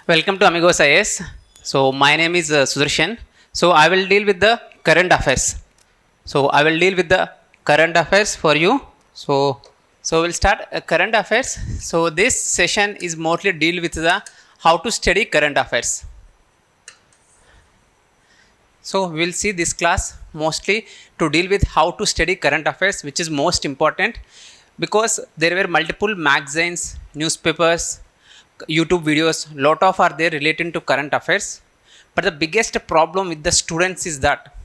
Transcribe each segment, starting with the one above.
Welcome to Amigos IAS. So my name is Sudarshan. So I will deal with the current affairs. I will deal with the current affairs for you. So we'll start current affairs. So this session is mostly deal with the how to study current affairs. So we'll see this class mostly to deal with how to study current affairs, which is most important because there were multiple magazines, newspapers, YouTube videos, lot of are there related to current affairs. But the biggest problem with the students is that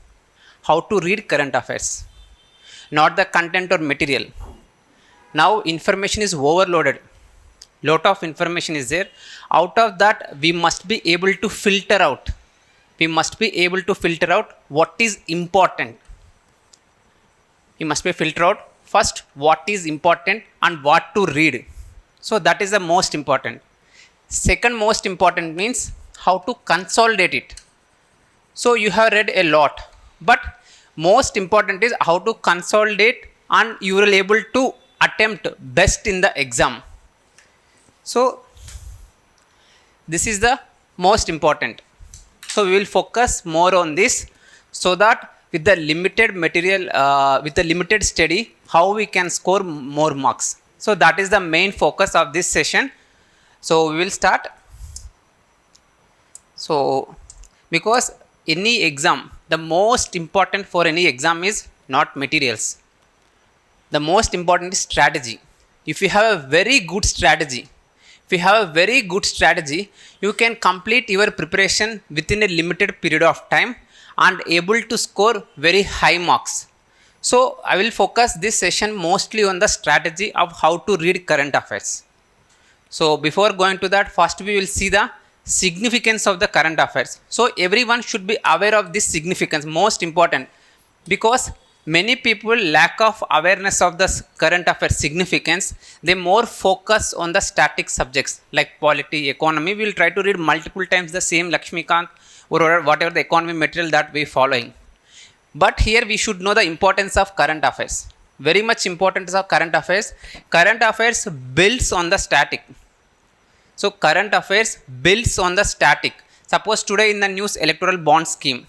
how to read current affairs, not the content or material. Now information is overloaded. Lot of information is there. Out of that, we must be able to filter out. We must be able to filter out what is important. We must be filter out first what is important and what to read. So that is the most important. Second most important means how to consolidate it. So you have read a lot, but most important is how to consolidate and you will able to attempt best in the exam. So this is the most important. So we will focus more on this so that with the limited material, with the limited study, how we can score more marks. So that is the main focus of this session. So we will start. So because any exam, the most important for any exam is not materials. The most important is strategy. If you have a very good strategy, you can complete your preparation within a limited period of time and able to score very high marks. So I will focus this session mostly on the strategy of how to read current affairs. So before going to that, first we will see the significance of the current affairs. So everyone should be aware of this significance, most important, because many people lack of awareness of the current affairs significance. They more focus on the static subjects like polity, economy. We will try to read multiple times the same Lakshmikant or whatever the economy material that we following. But here we should know the importance of current affairs. Very much importance of current affairs. Current affairs builds on the static. So current affairs builds on the static. Suppose today in the news electoral bond scheme,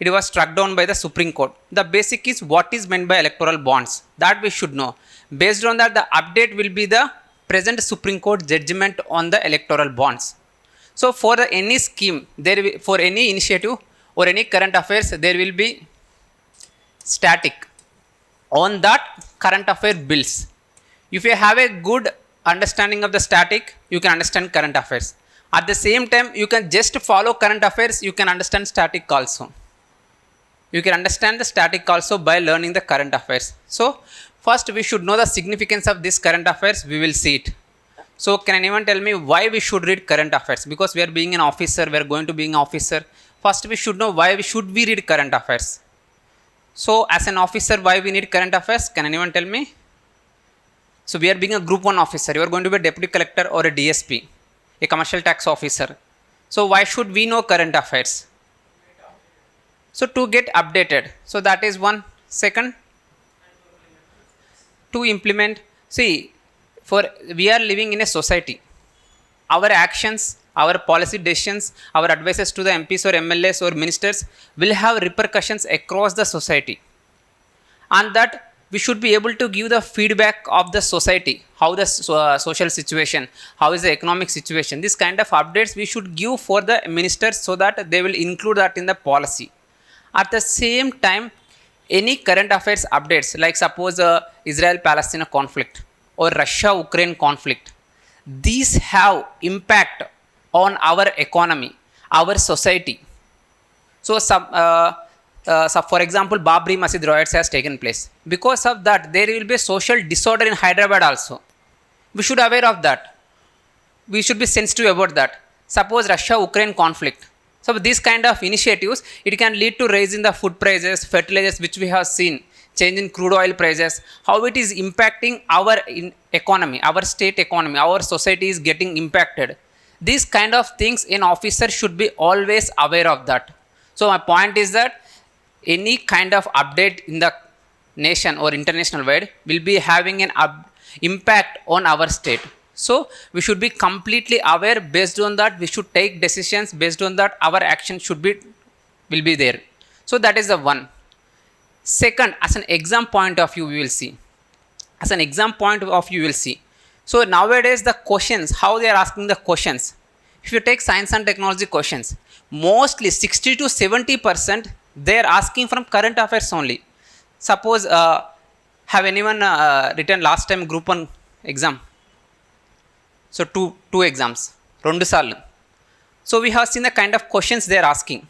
it was struck down by the Supreme Court. The basic is what is meant by electoral bonds. That we should know. Based on that, the update will be the present Supreme Court judgment on the electoral bonds. So for any scheme, for any initiative or any current affairs, there will be static. On that, current affair builds. If you have a good understanding of the static, you can understand current affairs. At the same time, you can just follow current affairs, you can understand static also. You can understand the static also by learning the current affairs. So first we should know the significance of this current affairs. We will see it. So can anyone tell me why we should read current affairs? Because we are being an officer, we are going to being an officer. First we should know why we should read current affairs. So as an officer, why we need current affairs? Can anyone tell me? So we are being a group 1 officer. You are going to be a deputy collector or a DSP, a commercial tax officer. So why should we know current affairs? So to get updated. So that is one. Second, to implement. See, we are living in a society. Our actions, our policy decisions, our advices to the MPs or MLAs or ministers will have repercussions across the society. And that we should be able to give the feedback of the society, how the social situation, how is the economic situation. This kind of updates we should give for the ministers so that they will include that in the policy. At the same time, any current affairs updates like suppose Israel-Palestine conflict or Russia-Ukraine conflict, these have impact on our economy, our society. So for example, Babri Masjid riots has taken place. Because of that, there will be a social disorder in Hyderabad also. We should be aware of that. We should be sensitive about that. Suppose Russia-Ukraine conflict. So these kind of initiatives, it can lead to rise in the food prices, fertilizers, which we have seen, change in crude oil prices, how it is impacting our economy, our state economy, our society is getting impacted. These kind of things an officer should be always aware of that. So my point is that any kind of update in the nation or international wide will be having an impact on our state. So we should be completely aware. Based on that, we should take decisions. Based on that, our action should be will be there. So that is the one. Second, as an exam point of view, we will see. As an exam point of view, you will see. So nowadays the questions, how they are asking the questions. If you take science and technology questions, mostly 60 to 70% they are asking from current affairs only. Suppose have anyone written last time group 1 exam? So two exams, rendu saarlu. So we have seen the kind of questions they are asking.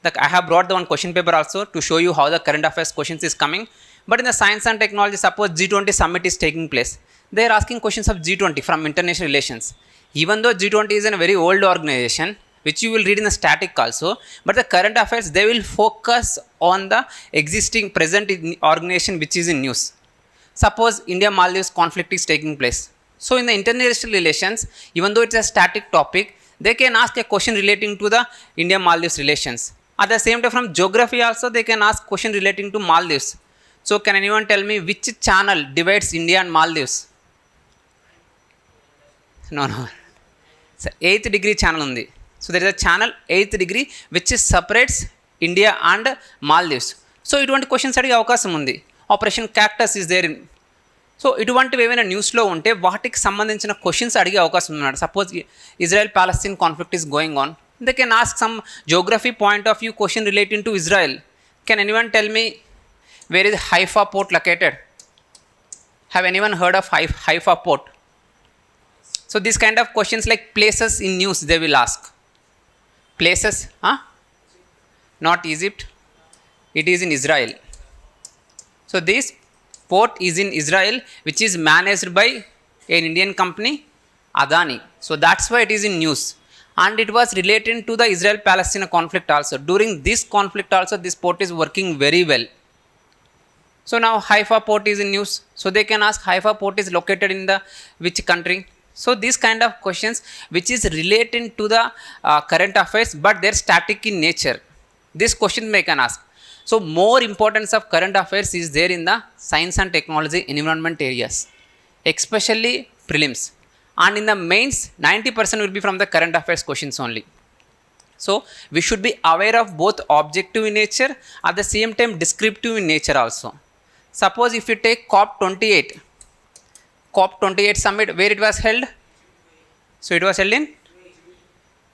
Like I have brought the one question paper also to show you how the current affairs questions is coming. But in the science and technology, suppose G20 summit is taking place, they are asking questions of G20 from international relations. Even though G20 is a very old organization, which you will read in the static also, but the current affairs, they will focus on the existing present organization which is in news. Suppose India Maldives conflict is taking place. So in the international relations, even though it's a static topic, they can ask a question relating to the India Maldives relations. At the same time, from geography also they can ask question relating to Maldives. So can anyone tell me which channel divides India and Maldives? No. It's 8th degree channel undi. So there is a channel 8th degree which is separates India and Maldives. So ఇటువంటి questions అడిగే అవకాశం ఉంది. Operation cactus is there in. So ఇటువంటివి ఏమైనా న్యూస్లో ఉంటే వాటికి సంబంధించిన క్వశ్చన్స్ అడిగే అవకాశం ఉన్నాడు. Suppose Israel Palestine conflict is going on, they can ask some geography point of view question relating to Israel. Can anyone tell me where is Haifa port located? Have anyone heard of Haifa port? So these kind of questions like places in news they will ask. Places, not Egypt, it is in Israel. So this port is in Israel, which is managed by an Indian company, Adani. So that's why it is in news. And it was related to the Israel-Palestine conflict also. During this conflict also, this port is working very well. So now Haifa port is in news. So they can ask Haifa port is located in the which country. So these kind of questions which is related to the current affairs, but they're static in nature. This question they can ask. So more importance of current affairs is there in the science and technology environment areas, especially prelims. And in the mains, 90% will be from the current affairs questions only. So we should be aware of both objective in nature, at the same time descriptive in nature also. Suppose if you take COP28 summit, where it was held? So it was held in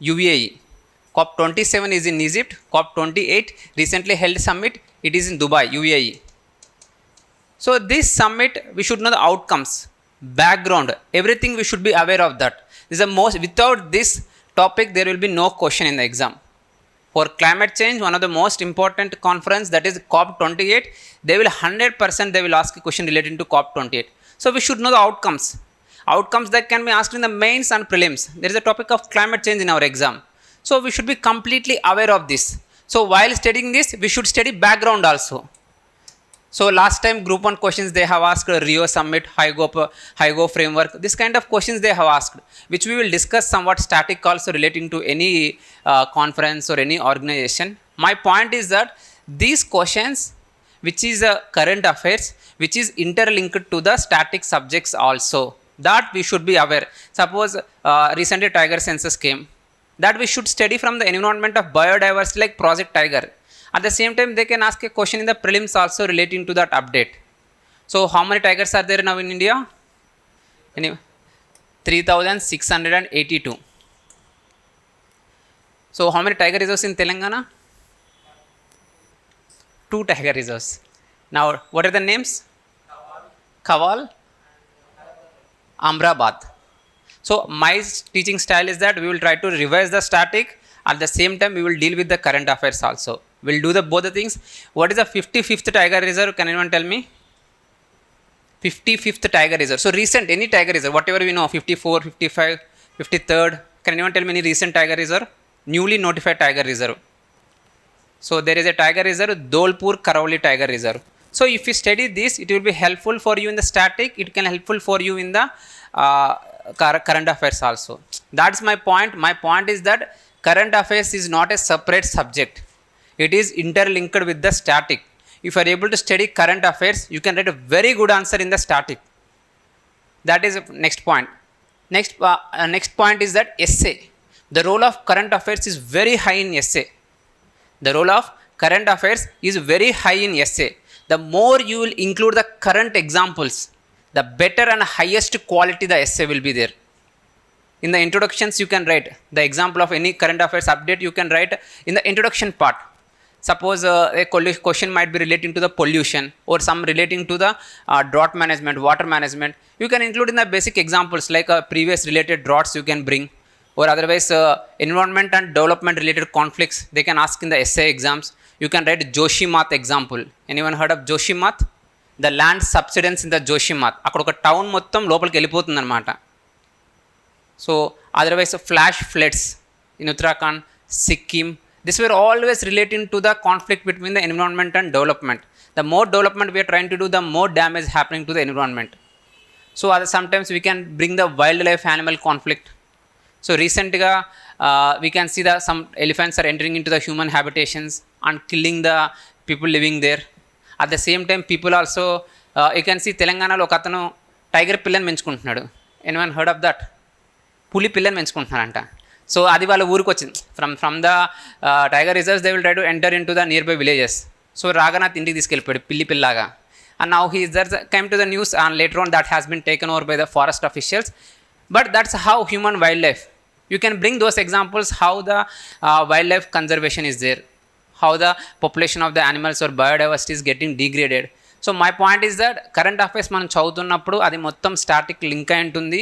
UAE. COP27 is in Egypt. COP28 recently held summit, it is in Dubai, UAE. So this summit, we should know the outcomes, background, everything we should be aware of that. This is the most, without this topic there will be no question in the exam. For climate change, one of the most important conference, that is COP28, they will 100% they will ask a question relating to COP28. So we should know the outcomes that can be asked in the mains and prelims. There is a topic of climate change in our exam. So we should be completely aware of this. So while studying this, we should study background also. So last time group 1 questions they have asked Rio Summit, HIGO framework, this kind of questions they have asked, which we will discuss somewhat static also relating to any conference or any organization. My point is that these questions, which is current affairs, which is interlinked to the static subjects also, that we should be aware. Suppose recently tiger census came, that we should study from the environment of biodiversity like Project Tiger. At the same time, they can ask a question in the prelims also relating to that update. So how many tigers are there now in India? 3,682. So how many tiger reserves in Telangana? 2 tiger reserves. Now what are the names? Kawal, Amrabad. So my teaching style is that we will try to revise the static, at the same time we will deal with the current affairs also. We'll do both the things. What is the 55th tiger reserve? Can anyone tell me? 55th tiger reserve. So recent, any tiger reserve, whatever we know, 54, 55, 53rd. Can anyone tell me any recent tiger reserve? Newly notified tiger reserve. So there is a tiger reserve, Dholpur Karauli tiger reserve. So if you study this, it will be helpful for you in the static. It can helpful for you in the current affairs also. That's my point. My point is that current affairs is not a separate subject. It is interlinked with the static. If you are able to study current affairs, you can write a very good answer in the static. That is next point. Next point is that essay. The role of current affairs is very high in essay. The role of current affairs is very high in essay. The more you will include the current examples, the better and highest quality the essay will be there. In the introductions, you can write the example of any current affairs update. You can write in the introduction part. Suppose a question might be relating to the pollution or some relating to the drought management, water management. You can include in the basic examples like previous related droughts you can bring, or otherwise environment and development related conflicts they can ask in the essay exams. You can write Joshimath example. Anyone heard of Joshimath? The land subsidence in the Joshimath. అక్కడ ఒక town మొత్తం లోపలికి వెళ్ళిపోతుంది అనమాట. So otherwise flash floods in Uttarakhand, Sikkim. This were always relating to the conflict between the environment and development. The more development we are trying to do, the more damage happening to the environment. So sometimes we can bring the wildlife animal conflict. So recently we can see that some elephants are entering into the human habitations and killing the people living there. At the same time, people also, you can see Telangana ఒక అతను tiger పిల్లని పెంచుకుంటున్నాడు. Anyone heard of that? పులి పిల్లని పెంచుకుంటున్నారంట. So అది వాళ్ళ ఊరికి వచ్చింది. From the tiger reserves they will try to enter into the near by villages. So Raganath ఇంటికి తీసుకెళ్ళిపోయాడు పిల్లిగా. And now he come to the news and later on that has been taken over by the forest officials. But that's how human wildlife. You can bring those examples how the wildlife conservation is there, how the population of the animals or biodiversity is getting degraded. So my point is that current affairs మనం చదువుతున్నప్పుడు అది మొత్తం static link అయి ఉంటుంది.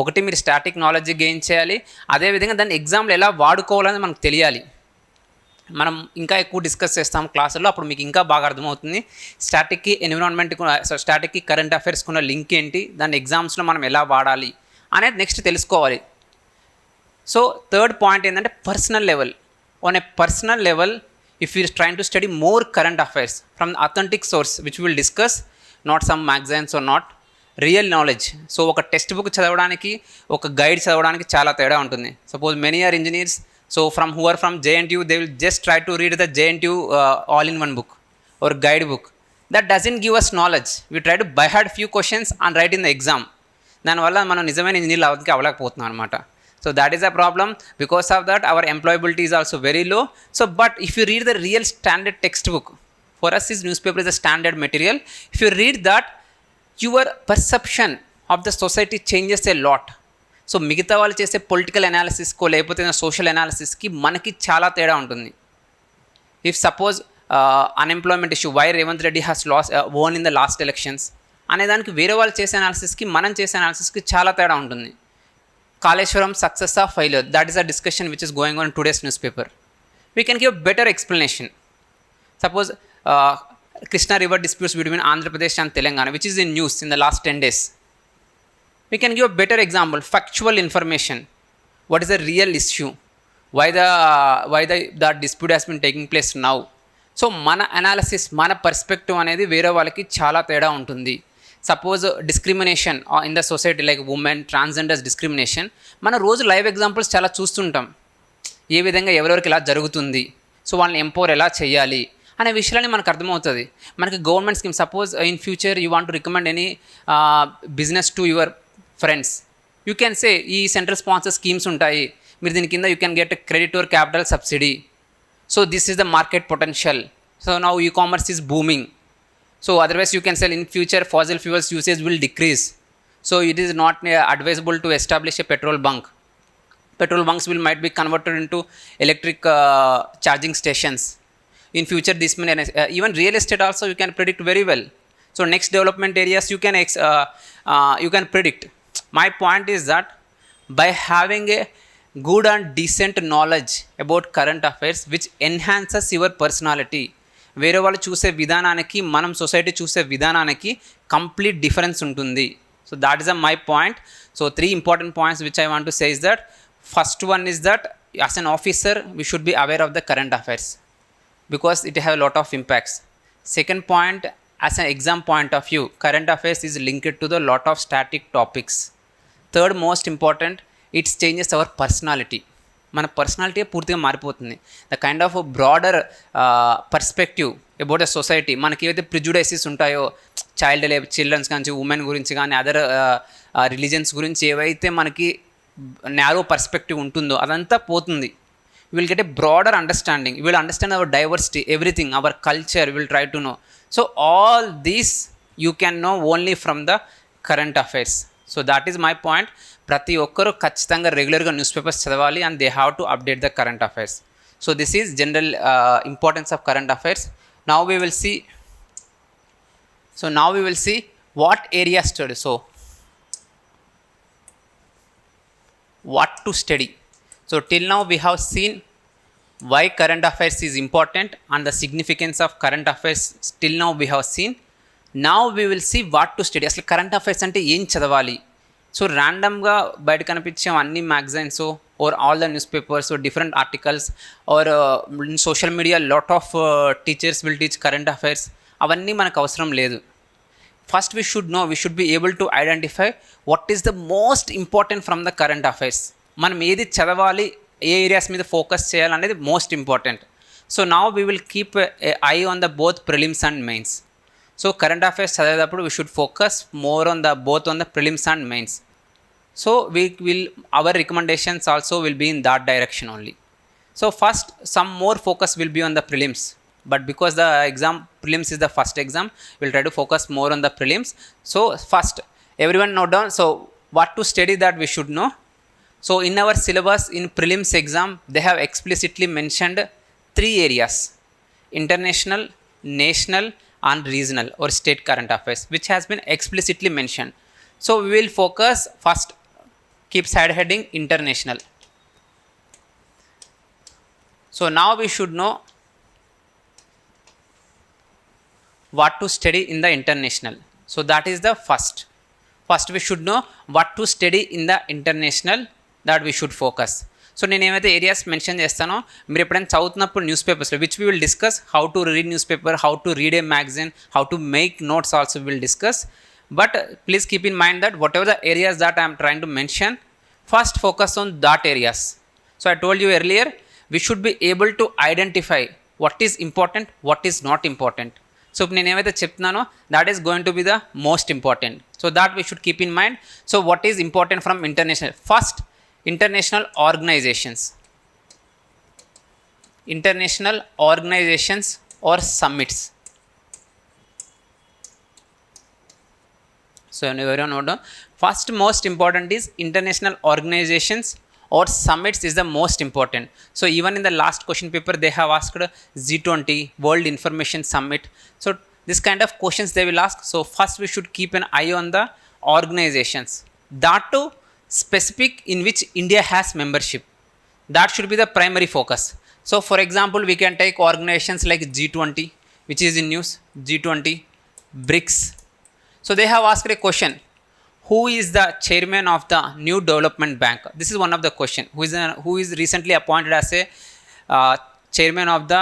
ఒకటి మీరు static knowledge gain చేయాలి, అదేవిధంగా దాన్ని ఎగ్జామ్లో ఎలా వాడుకోవాలని మనకు తెలియాలి. మనం ఇంకా ఎక్కువ డిస్కస్ చేస్తాం క్లాసుల్లో, అప్పుడు మీకు ఇంకా బాగా అర్థమవుతుంది స్టాటిక్కి ఎన్విరాన్మెంట్కి, స్టాటిక్కి కరెంట్ అఫైర్స్కి ఉన్న లింక్ ఏంటి, దాన్ని ఎగ్జామ్స్లో మనం ఎలా వాడాలి అనేది నెక్స్ట్ తెలుసుకోవాలి. సో థర్డ్ పాయింట్ ఏంటంటే personal level. On a personal level if you trying to study more current affairs from authentic source which will discuss, not some magazines or not real knowledge. So ఒక textbook చదవడానికి ఒక guidebook చాలా తేడా ఉంటుంది. Suppose many are engineers, so who are from JNTU, they will just try to read the JNTU all in one book or guide book. That doesn't give us knowledge. We try to by heart few questions and write in the exam. దానివల్ల మనం నిజమైన ఇంజనీర్లు అవ్వలేకపోతున్నాం అనమాట. So that is a problem. Because of that, our employability is also very low. So but if you read the real standard textbook, for us is newspaper is a standard material. If you read that, your perception of the society changes a lot. So మిగతా వాళ్ళు చేసే political అనాలిసిస్కో లేకపోతే social అనాలిసిస్కి మనకి చాలా తేడా ఉంటుంది. If suppose unemployment issue, why Revanth Reddy has won in the last elections అనేదానికి వేరే వాళ్ళు చేసే అనాలిసిస్కి మనం చేసే అనాలిసిస్కి చాలా తేడా ఉంటుంది. Kaleshwaram success or failure, that is a discussion which is going on in today's newspaper. We can give better explanation. Suppose Krishna river disputes between Andhra Pradesh and Telangana, which is in news in the last 10 days. We can give a better example, factual information. What is the real issue? Why the dispute has been taking place now? So mana analysis, mana perspective అనేది వేరే వాళ్ళకి చాలా తేడా ఉంటుంది. Suppose discrimination in the society like women, transgenders discrimination, మన రోజు live examples చాలా చూస్తుంటాం. ఏ విధంగా ఎవరెవరికి ఎలా జరుగుతుంది, సో వాళ్ళని ఎంపవర్ ఎలా చేయాలి అనే విషయాలని మనకు అర్థమవుతుంది. మనకి government scheme, suppose in future you want to recommend any business to your friends, you can say ఈ సెంట్రల్ స్పాన్సర్ స్కీమ్స్ ఉంటాయి, మీరు దీని కింద you can get credit are capital subsidy. So this is the market potential. So now e-commerce is booming. So otherwise you can sell in future fossil fuels usage will decrease. So it is not advisable to establish a petrol bunk. Petrol bunks might be converted into electric charging stations. In future this may even real estate also you can predict very well. So next development areas you can predict. My point is that by having a good and decent knowledge about current affairs which enhances your personality, వేరే వాళ్ళు చూసే విధానానికి మనం society చూసే విధానానికి complete difference ఉంటుంది. So that is my point. So 3 important points which I want to say is that first one is that as an officer we should be aware of the current affairs because it have a lot of impacts. Second point, as an exam point of view, current affairs is linked to the lot of static topics. Third most important, it changes our personality. మన personality పూర్తిగా మారిపోతుంది. The kind of broader perspective about the society. మనకి ఏవైతే ప్రిజుడైసెస్ ఉంటాయో children's కానీ women గురించి కానీ other religions గురించి ఏవైతే మనకి నారో పర్స్పెక్టివ్ ఉంటుందో అదంతా పోతుంది. You will get a broader understanding. You will understand our diversity, everything, our culture will try to know. So all these you can know only from the current affairs. So that is my point. ప్రతి ఒక్కరూ ఖచ్చితంగా రెగ్యులర్గా newspapers చదవాలి and they have to update the current affairs. So this is general importance of current affairs. Now we will see what area study. So what to study. So till now we have seen why current affairs is important and the significance of current affairs. Till now we have seen. Now we will see what to study. అసలు current affairs అంటే ఏం చదవాలి. So ర్యాండమ్గా బయట కనిపించే అన్ని magazines or all the newspapers or different articles or in social media lot of teachers will teach current affairs. అవంన్నీ మనకు అవసరం లేదు. First we should be able to identify what is the most important from the current affairs. మనం ఏది చదవాలి, ఏ areas మీద focus చేయాలనేది most important. So now we will keep eye on the both prelims and mains. So current affairs చదివేటప్పుడు we should focus more on the both on the prelims and mains. So our recommendations also will be in that direction only. So first some more focus will be on the prelims, but because the prelims is the first exam, we'll try to focus more on the prelims. So first everyone note down, so what to study that we should know. So in our syllabus in prelims exam they have explicitly mentioned 3 areas: international, national and regional or state current affairs, which has been explicitly mentioned. So we will focus first, keep side heading international. So now we should know what to study in the international. So that is the first we should know what to study in the international, that we should focus. So నేను ఏమైతే areas mention చేస్తానో మీరు ఎప్పుడైనా చదువుతున్నప్పుడు news పేపర్స్లో which we will discuss how to read news paper, how to read a magazine, how to make notes also will discuss. But please keep in mind that whatever the areas that I am trying to mention, first focus on that areas. So I told you earlier, we should be able to identify what is important, what is not important. So నేను ఏమైతే చెప్తున్నానో that is going to be the most important. So that we should keep in mind. So what is important from international? First, international organizations or summits. So everyone note down. First most important is international organizations or summits is the most important. So even in the last question paper they have asked G20 World Information Summit. So this kind of questions they will ask. So first we should keep an eye on the organizations, that too specific in which India has membership. That should be the primary focus. So for example we can take organizations like G20, which is in news, G20, BRICS. So they have asked a question, who is the chairman of the New Development Bank? This is one of the question. Who is recently appointed as a chairman of the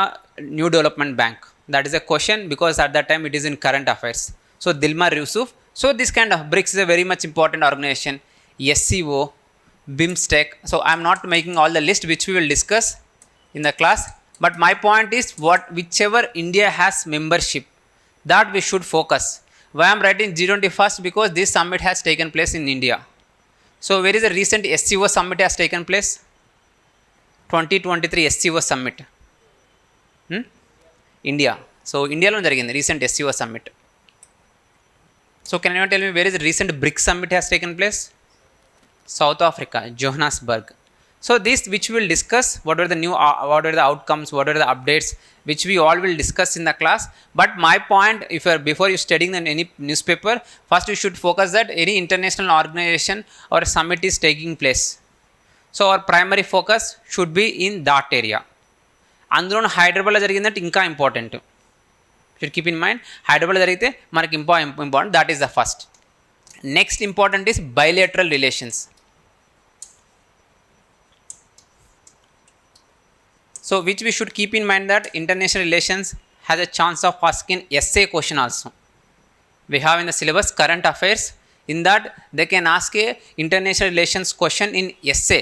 New Development Bank? That is a question because at that time it is in current affairs. So Dilmar Yusuf. So this kind of BRICS is a very much important organization. SCO, BIMSTEC. So I am not making all the list which we will discuss in the class. But my point is whichever India has membership, that we should focus. Why I am writing G20 first? Because this summit has taken place in India. So where is the recent SCO summit has taken place? 2023 SCO summit. India. So India lo jarigindi recent SCO summit. So can anyone tell me where is the recent BRICS summit has taken place? South Africa, Johannesburg. So this which we will discuss, what are the outcomes, what are the updates, which we all will discuss in the class. But my point, before you studying any newspaper, first you should focus that any international organization or summit is taking place. So our primary focus should be in that area. అందులో హైదరాబాద్లో జరిగిందంటే ఇంకా important. Should keep in mind, హైదరాబాద్లో జరిగితే మనకి important, that is the first. Next important is bilateral relations. So which we should keep in mind that international relations has a chance of asking essay question also. We have in the syllabus current affairs. In that they can ask a international relations question in essay.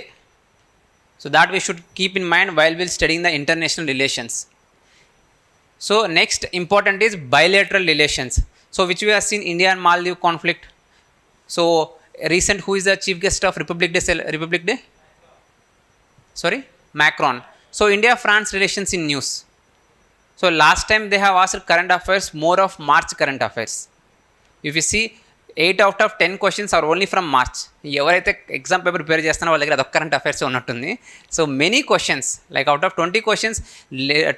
So that we should keep in mind while we're studying the international relations. So next important is bilateral relations. So which we have seen India and Maldives conflict. So recent, who is the chief guest of Republic Day? Sorry, Macron. So India France relations in news. So last time they have asked current affairs, more of March current affairs. If you see 8 out of 10 questions are only from March. ఎవరైతే exam paper prepare చేస్తున్నారో వాళ్ళ దగ్గర అదొక current affairs ఉన్నట్టుంది. So many questions like out of 20 questions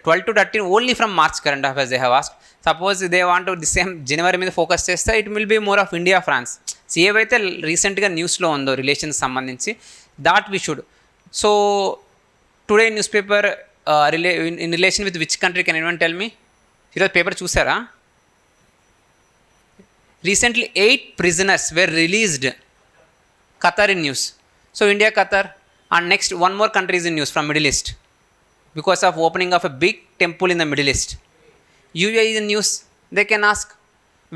12 to 13 only from March current affairs they have asked. Suppose they want the same January మీద focus చేస్తే it will be more of India France. So ఏవైతే రీసెంట్గా న్యూస్లో ఉందో relations సంబంధించి that we should. So today news paper in relation with which country, can anyone tell మీ? ఈరోజు paper చూసారా? Recently 8 prisoners were released. Qatar in news. So India, Qatar, and next one more country is in news from Middle East because of opening of a big temple in the Middle East. UAE is in news. They can ask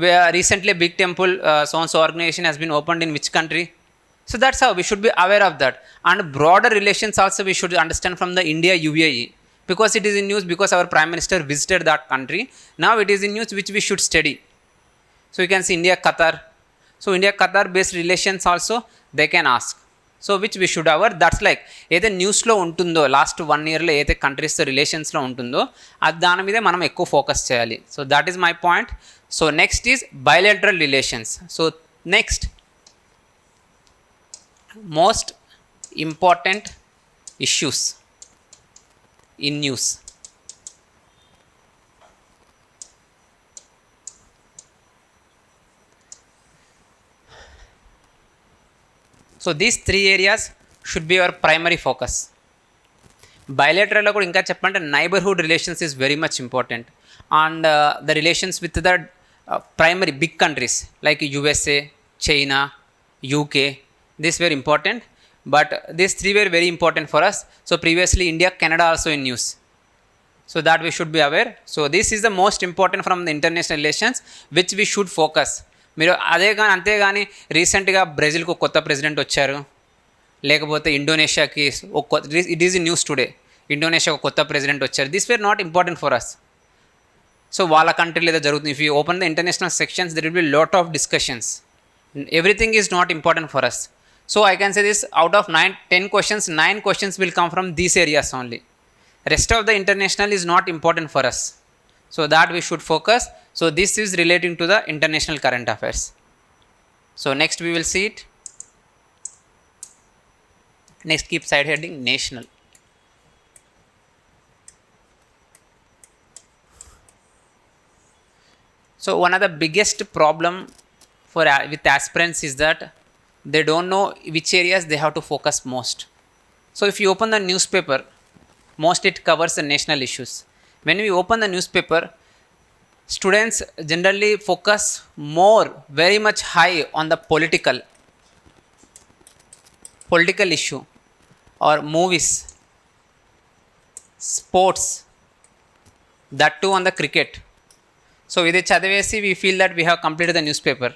where recently a big temple, so-and-so organization has been opened in which country. So that's how we should be aware of that. And broader relations also we should understand from the India UAE, because it is in news because our Prime Minister visited that country. Now it is in news which we should study. So you can see India, Qatar. So India, Qatar based relations also they can ask. So which we should have, that's like ఏదైతే న్యూస్లో ఉంటుందో last 1 yearలో ఏదైతే కంట్రీస్తో రిలేషన్స్లో ఉంటుందో అది దాని మీదే మనం ఎక్కువ ఫోకస్ చేయాలి. So that is my point. So next is bilateral relations. So next most important issues in news. So these 3 areas should be our primary focus. బయలేటరల్లో కూడా ఇంకా చెప్పాలంటే neighbourhood relations is very much important. And the relations with the primary big countries like USA, China, UK, this very important. But these 3 were very important for us. So previously India, Canada also in news. So that we should be aware. So this is the most important from the international relations which we should focus. మీరు అంతేగాని రీసెంట్గా బ్రెజిల్కి ఒక కొత్త president వచ్చారు, లేకపోతే ఇండోనేషియాకి it is in news today, Indonesia ఒక కొత్త ప్రెసిడెంట్ వచ్చారు. This were not important for us. So వాళ్ళ కంట్రీలో ఏదో జరుగుతుంది. If you open the international sections there will be lot of discussions. Everything is not important for us. So I can say this, out of 10 questions 9 questions will come from these areas only. Rest of the international is not important for us. So that we should focus. So this is relating to the international current affairs. So next we will see it. Next keep side heading national. So one of the biggest problem for with aspirants is that they don't know which areas they have to focus most. So if you open the newspaper, most it covers the national issues. When we open the newspaper, students generally focus more, very much high on the political issue or movies, sports, that too on the cricket. So ఇది చదివేసి we feel that we have completed the newspaper.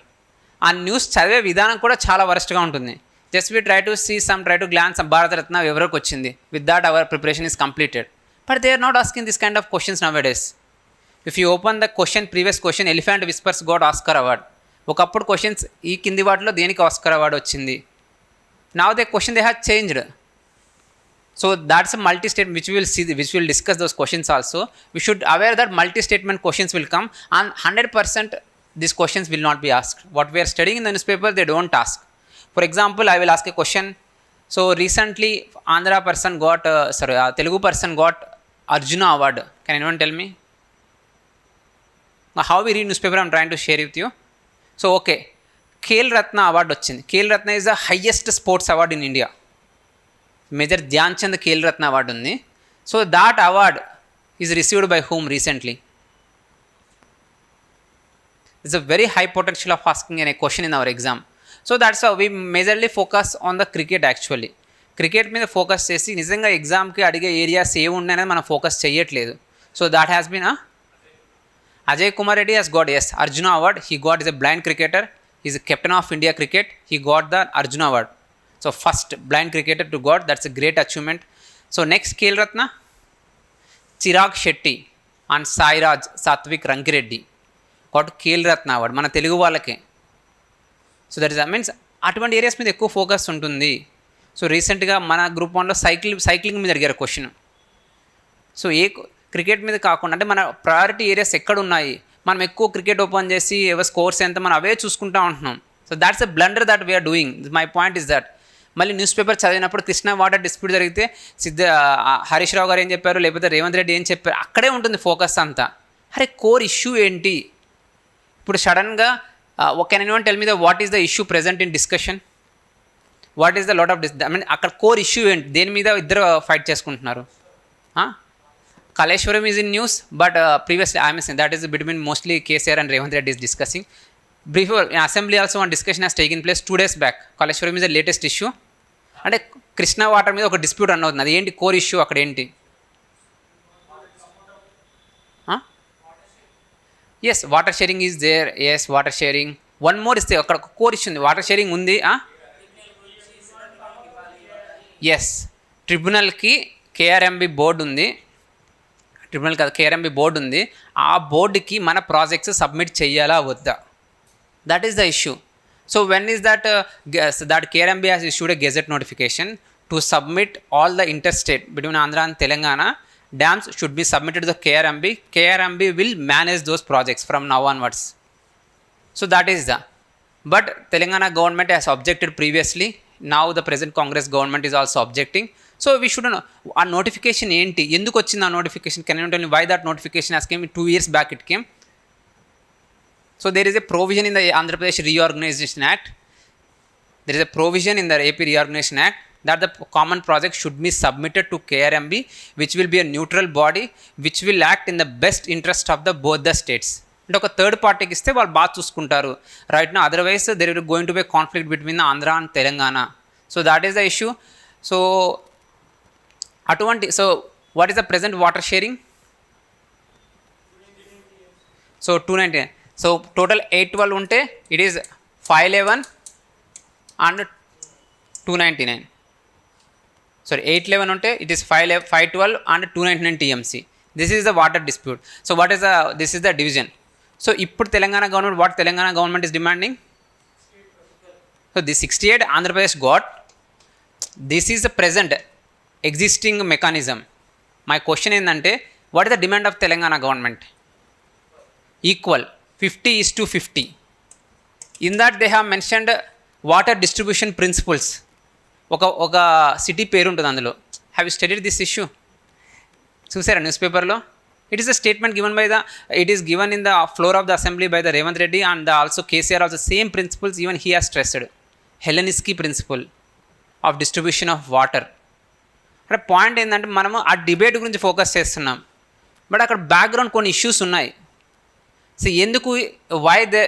ఆ news చదివే విధానం కూడా చాలా వరస్ట్గా ఉంటుంది. Just we try to see some, try to glance Bharat Ratna ఎవరికి వచ్చింది, with that our preparation is completed. But they are not asking this kind of questions nowadays. If you open the question, previous question, Elephant Whispers got Oscar award. ఒకప్పుడు questions ఈ కింది వాటిలో దేనికి Oscar award వచ్చింది. Now the question they have changed. So that's a multi-statement which we will see, which we will discuss those questions also. We should aware that multi-statement questions will come and 100% these questions will not be asked. What we are studying in the newspaper, they don't ask. For example, I will ask a question. So recently Andhra person got, Telugu person got Arjuna award. Can anyone tell me? How we read newspaper, I'm trying to share with you. So okay, Khel Ratna award వచ్చింది. Khel Ratna is the highest sports award in India. Major Dhyan Chand Khel Ratna award ఉంది. So that award is received by whom recently? It's a very high potential of asking a question in our exam. So that's how we majorly focus on the cricket actually. Cricket మీద focus చేసి నిజంగా ఎగ్జామ్కి అడిగే areas ఏ ఉన్నాయనేది మనం focus చేయట్లేదు. So that has been Ajay Kumar Reddy has got, yes, Arjuna award. He got, is a blind cricketer. He is a captain of India cricket. He got the Arjuna award. So first blind cricketer to got, that's a great achievement. So next Khel Ratna Chirag Shetty and Sairaj Satwik Rankireddy కాబట్టి Khel Ratna award మన తెలుగు వాళ్ళకే. So that is means అటువంటి areas మీద ఎక్కువ focus ఉంటుంది. So రీసెంట్గా మన group 1లో cycling మీద అడిగారు క్వశ్చన్. సో క్రికెట్ మీద కాకుండా అంటే మన ప్రయారిటీ ఏరియాస్ ఎక్కడ ఉన్నాయి, మనం ఎక్కువ క్రికెట్ ఓపెన్ చేసి ఎవరి స్కోర్స్ ఎంత మనం అవే చూసుకుంటూ ఉంటున్నాం. So that's a blunder that we are doing. My point is that మళ్ళీ న్యూస్ పేపర్ చదివినప్పుడు కృష్ణా వాటర్ డిస్ప్యూట్ జరిగితే హరీష్ రావు గారు ఏం చెప్పారు, లేకపోతే రేవంత్ రెడ్డి ఏం చెప్పారు, అక్కడే ఉంటుంది ఫోకస్ అంతా. అరే కోర్ ఇష్యూ ఏంటి? ఇప్పుడు సడన్గా can anyone tell me the what is the issue present in discussion, what is the lot of I mean అక్కడ కోర్ ఇష్యూ ఏంటి, దేని మీద ఇద్దరు ఫైట్ చేసుకుంటున్నారు? Kaleshwaram is in news, but previously I am saying that is between mostly KCR and Revanth Reddy is discussing. Before in assembly also one discussion has taken place 2 days back. Kaleshwaram is the latest issue. అంటే Krishna water మీద ఒక dispute అన్న అవుతుంది. అది ఏంటి core issue అక్కడ ఏంటి? Yes water sharing is there. Yes water sharing. One more ఇస్తే అక్కడ కోర్ ఇష్యూ ఉంది, వాటర్ షేరింగ్ ఉంది. ఎస్ ట్రిబ్యునల్కి కేఆర్ఎంబి బోర్డు ఉంది, ట్రిబ్యునల్ కాదు కేఆర్ఎంబి బోర్డు ఉంది. ఆ బోర్డుకి మన ప్రాజెక్ట్స్ సబ్మిట్ చేయాలా వద్దా, that is the issue. So when is that KRMB has issued a gazette notification to submit all the interstate between Andhra and Telangana dams should be submitted the KRMB. KRMB will manage those projects from now onwards. So that is the, but Telangana government has objected previously. Now the present Congress government is also objecting. So we should know ఆ notification ఏంటి, ఎందుకు వచ్చింది ఆ notification, can you tell me why that notification has came 2 years back it came. So there is a provision in the Andhra Pradesh Reorganization Act, there is a provision in the AP Reorganization Act that the common project should be submitted to KRMB, which will be a neutral body which will act in the best interest of the both the states. అంటే ఒక third పార్టీకి ఇస్తే వాళ్ళు బాగా చూసుకుంటారు right నా, otherwise there is going to be conflict between Andhra and Telangana. So that is the issue. So అటువంటి what is the present water sharing? So 299. So total 812 ఉంటే ఇట్ ఈస్ 511 అండ్ 299. సారీ 811 ఉంటే it is 512 and 299 TMC. This is the water dispute. So what is this is the division. So ఇప్పుడు Telangana government, what Telangana government is demanding? So the 68 Andhra Pradesh got, this is the present existing mechanism. My question ఏంటంటే what is the demand of Telangana government? Equal 50:50. In that they have mentioned water distribution principles. ఒక city పేరు ఉంటుంది అందులో. Have you studied this issue? చూసారా news పేపర్లో? It is a statement given by it is given in the floor of the assembly by the Revanth Reddy, and also KCR of the same principles even he has stressed. Hellenistic principle of distribution of water. అంటే point ఏంటంటే మనము ఆ debate గురించి focus చేస్తున్నాం, but అక్కడ background కొన్ని issues ఉన్నాయి. So ఎందుకు వై ద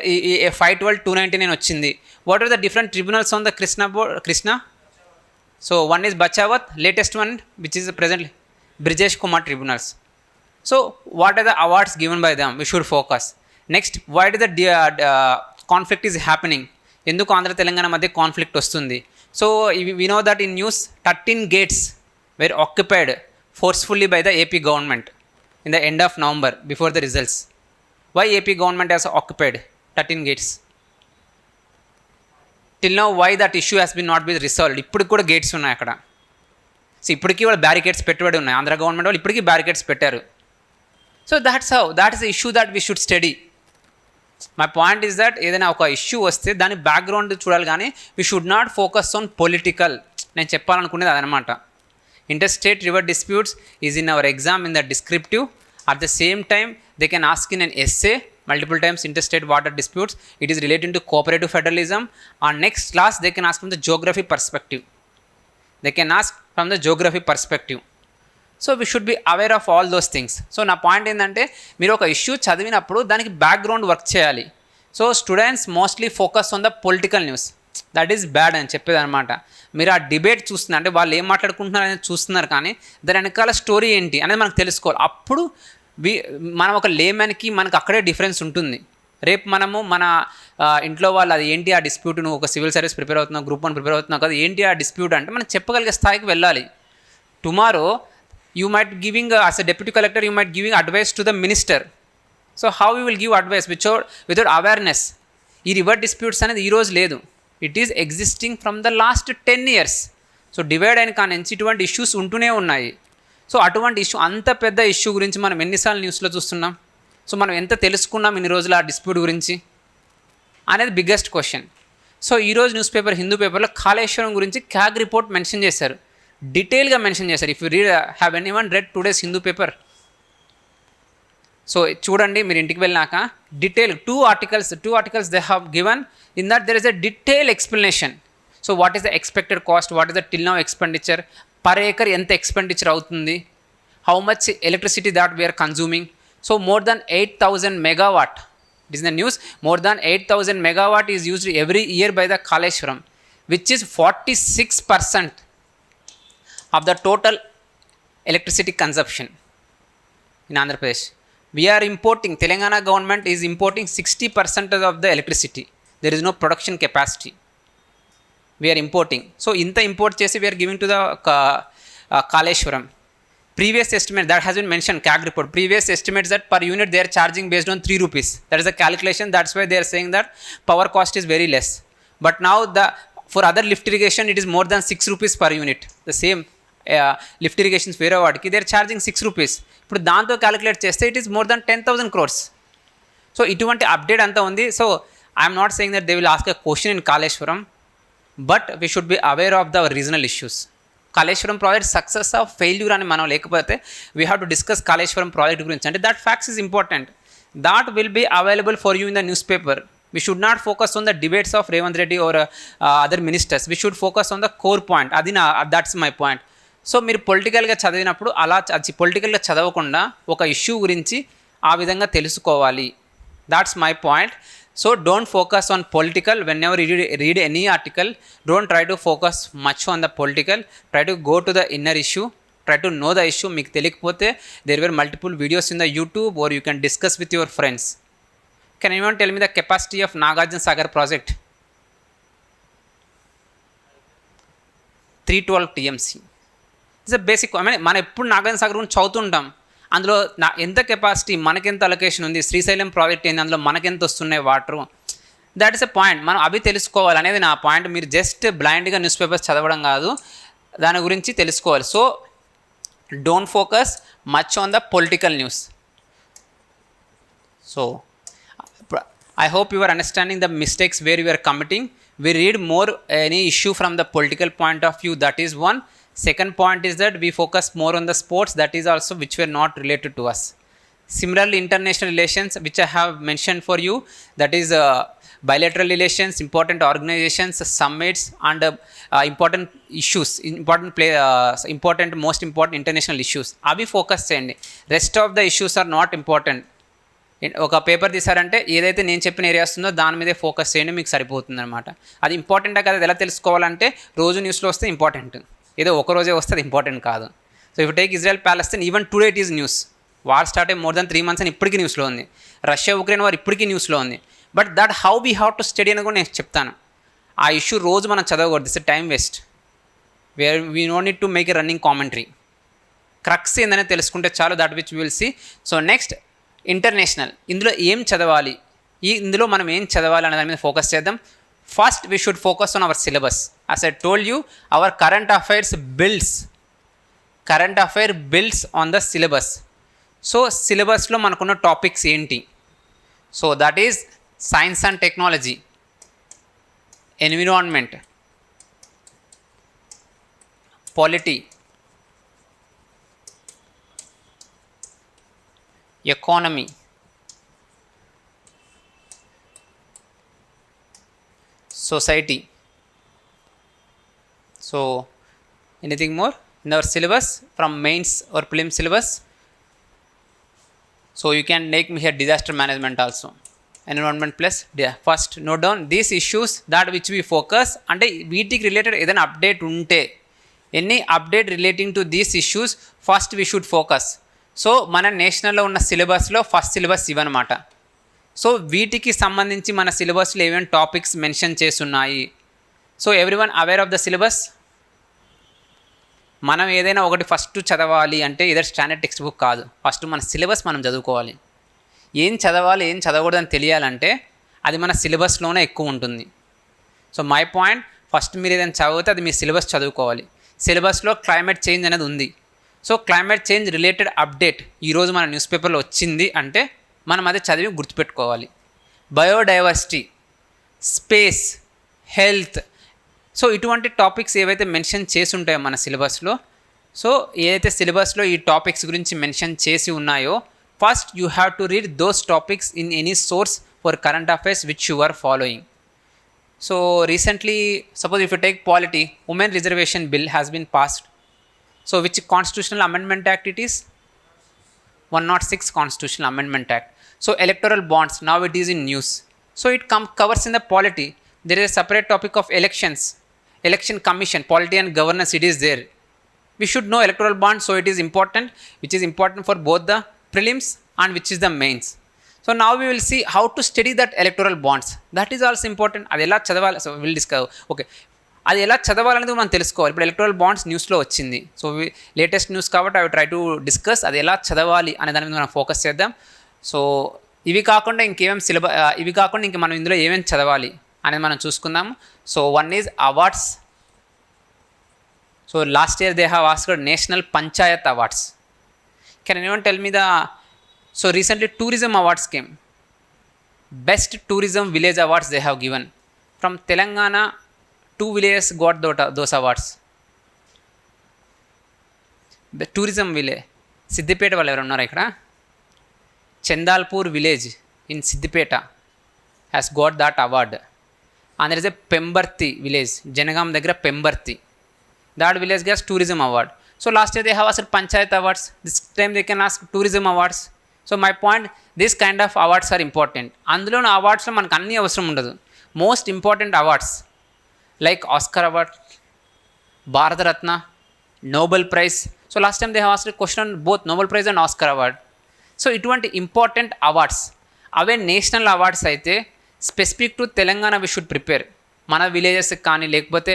512 299 వచ్చింది? What are the different tribunals on the Krishna? So one is Bachawat, latest one which is present Brijesh Kumar tribunals. So what are the awards given by them? We should focus. Next, why did the conflict is happening? ఎందుకు ఆంధ్ర తెలంగాణ మధ్య conflict వస్తుంది? So we know that in news 13 gates were occupied forcefully by the AP government in the end of November before the results. Why AP government has occupied 13 gates? Till now why that issue has been not been resolved? ఇప్పుడు కూడా gates ఉన్నాయి అక్కడ. So ఇప్పటికీ వాళ్ళు barricades పెట్టుబడి ఉన్నాయి. Andhra government వాళ్ళు ఇప్పటికీ బ్యారికేడ్స్ పెట్టారు. So that is the issue that we should study. My point is that ఏదైనా ఒక ఇష్యూ వస్తే దాని బ్యాక్గ్రౌండ్ చూడాలి, కానీ we should not focus on political. నేను చెప్పాలనుకునేది అదనమాట. Interstate river disputes is in our exam in the descriptive. At the same time they can ask in an essay multiple times interstate water disputes. It is related to cooperative federalism. And next class they can ask from the geography perspective. So we should be aware of all those things. So నా point ఏంటంటే మీరు ఒక issue చదివినప్పుడు దానికి background work చేయాలి. So students mostly focus on the political news, that is bad అని చెప్పేది అనమాట. మీరు ఆ డిబేట్ చూస్తున్నారు అంటే వాళ్ళు ఏం మాట్లాడుకుంటున్నారు అనేది చూస్తున్నారు, కానీ దాని వెనకాల స్టోరీ ఏంటి అనేది మనకు తెలుసుకోవాలి. అప్పుడు మనం ఒక లేమెన్కి మనకు అక్కడే డిఫరెన్స్ ఉంటుంది. రేపు మనము మన ఇంట్లో వాళ్ళు అది ఏంటి ఆ డిస్ప్యూట్, నువ్వు ఒక సివిల్ సర్వీస్ ప్రిపేర్ అవుతున్నావు, Group-1 ప్రిపేర్ అవుతున్నావు కదా, ఏంటి ఆ డిస్ప్యూట్ అంటే మనం చెప్పగలిగే స్థాయికి వెళ్ళాలి. tomorrow you might giving as a deputy collector you might giving advice to the minister. So how you will give advice without awareness? ఈ రివర్ డిస్ప్యూట్స్ అనేది ఈరోజు లేదు, it is existing from the last 10 years. So divide అయిన కానీ నుంచి ఇటువంటి issues ఉంటూనే ఉన్నాయి. సో అటువంటి ఇష్యూ, అంత పెద్ద ఇష్యూ గురించి మనం ఎన్నిసార్లు న్యూస్లో చూస్తున్నాం? సో మనం ఎంత తెలుసుకున్నాం ఇన్ని రోజులు ఆ డిస్ప్యూట్ గురించి అనేది బిగ్గెస్ట్ క్వశ్చన్. సో ఈరోజు న్యూస్ పేపర్ హిందూ పేపర్లో కాళేశ్వరం గురించి క్యాగ్ రిపోర్ట్ మెన్షన్ చేశారు, డీటెయిల్గా మెన్షన్ చేశారు. If you have anyone read today's Hindu paper? So చూడండి మీరు ఇంటికి వెళ్ళినాక detail two articles they have given. In that there is a detail explanation. So what is the expected cost, what is the till now expenditure, per acre ఎంత expenditure అవుతుంది, how much electricity that we are consuming. So more than 8,000 megawatt, it is in the news, more than 8,000 megawatt is used every year by the Kaleshwaram, which is 46% of the total electricity consumption in Andhra Pradesh. We are importing, Telangana government is importing 60% of the electricity. There is no production capacity. We are importing. So inta import chesi we are giving to the Kaleshwaram. Previous estimate that has been mentioned, CAG report, previous estimates that per unit they are charging based on 3 rupees. That is the calculation, that's why they are saying that power cost is very less. But now for other lift irrigation it is more than 6 rupees per unit. The same lift irrigations వేరే వాటికి they are charging 6 rupees. ఇప్పుడు దాంతో calculate చేస్తే it is more than 10,000 crores. So ఇటువంటి update అంతా ఉంది. So I'm not saying that they will ask a question in Kaleshwaram, but we should be aware of the regional issues. Kaleshwaram project success of failure అని మనం లేకపోతే we have to discuss Kaleshwaram project గురించి. అంటే that facts is important, that will be available for you in the news paper. We should not focus on the debates of Revanth Reddy or other ministers. We should focus on the core point. That's my point. So మీరు పొలిటికల్గా చదివినప్పుడు అలా పొలిటికల్గా చదవకుండా ఒక issue గురించి ఆ విధంగా తెలుసుకోవాలి. That's my point. So don't focus on political whenever read any article. Don't try to focus much on the political. Try to go to the inner issue. Try to know the issue. మీకు తెలియకపోతే there were multiple videos in the YouTube or you can discuss with your friends. Can anyone tell me the capacity of Nagarjuna Sagar project? 312 TMC. It's a basic. మనం ఎప్పుడు నాగార్జున సాగర్ గురించి చదువుతుంటాం, అందులో ఎంత capacity, మనకెంత allocation ఉంది, Srisailam project ఏంది, అందులో మనకెంత వస్తున్నాయి water. That is a point. మనం అవి తెలుసుకోవాలి అనేది నా పాయింట్. మీరు జస్ట్ బ్లైండ్గా న్యూస్ పేపర్స్ చదవడం కాదు, దాని గురించి తెలుసుకోవాలి. So don't focus much on the political news. So I hope you are understanding the mistakes where you are committing. We read more any issue from the political point of view. That is one. Second point is that we focus more on the sports. That is also which were not related to us. Similarly, international relations, which I have mentioned for you, that is bilateral relations, important organizations, summits, and important issues, most important international issues. Abhi focus cheyandi. Rest of the issues are not important. ఒక paper తీసారంటే ఏదైతే నేను చెప్పిన areas ఉందో దాని మీదే focus చేయండి, మీకు సరిపోతుంది అనమాట. అది ఇంపార్టెంటా కదా ఎలా తెలుసుకోవాలంటే రోజు న్యూస్లో వస్తే ఇంపార్టెంట్, ఏదో ఒక రోజే వస్తే అది ఇంపార్టెంట్ కాదు. So if take Israel Palestine, even today it is news. War start అయ్యి మోర్ దాన్ 3 months అని ఇప్పటికీ న్యూస్లో ఉంది. రష్యా ఉక్రెయిన్ వార్ ఇప్పటికీ న్యూస్లో ఉంది. But that how we have to study అని కూడా నేను చెప్తాను. ఆ ఇష్యూ రోజు మనం చదవకూడదు, it's time waste. Where we no need to make a running commentary. Crux ఏందనే తెలుసుకుంటే చాలు, that which will see. So next international, ఇందులో ఏం చదవాలి, ఇందులో మనం ఏం చదవాలి అనే దాని మీద ఫోకస్ చేద్దాం. First we should focus on our syllabus. As I told you, our current affairs builds on the syllabus. So సిలబస్లో మనకున్న టాపిక్స్ ఏంటి? So that is science and technology, environment, polity, economy, society. So anything more in our syllabus from mains or prelim syllabus? So you can make me here disaster management also, environment plus. First note down these issues that which we focus. అంటే వీటికి related ఏదైనా update ఉంటే, any update relating to these issues first we should focus. So మన నేషనల్లో ఉన్న సిలబస్లో first syllabus ఇవన్నమాట. So వీటికి సంబంధించి మన సిలబస్లో ఏమేమి టాపిక్స్ మెన్షన్ చేస్తున్నాయి. So everyone aware of the syllabus. మనం ఏదైనా ఒకటి ఫస్ట్ చదవాలి అంటే ఇదర్ స్టాండర్డ్ టెక్స్ట్ బుక్ కాదు, ఫస్ట్ మన సిలబస్ మనం చదువుకోవాలి. ఏం చదవాలి ఏం చదవకూడదని తెలియాలంటే అది మన సిలబస్లోనే ఎక్కువ ఉంటుంది. సో మై పాయింట్, ఫస్ట్ మీరు ఏదైనా చదివితే అది మీ సిలబస్ చదువుకోవాలి. సిలబస్లో క్లైమేట్ చేంజ్ అనేది ఉంది. So climate change related update ఈరోజు మన న్యూస్ పేపర్లో వచ్చింది అంటే మనం అది చదివి గుర్తుపెట్టుకోవాలి. బయోడైవర్సిటీ, స్పేస్, హెల్త్, సో ఇటువంటి టాపిక్స్ ఏవైతే మెన్షన్ చేసి ఉంటాయో మన సిలబస్లో, సో ఏదైతే సిలబస్లో ఈ టాపిక్స్ గురించి మెన్షన్ చేసి ఉన్నాయో first you have to read those topics in any source for current affairs which you are following. So recently suppose if you take polity, women reservation bill has been passed. So which constitutional amendment act it is? 106 Constitutional Amendment Act. So electoral bonds, now it is in news. So it covers in the polity. There is a separate topic of elections, election commission, polity and governance, it is there. We should know electoral bonds, so it is important, which is important for both the prelims and which is the mains. So now we will see how to study that electoral bonds. That is also important. అది ఎలా చదవాలి, so will discuss. Okay, అది ఎలా చదవాలనేది మనం తెలుసుకోవాలి. ఇప్పుడు electoral bonds న్యూస్లో వచ్చింది, సో లేటెస్ట్ న్యూస్ కాబట్టి ఐ ట్రై టు డిస్కస్ అది ఎలా చదవాలి అనే దాని మీద మనం ఫోకస్ చేద్దాం. సో ఇవి కాకుండా ఇవి కాకుండా ఇంక మనం ఇందులో ఏమేమి చదవాలి అనేది మనం చూసుకుందాము. So one is awards. So last year they have asked national panchayat awards. Can anyone tell me the, so recently tourism awards came. Best tourism village awards they have given. From Telangana, 2 villages got those awards. The tourism village, Siddipet వాళ్ళు ఎవరు ఉన్నారు ఇక్కడ, Chandalpur village in Siddipet has got that award. And there is a Pembarthi village, Jangaon దగ్గర Pembarthi, that village gets tourism award. So last year they have asked panchayat awards, this time they can ask tourism awards. So my point, this kind of awards are important. అందులో అవార్డ్స్లో మనకు అన్ని అవసరం ఉండదు. Most important awards like Oscar award, Bharat Ratna, Nobel prize. So last time they have asked question on both Nobel prize and Oscar award. సో ఇటువంటి important awards, అవే national awards అయితే specific to Telangana we should prepare. మన విలేజెస్కి కానీ లేకపోతే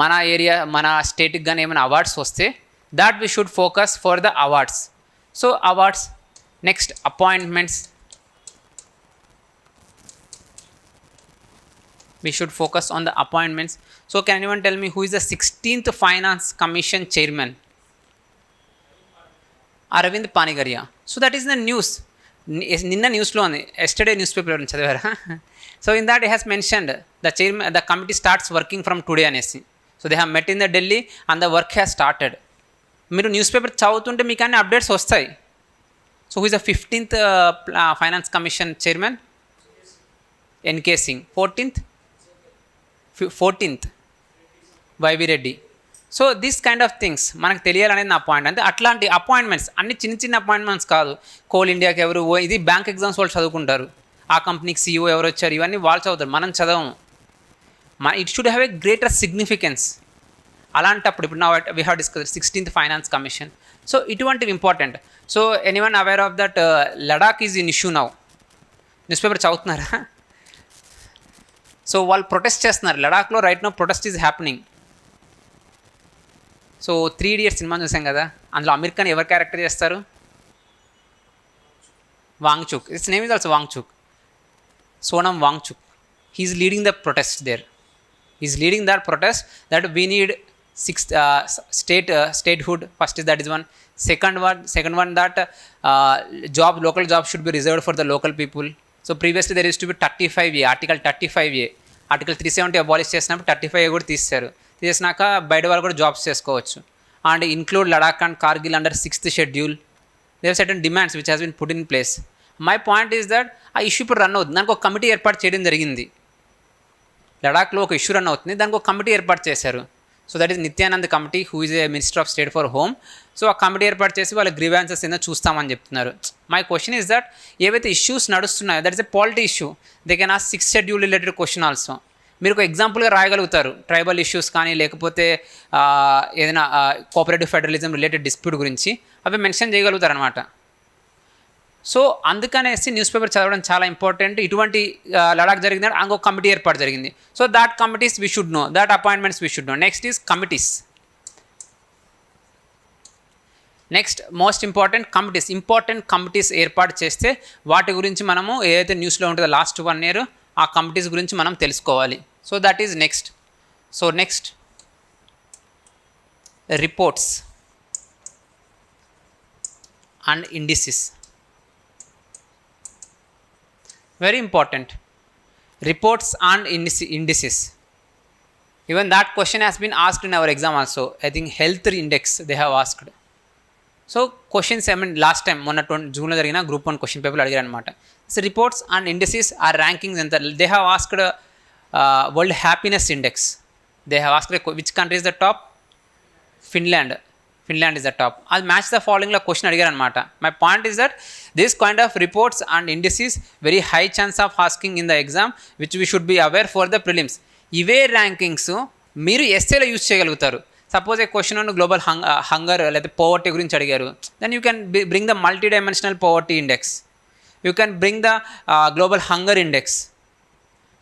మన area మన స్టేట్కి కానీ ఏమైనా అవార్డ్స్ వస్తే that we should focus for the awards. So awards. Next appointments, we should focus on the appointments. So can anyone tell me who is the 16th Finance Commission Chairman? Aravind Panigaria. So that is the news. నిన్న న్యూస్లో ఉంది, yesterday news paper చదివారా? So in that it has mentioned the chairman, the committee starts working from today అనేసి. So they have met in the Delhi and the work has started. మీరు news paper చదువుతుంటే మీకు అన్ని updates వస్తాయి. So who is the 15th finance commission chairman? N K Singh. 14th Y V Reddy. So this kind of things మనకు తెలియాలనేది నా point. అంటే అట్లాంటి అపాయింట్మెంట్స్ అన్ని చిన్న చిన్న అపాయింట్మెంట్స్ కాదు. కోల్ ఇండియాకి ఎవరు, ఇది బ్యాంక్ ఎగ్జామ్స్ వాళ్ళు చదువుకుంటారు, ఆ కంపెనీకి సీఈఓ ఎవరు వచ్చారు, ఇవన్నీ వాళ్ళు చదువుతారు, మనం చదవము. It should have a greater significance. అలాంటప్పుడు ఇప్పుడు నా we have discuss 16th finance commission. So ఇటువంటివి important. So anyone aware of that Ladakh is in issue now? News paper చదువుతున్నారా? సో వాళ్ళు ప్రొటెస్ట్ చేస్తున్నారు లడాక్లో. Right no protest is happening. So 3 Idiots cinema చూసాం కదా, అందులో అమీర్ ఖాన్ ఎవరు క్యారెక్టర్ చేస్తారు? Wangchuk. It's name is also Wangchuk, Sonam Wangchuk. He is leading the protest there. He is leading that protest that we need 6th statehood. First is that is one. Second one that local jobs should be reserved for the local people. So previously there used to be 35A, Article 35A. Article 370 abolish చేసినప్పుడు 35A కూడా తీసేసినాక బయట వాళ్ళు కూడా jobs చేసుకోవచ్చు. And include Ladakh and Kargil under 6th schedule. There certain demands which has been put in place. My point is that ఆ issue ఇప్పుడు run అవుతుంది, దానికి ఒక కమిటీ ఏర్పాటు చేయడం జరిగింది. లడాక్లో ఒక ఇష్యూ రన్ అవుతుంది, దానికి ఒక కమిటీ ఏర్పాటు చేశారు. So that is Nityanand committee, who is a minister of state for home. So ఆ కమిటీ ఏర్పాటు చేసి వాళ్ళ గ్రీవాన్సెస్ ఏందో చూస్తామని చెప్తున్నారు. మై క్వశ్చన్ ఈజ్ దట్ ఏవైతే ఇష్యూస్ నడుస్తున్నాయో that is a polity issue. They can ask 6th schedule related question also. మీరు ఒక ఎగ్జాంపుల్గా రాయగలుగుతారు, ట్రైబల్ ఇష్యూస్ కానీ లేకపోతే ఏదైనా కోఆపరేటివ్ ఫెడరలిజం రిలేటెడ్ డిస్ప్యూట్ గురించి అవి మెన్షన్ చేయగలుగుతారు అనమాట. సో అందుకనేసి న్యూస్ పేపర్ చదవడం చాలా ఇంపార్టెంట్. ఇటువంటి లడాక్ జరిగింది, ఇంకొక కమిటీ ఏర్పాటు జరిగింది. So that committees we should no, that appointments we should no. Next is committees. Next most important committees ఏర్పాటు చేస్తే వాటి గురించి మనము ఏదైతే న్యూస్లో ఉంటుందో లాస్ట్ 1 year ఆ కమిటీస్ గురించి మనం తెలుసుకోవాలి. So that is next. So next reports and indices. Very important. Reports and indices. Even that question has been asked in our exam also. I think health index they have asked. So questions I mean last time మొన్న జూన్లో జరిగిన Group 1 question పేపర్లు అడిగారు అనమాట. So reports and indices or rankings ఎంత. They have asked world happiness index. They have asked which country is the top. Finland is the top. I'll match the following question అడిగారు అనమాట. My point is that this kind of reports and indices very high chance of asking in the exam which we should be aware for the prelims. ఇవే rankings మీరు ఎస్ఏలో use చేయగలుగుతారు. Suppose a question on global hunger లేదా poverty గురించి అడిగారు, then you can bring the multidimensional poverty index. You can bring the global hunger index.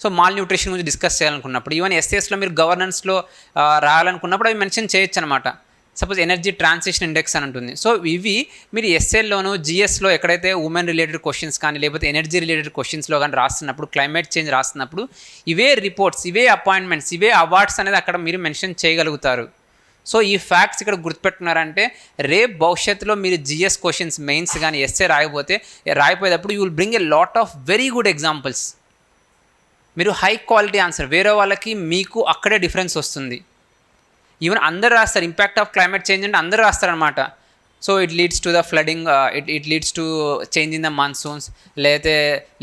So malnutrition గురించి discuss చేయాలనుకున్నప్పుడు, even ఎస్ఏస్లో మీరు గవర్నెన్స్లో రాయాలనుకున్నప్పుడు అవి మెన్షన్ చేయొచ్చు అనమాట. సపోజ్ ఎనర్జీ ట్రాన్సిషన్ ఇండెక్స్ అని ఉంటుంది. సో ఇవి మీరు ఎస్ఎల్లోను జిఎస్లో ఎక్కడైతే ఉమెన్ రిలేటెడ్ క్వశ్చన్స్ కానీ లేకపోతే ఎనర్జీ రిలేటెడ్ క్వశ్చన్స్లో కానీ రాస్తున్నప్పుడు, క్లైమేట్ చేంజ్ రాస్తున్నప్పుడు ఇవే రిపోర్ట్స్, ఇవే అపాయింట్మెంట్స్, ఇవే అవార్డ్స్ అనేది అక్కడ మీరు మెన్షన్ చేయగలుగుతారు. సో ఈ ఫ్యాక్ట్స్ ఇక్కడ గుర్తుపెట్టుకున్నారంటే రేపు భవిష్యత్తులో మీరు జిఎస్ క్వశ్చన్స్ మెయిన్స్ కానీ ఎస్ఏ రాయిపోయేటప్పుడు you will bring a lot of very good examples. మీరు హై క్వాలిటీ ఆన్సర్, వేరే వాళ్ళకి మీకు అక్కడే డిఫరెన్స్ వస్తుంది. ఈవెన్ అందరు రాస్తారు ఇంపాక్ట్ ఆఫ్ క్లైమేట్ చేంజ్ అంటే అందరూ రాస్తారనమాట. So it leads to the flooding, it leads to change in the monsoons, లేకపోతే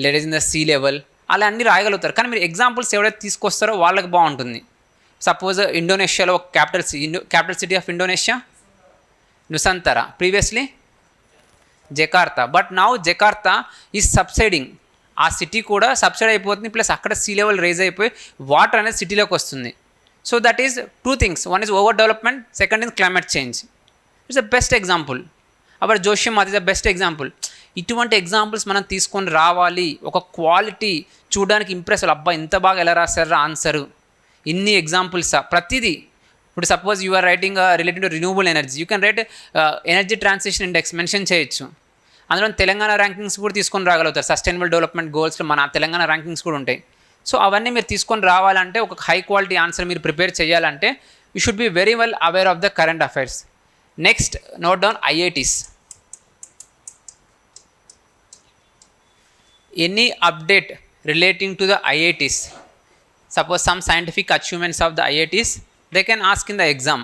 ladies in the sea level, అలా అన్నీ రాయగలుగుతారు. కానీ మీరు ఎగ్జాంపుల్స్ ఎవరైతే తీసుకొస్తారో వాళ్ళకి బాగుంటుంది. సపోజ్ ఇండోనేషియాలో ఒక capital city of Indonesia Nusantara, previously Jakarta, but now Jakarta is subsiding. ఆ సిటీ కూడా సబ్సైడ్ అయిపోతుంది, ప్లస్ అక్కడ సీ లెవెల్ రైజ్ అయిపోయి వాటర్ అనేది సిటీలోకి వస్తుంది. So that is 2 things. One is overdevelopment, second is climate change. It's the best example. Our Joshimath is the best example. ఇటువంటి examples మనం తీసుకొని రావాలి. ఒక క్వాలిటీ చూడడానికి ఇంప్రెస్ అవ్వాలి. అబ్బా ఇంత బాగా ఎలా రాశారా ఆన్సరు, ఇన్ని ఎగ్జాంపుల్స్ ప్రతిదీ. ఇప్పుడు suppose you are writing related to renewable energy, you can write energy transition index mention చేయొచ్చు. అందులో తెలంగాణ ర్యాంకింగ్స్ కూడా తీసుకొని రాగలుగుతారు. సస్టైనబుల్ డెవలప్మెంట్ గోల్స్లో మన తెలంగాణ ర్యాంకింగ్స్ కూడా ఉంటాయి. సో అవన్నీ మీరు తీసుకొని రావాలంటే, ఒక హై క్వాలిటీ ఆన్సర్ మీరు ప్రిపేర్ చేయాలంటే you should be very well aware of the current affairs. Next note down IITs. Any update relating to the IITs, suppose some scientific achievements of the IITs, they can ask in the exam.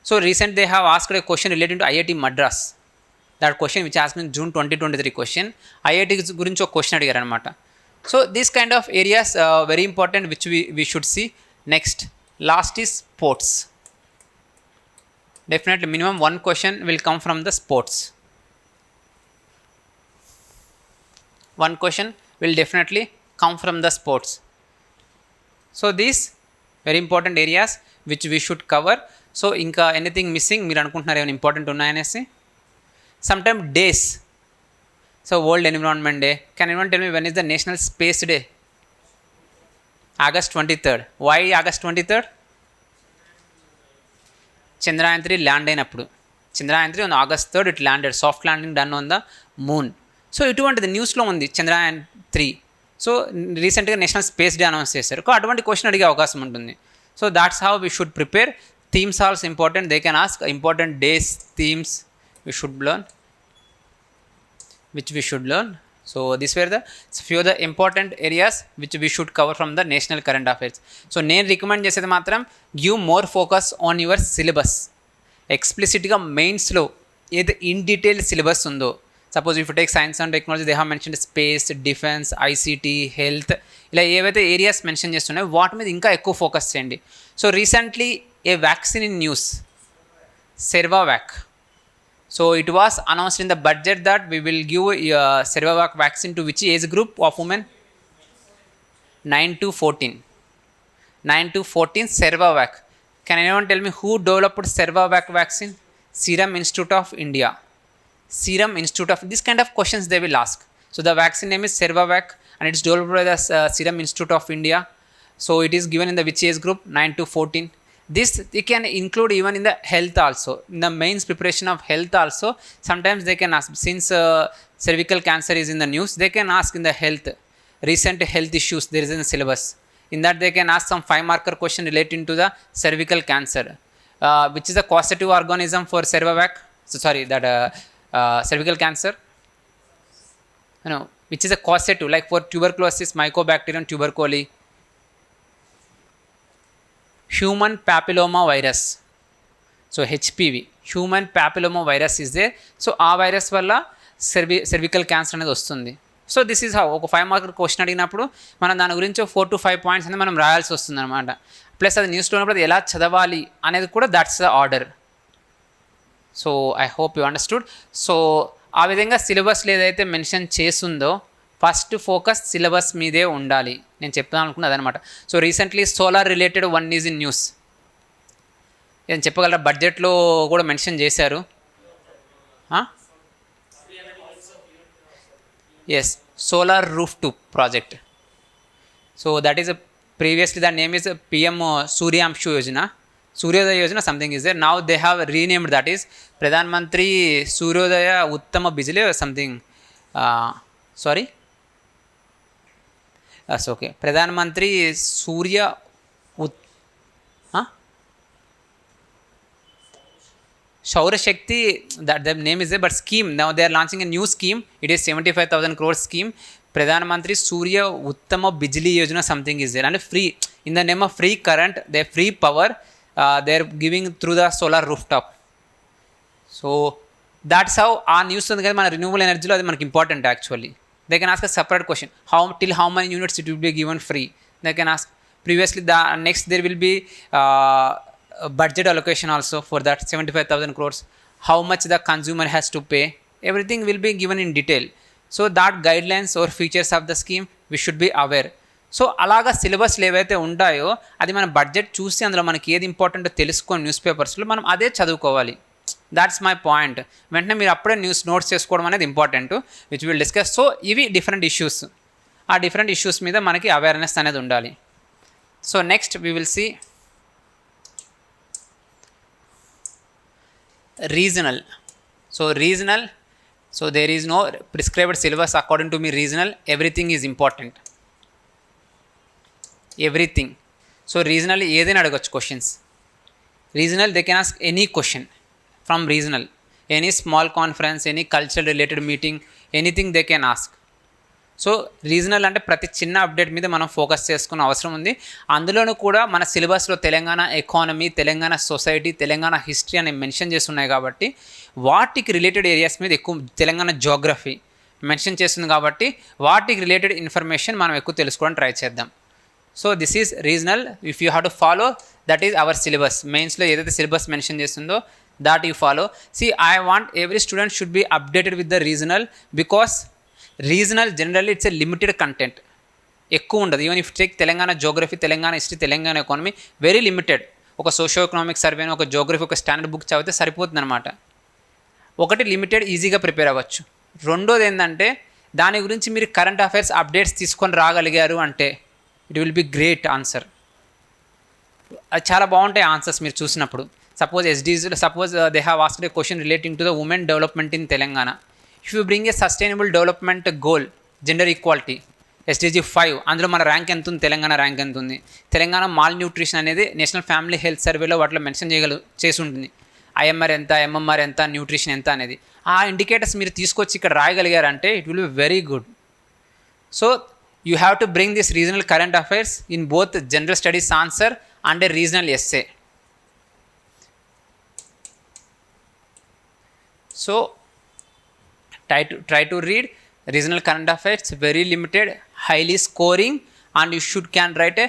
So recent they have asked a question relating to IIT Madras. That question which asked in June 2023 question, IIT గురించి ఒక question అడిగారు అనమాట. So these kind of areas very important which we should see. Next, last is sports. Definitely minimum 1 question will come from the sports. 1 question will definitely come from the sports. So these very important areas which we should cover. So inka anything missing మీరు అనుకుంటున్నారు ఏమైనా important ఉన్నాయనేసి. Sometime days. So World Environment Day. Can anyone tell me when is the National Space Day? August 23rd. Why August 23rd? Chandrayaan 3 land అయినప్పుడు. Chandrayaan 3 on August 3rd it landed. Soft landing done on the moon. So ఇటువంటిది న్యూస్లో ఉంది Chandrayaan 3. So రీసెంట్గా national space day announce చేశారు. అటువంటి question అడిగే అవకాశం ఉంటుంది. So that's how we should prepare. Themes also important. They can ask important days, themes we should learn, which we should learn. So these were the few of the important areas which we should cover from the national current affairs. So నేను recommend చేసేది మాత్రం give more focus on your syllabus. ఎక్స్ప్లిసిట్గా మెయిన్స్లో ఏది in detailed syllabus ఉందో, suppose if take science and technology they have mention space, defence, ICT, health, ఇలా ఏవైతే areas mention చేస్తున్నాయో వాటి మీద ఇంకా ఎక్కువ ఫోకస్ చేయండి. So recently a vaccine in news, Cervavac. So it was announced in the budget that we will give Cervavac vaccine to which age group of women? 9 to 14. 9 to 14 Cervavac. Can anyone tell me who developed Cervavac vaccine? Serum Institute of India. Serum Institute of, this kind of questions they will ask. So the vaccine name is Cervavac and it's developed by the Serum Institute of India. So it is given in the which age group? 9 to 14. This they can include even in the health also, in the mains preparation of health also. Sometimes they can ask, since cervical cancer is in the news, they can ask in the health, recent health issues there is in the syllabus. In that they can ask some 5-marker question relating to the cervical cancer, which is a causative organism for cervivac, cervical cancer, which is a causative, like for tuberculosis, mycobacterium tuberculosis, human papilloma virus. So HPV, human papilloma virus is there. So ఆ virus వల్ల cervical cancer అనేది వస్తుంది. So this is how ఒక 5-మార్కర్ question అడిగినప్పుడు మనం దాని గురించి 4 to 5 points అనేది మనం రాయాల్సి వస్తుంది అనమాట. ప్లస్ అది న్యూస్లో ఉన్నప్పుడు అది ఎలా చదవాలి అనేది కూడా that's the order. So I hope you understood. So ఆ విధంగా సిలబస్లో ఏదైతే మెన్షన్ చేస్తుందో ఫస్ట్ ఫోకస్ సిలబస్ మీదే ఉండాలి. నేను చెప్తాను అనుకున్నది అనమాట. So recently solar related one is in news. ఏం చెప్పగలరా? బడ్జెట్లో కూడా మెన్షన్ చేశారు. Yes, solar rooftop project. So that is previously the name is PM Suryamshu Yojana, Suryodaya Yojana, something is there. Now they have renamed, that is Pradhan Mantri Suryodaya Uttama Bijli or something. Sorry, that's okay. Pradhan Mantri Surya Shaura Shakti, that the name is there, but scheme, now they are launching a new scheme. It is 75,000 crore scheme. Pradhan Mantri Surya Uttama Bijli Yojana, something is there, and free, in the name of free current, they free power, they are giving through the solar rooftop. So that's how our news on the renewable energy lo adi manaki important actually. They can ask a separate question, till how many units it will be given free. They can ask. Previously the next there will be budget allocation also for that 75,000 crores, how much the consumer has to pay, everything will be given in detail. So that guidelines or features of the scheme we should be aware. So అలాగా సిలబస్లు ఏవైతే ఉంటాయో అది మన budget చూసి అందులో మనకి ఏది ఇంపార్టెంటో తెలుసుకొని న్యూస్ పేపర్స్లో మనం అదే చదువుకోవాలి. That's my point. వెంటనే మీరు అప్పుడే న్యూస్ నోట్స్ చేసుకోవడం అనేది important, which will discuss. So ఇవి డిఫరెంట్ ఇష్యూస్, ఆ డిఫరెంట్ ఇష్యూస్ మీద మనకి అవేర్నెస్ అనేది ఉండాలి. So next we will see regional. So regional, so there is no prescribed syllabus according to me. Regional, everything is important, everything. So regional ఏదైనా అడగచ్చు questions. Regional they can ask any question from regional, any small conference, any cultural related meeting, anything they can ask. So regional అంటే ప్రతి చిన్న update మీద మనం focus చేసుకునే అవసరం ఉంది. అందులోనూ కూడా మన సిలబస్లో Telangana economy, Telangana society, Telangana history అని మెన్షన్ చేస్తున్నాయి కాబట్టి వాటికి రిలేటెడ్ ఏరియాస్ మీద ఎక్కువ, తెలంగాణ జోగ్రఫీ మెన్షన్ చేస్తుంది కాబట్టి వాటికి రిలేటెడ్ ఇన్ఫర్మేషన్ మనం ఎక్కువ తెలుసుకోవడం ట్రై చేద్దాం. So this is regional. If you have to follow, that is our syllabus. మెయిన్స్లో ఏదైతే సిలబస్ మెన్షన్ చేస్తుందో that you follow. See, I want every student should be updated with the regional, because regional generally it's a limited content, ఎక్కువ ఉండదు. Even if take Telangana geography, Telangana history, Telangana economy, very limited. ఒక socio economic సర్వేని, ఒక geography, ఒక standard book చదివితే సరిపోతుంది అనమాట. ఒకటి లిమిటెడ్, ఈజీగా ప్రిపేర్ అవ్వచ్చు. రెండోది ఏంటంటే దాని గురించి మీరు కరెంట్ అఫైర్స్ అప్డేట్స్ తీసుకొని రాగలిగారు అంటే it will be great answer. అది చాలా బాగుంటాయి ఆన్సర్స్ మీరు చూసినప్పుడు. సపోజ్ ఎస్డీజీలో, suppose they have asked a question relating to the women development in Telangana. If you bring a sustainable development goal, gender equality, SDG 5, అందులో మన ర్యాంక్ ఎంత ఉంది, తెలంగాణ ర్యాంక్ ఎంత ఉంది, తెలంగాణ మాల్ న్యూట్రిషన్ అనేది నేషనల్ ఫ్యామిలీ హెల్త్ సర్వేలో వాటిలో మెన్షన్ చేసి ఉంటుంది. IMR ఎంత, MMR ఎంత, న్యూట్రిషన్ ఎంత అనేది. ఆ ఇండికేటర్స్ మీరు తీసుకొచ్చి ఇక్కడ రాయగలిగారంటే it will be very good. So you have to bring this regional current affairs in both general studies answer and a regional essay. So try to read regional current affairs, very limited, highly scoring, and you can write a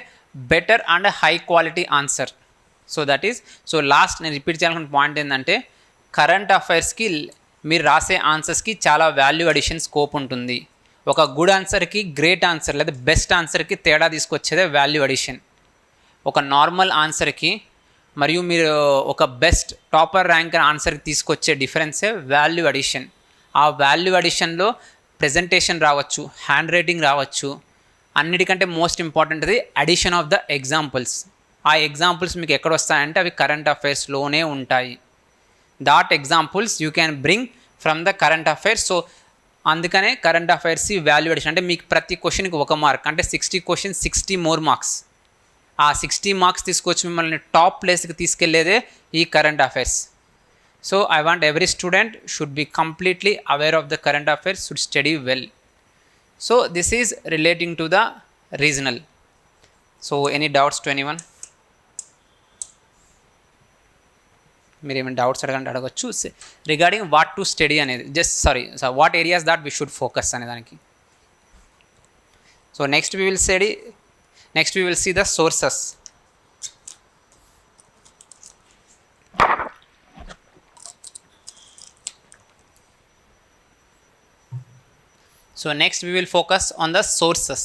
better and a high quality answer. So that is, so last నేను repeat చేయాలనుకున్న point ఏంటంటే current అఫైర్స్కి మీరు రాసే ఆన్సర్స్కి చాలా value addition scope ఉంటుంది. ఒక good ఆన్సర్కి, great answer లేదా best ఆన్సర్కి తేడా తీసుకొచ్చేదే వాల్యూ అడిషన్. ఒక నార్మల్ ఆన్సర్కి మరియు మీరు ఒక బెస్ట్ టాపర్ ర్యాంక్ ఆన్సర్కి తీసుకొచ్చే డిఫరెన్సే వాల్యూ అడిషన్. ఆ వాల్యూ అడిషన్లో ప్రెజెంటేషన్ రావచ్చు, హ్యాండ్ రైటింగ్ రావచ్చు, అన్నిటికంటే మోస్ట్ ఇంపార్టెంట్ అది అడిషన్ ఆఫ్ ద ఎగ్జాంపుల్స్. ఆ ఎగ్జాంపుల్స్ మీకు ఎక్కడ వస్తాయంటే అవి కరెంట్ అఫైర్స్లోనే ఉంటాయి. That examples you can bring from the current affairs. So అందుకనే కరెంట్ అఫైర్స్ వాల్యుయేషన్ అంటే మీకు ప్రతి క్వశ్చన్కి 1 మార్క్, అంటే 60 క్వశ్చన్ 60 మోర్ మార్క్స్. ఆ 60 మార్క్స్ తీసుకొచ్చి మిమ్మల్ని టాప్ ప్లేస్కి తీసుకెళ్లేదే ఈ current affairs. So I want every student should be completely aware of the current affairs, should study well. So this is relating to the regional. So any doubts to anyone? మీరు ఏమైనా doubts అడగచ్చు regarding what to study అనేది, just what areas that we should focus అనే దానికి. So next we will see the sources. So next we will focus on the sources.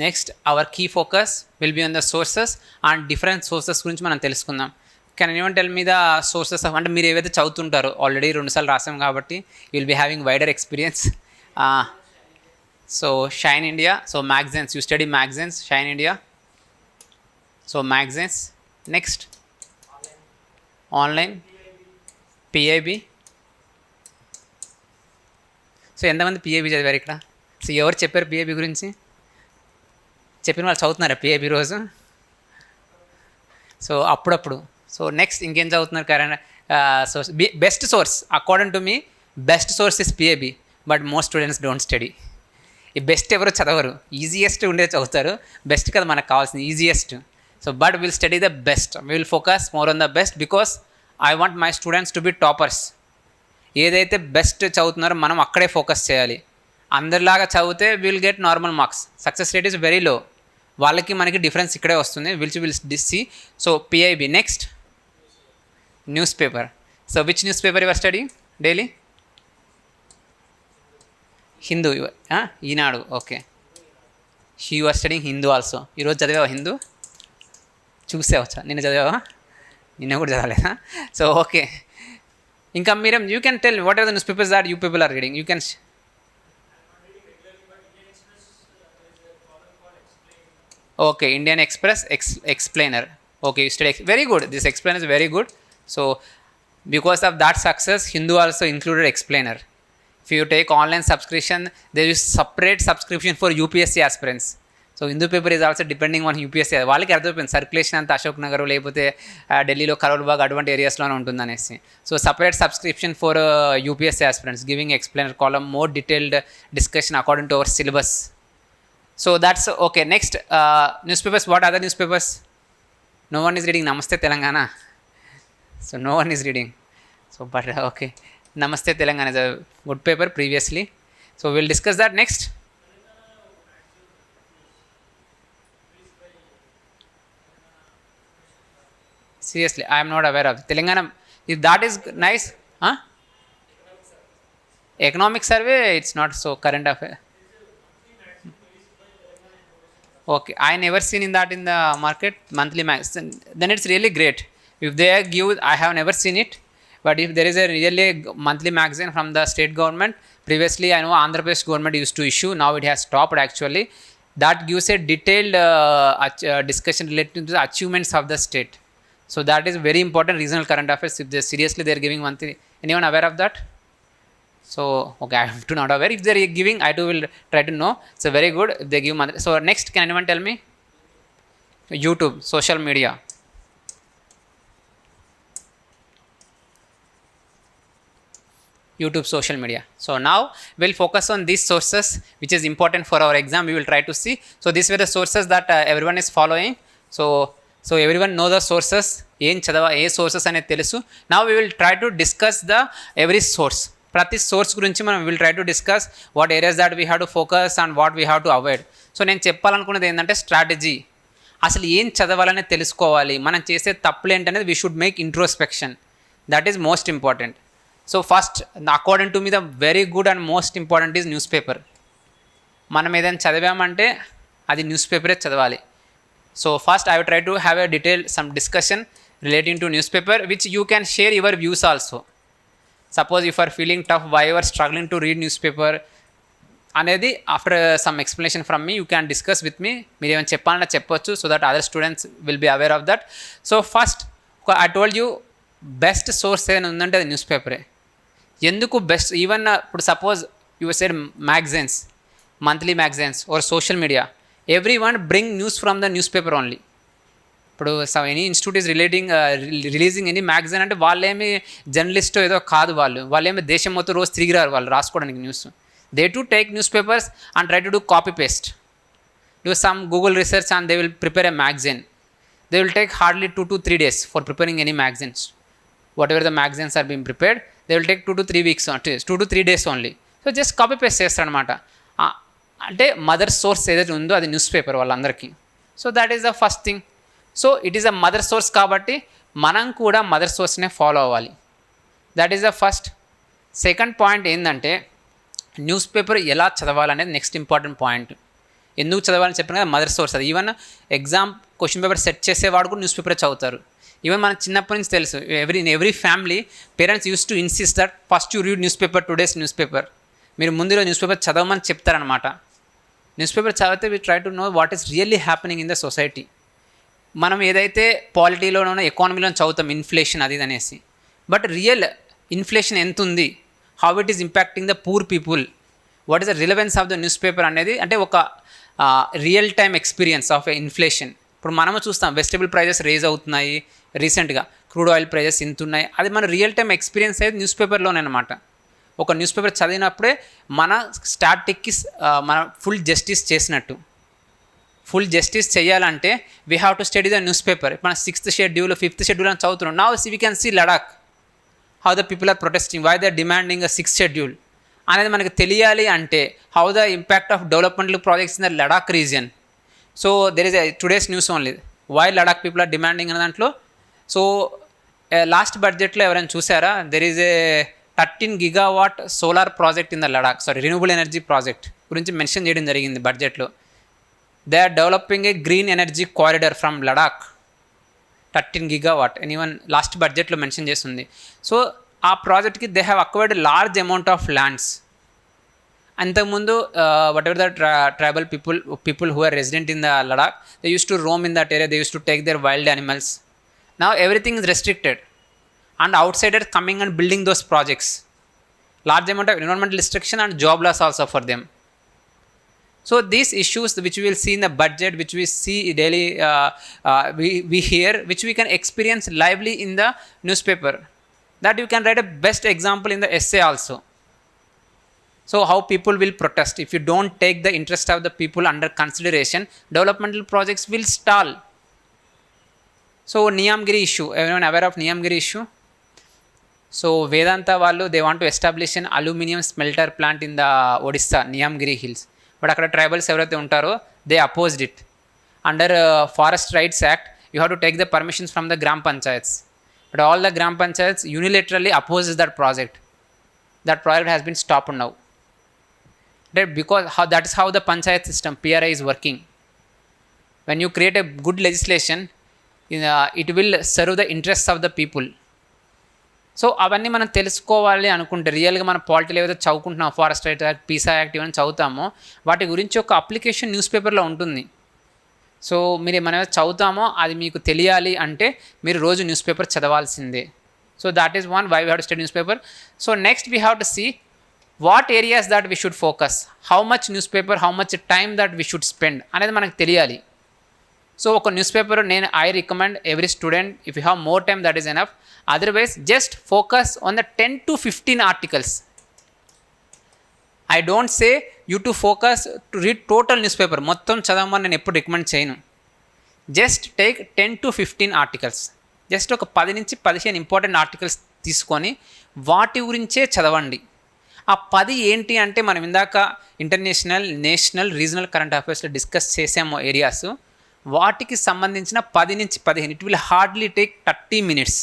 Next our key focus will be on the sources and different sources గురించి మనం తెలుసుకుందాం. Can anyone tell me the sources of, అంటే మీరు ఏవైతే చదువుతుంటారో already 2 సార్లు రాసాం కాబట్టి you will be having wider experience. So Shine India, so magazines, you study magazines, Shine India. So magazines. Next online PIB. So ఎంతమంది పిఐబి చదివారు ఇక్కడ? So ఎవరు చెప్పారు పిఐబి గురించి? చెప్పిన వాళ్ళు చదువుతున్నారా పిఐబి రోజు? సో అప్పుడప్పుడు. సో నెక్స్ట్ ఇంకేం చదువుతున్నారు? Current source, best source according to me best source is PIB, but most students don't study. ఈ బెస్ట్ ఎవరు చదవరు, ఈజియెస్ట్ ఉండేది చదువుతారు. బెస్ట్ కదా మనకు కావాల్సింది, easiest. So but will study the best, will focus more on the best because I want my students to be toppers. ఏదైతే best చదువుతున్నారో మనం అక్కడే ఫోకస్ చేయాలి. అందరిలాగా చదివితే will get normal marks, success rate is very low. వాళ్ళకి మనకి difference ఇక్కడే వస్తుంది, will see. So PIB. Next news paper. So which newspaper your study daily? Hindu. Eenadu. Okay, you are studying Hindu also. ఈరోజు చదివావా హిందూ? చూసావచ్చా? నిన్న చదివావా? నిన్న కూడా చదవలేదా? So okay. ఇంకా మీరు you can tell what are the newspapers that you people are reading. You can. Okay, Indian Express explainer. Okay, you study. Very good, this explainer is very good. So because of that success, Hindu also included explainer. If you take online subscription, there is separate subscription for UPSC aspirants. So Hindu paper is also depending on UPSC. వాళ్ళకి అర్థమైపోయింది circulation అంతా అశోక్ నగర్ లేకపోతే ఢిల్లీలో కరోల్బాగ్ అటువంటి ఏరియాస్లోనే ఉంటుంది అనేసి. So separate subscription for UPSC aspirants giving explainer column, more detailed discussion according to our syllabus. So that's okay. Next news papers. What other news papers? No one is reading Namasthe Telangana. So no one is reading. So but okay, Namasthe Telangana is a good paper previously. So will discuss that next. Seriously, I am not aware of Telangana. If that is nice, economic survey, it's not so current affair. Okay, I never seen in that in the market monthly magazine. Then it's really great. If they give, I have never seen it. But if there is a really monthly magazine from the state government, previously I know Andhra Pradesh government used to issue. Now it has stopped actually. That gives a detailed discussion related to the achievements of the state. So that is very important regional current affairs. If they seriously they are giving one thing, anyone aware of that? So okay, I am too not aware. If they are giving, I too will try to know. So very good if they give monthly. So next, can anyone tell me? YouTube, social media. YouTube, social media. So now we'll focus on these sources which is important for our exam. We will try to see. So these were the sources that everyone is following. So everyone know the sources. ఏం చదవ, ఏ sources అనేది తెలుసు. Now we will try to discuss the every source. ప్రతి source గురించి మనం will try to discuss what areas that we have to focus and what we have to avoid. So నేను చెప్పాలనుకున్నది ఏంటంటే స్ట్రాటజీ. అసలు ఏం చదవాలనే తెలుసుకోవాలి. మనం చేసే తప్పులు ఏంటనేది we should make introspection. That is most important. So first according to me the very good and most important is news paper. మనం ఏదైనా చదివామంటే అది న్యూస్ పేపరే చదవాలి. So first I will try to have a detailed some discussion relating to newspaper which you can share your views also. Suppose if you are feeling tough, why you are struggling to read newspaper, అనేది after some explanation from me you can discuss with me. మీరు ఏమైనా చెప్పాలన్నా చెప్పొచ్చు so that other students will be aware of that. So first I told you best source ఏదైనా ఉందంటే అది news పేపరే. ఎందుకు బెస్ట్? ఈవెన్ ఇప్పుడు suppose you said magazines, monthly magazines or social media, every one bring news from the news paper only. ఇప్పుడు any institute is releasing any magazine అంటే వాళ్ళేమి journalist ఏదో కాదు, వాళ్ళేమి దేశం మొత్తం రోజు తిరిగిరారు వాళ్ళు రాసుకోవడానికి news. They to take news papers and try to do copy paste, do some Google research and they will prepare a magazine. They will take hardly 2 to 3 days for preparing any magazines. Whatever the magazines are being prepared, they will take 2 to 3 weeks, 2 to 3 days only. So just copy paste చేస్తారు అనమాట. అంటే mother source ఏదైతే ఉందో అది news paper వాళ్ళందరికీ. So that is the first thing. So it is a mother source కాబట్టి మనం కూడా మదర్ సోర్స్నే ఫాలో అవ్వాలి. That is the first. Second point ఏంటంటే న్యూస్ పేపర్ ఎలా చదవాలనేది నెక్స్ట్ ఇంపార్టెంట్ పాయింట్. ఎందుకు చదవాలని చెప్పిన కదా మదర్ సోర్స్. అది even exam question paper set చేసేవాడు కూడా న్యూస్ పేపర్ చదువుతారు. ఈవెన్ మనకు చిన్నప్పటి నుంచి తెలుసు, every family parents used to insist that first you read news paper, today's news paper. మీరు ముందులో న్యూస్ పేపర్ చదవమని చెప్తారనమాట. న్యూస్ పేపర్ చదివితే we try to know what is really happening in the society. మనం ఏదైతే పాలిటీలోనో ఎకానమీలోనో చదువుతాం ఇన్ఫ్లేషన్ అది అనేసి, బట్ రియల్ ఇన్ఫ్లేషన్ ఎంత ఉంది, how it is impacting the poor people, what is the relevance of the news paper అనేది అంటే ఒక real time experience of inflation. ఇప్పుడు మనము చూస్తాం వెజిటబుల్ ప్రైజెస్ రేజ్ అవుతున్నాయి రీసెంట్గా, క్రూడ్ ఆయిల్ ప్రైజెస్ ఇంత ఉన్నాయి. అది మన రియల్ టైమ్ ఎక్స్పీరియన్స్ అయితే న్యూస్ పేపర్లోనే అనమాట. ఒక న్యూస్ పేపర్ చదివినప్పుడే మన స్టాటిక్కి మన ఫుల్ జస్టిస్ చేసినట్టు. ఫుల్ జస్టిస్ చేయాలంటే we have to study the news paper. మన 6th షెడ్యూల్ 5th షెడ్యూల్ అని చదువుతున్నాం. Now we can see Ladakh, how the people are protesting, why they are demanding a 6th schedule అనేది మనకు తెలియాలి. అంటే how the impact of developmental projects in the Ladakh region. So there is a today's news only why Ladakh people are demanding అనే దాంట్లో. So last బడ్జెట్లో ఎవరైనా చూసారా, there is a 13 gigawatt solar project in the Ladakh, renewable energy project గురించి మెన్షన్ చేయడం జరిగింది బడ్జెట్లో. They are developing a green energy corridor from Ladakh, 13 gigawatt అని ఈవెన్ లాస్ట్ బడ్జెట్లో మెన్షన్ చేస్తుంది. సో ఆ ప్రాజెక్ట్కి they have acquired large amount of lands. అంతకుముందు whatever the tribal people who are resident in the Ladakh, they use to roam in that area, they use to take their wild animals. Now everything is restricted and outsiders coming and building those projects. Large amount of environmental restriction and job loss also for them. So these issues which we will see in the budget, which we see daily, we hear, which we can experience lively in the newspaper. That you can write a best example in the essay also. So how people will protest if you don't take the interest of the people under consideration, developmental projects will stall. So Niyamgiri issue, everyone aware of Niyamgiri issue? So Vedanta వాళ్ళు they want to establish an aluminum smelter plant in the Odisha Niyamgiri hills. But అక్కడ tribals ఎవరైతే ఉంటారో they opposed it. Under Forest Rights Act, you have to take the permissions from the Gram Panchayats. But all the Gram Panchayats unilaterally opposes that project. That project has been stopped now. Because that is how the Panchayat system, PRI, is working. When you create a good legislation, it will serve the interests of the people. So అవన్నీ మనం తెలుసుకోవాలి అనుకుంటే రియల్గా మన పాలిటీలో ఏదైతే చదువుకుంటున్నాం, forest right act, PESA act ఇవన్నీ చదువుతామో వాటి గురించి ఒక అప్లికేషన్ న్యూస్ పేపర్లో ఉంటుంది. సో మీరు మనం ఏదైతే చదువుతామో అది మీకు తెలియాలి అంటే మీరు రోజు న్యూస్ పేపర్ చదవాల్సిందే. So that is one why we have to study news paper. So next we have to see what areas that we should focus, how much news paper, how much time that we should spend అనేది మనకు తెలియాలి. So ఒక news paper I recommend every student, if you have more time that is enough. Otherwise, just focus on the 10 to 15 articles. I don't say you to focus to read total newspaper. మొత్తం చదవమని నేను ఎప్పుడు recommend చేయను. Just take 10 to 15 articles. Just ఒక 10 నుంచి 15 important articles తీసుకొని వాటి గురించే చదవండి. ఆ 10 ఏంటి అంటే మనం ఇందాక ఇంటర్నేషనల్, నేషనల్, రీజనల్ కరెంట్ అఫైర్స్లో డిస్కస్ చేసాము ఏరియాస్. వాటికి సంబంధించిన 10 నుంచి 15. It will hardly take 30 minutes.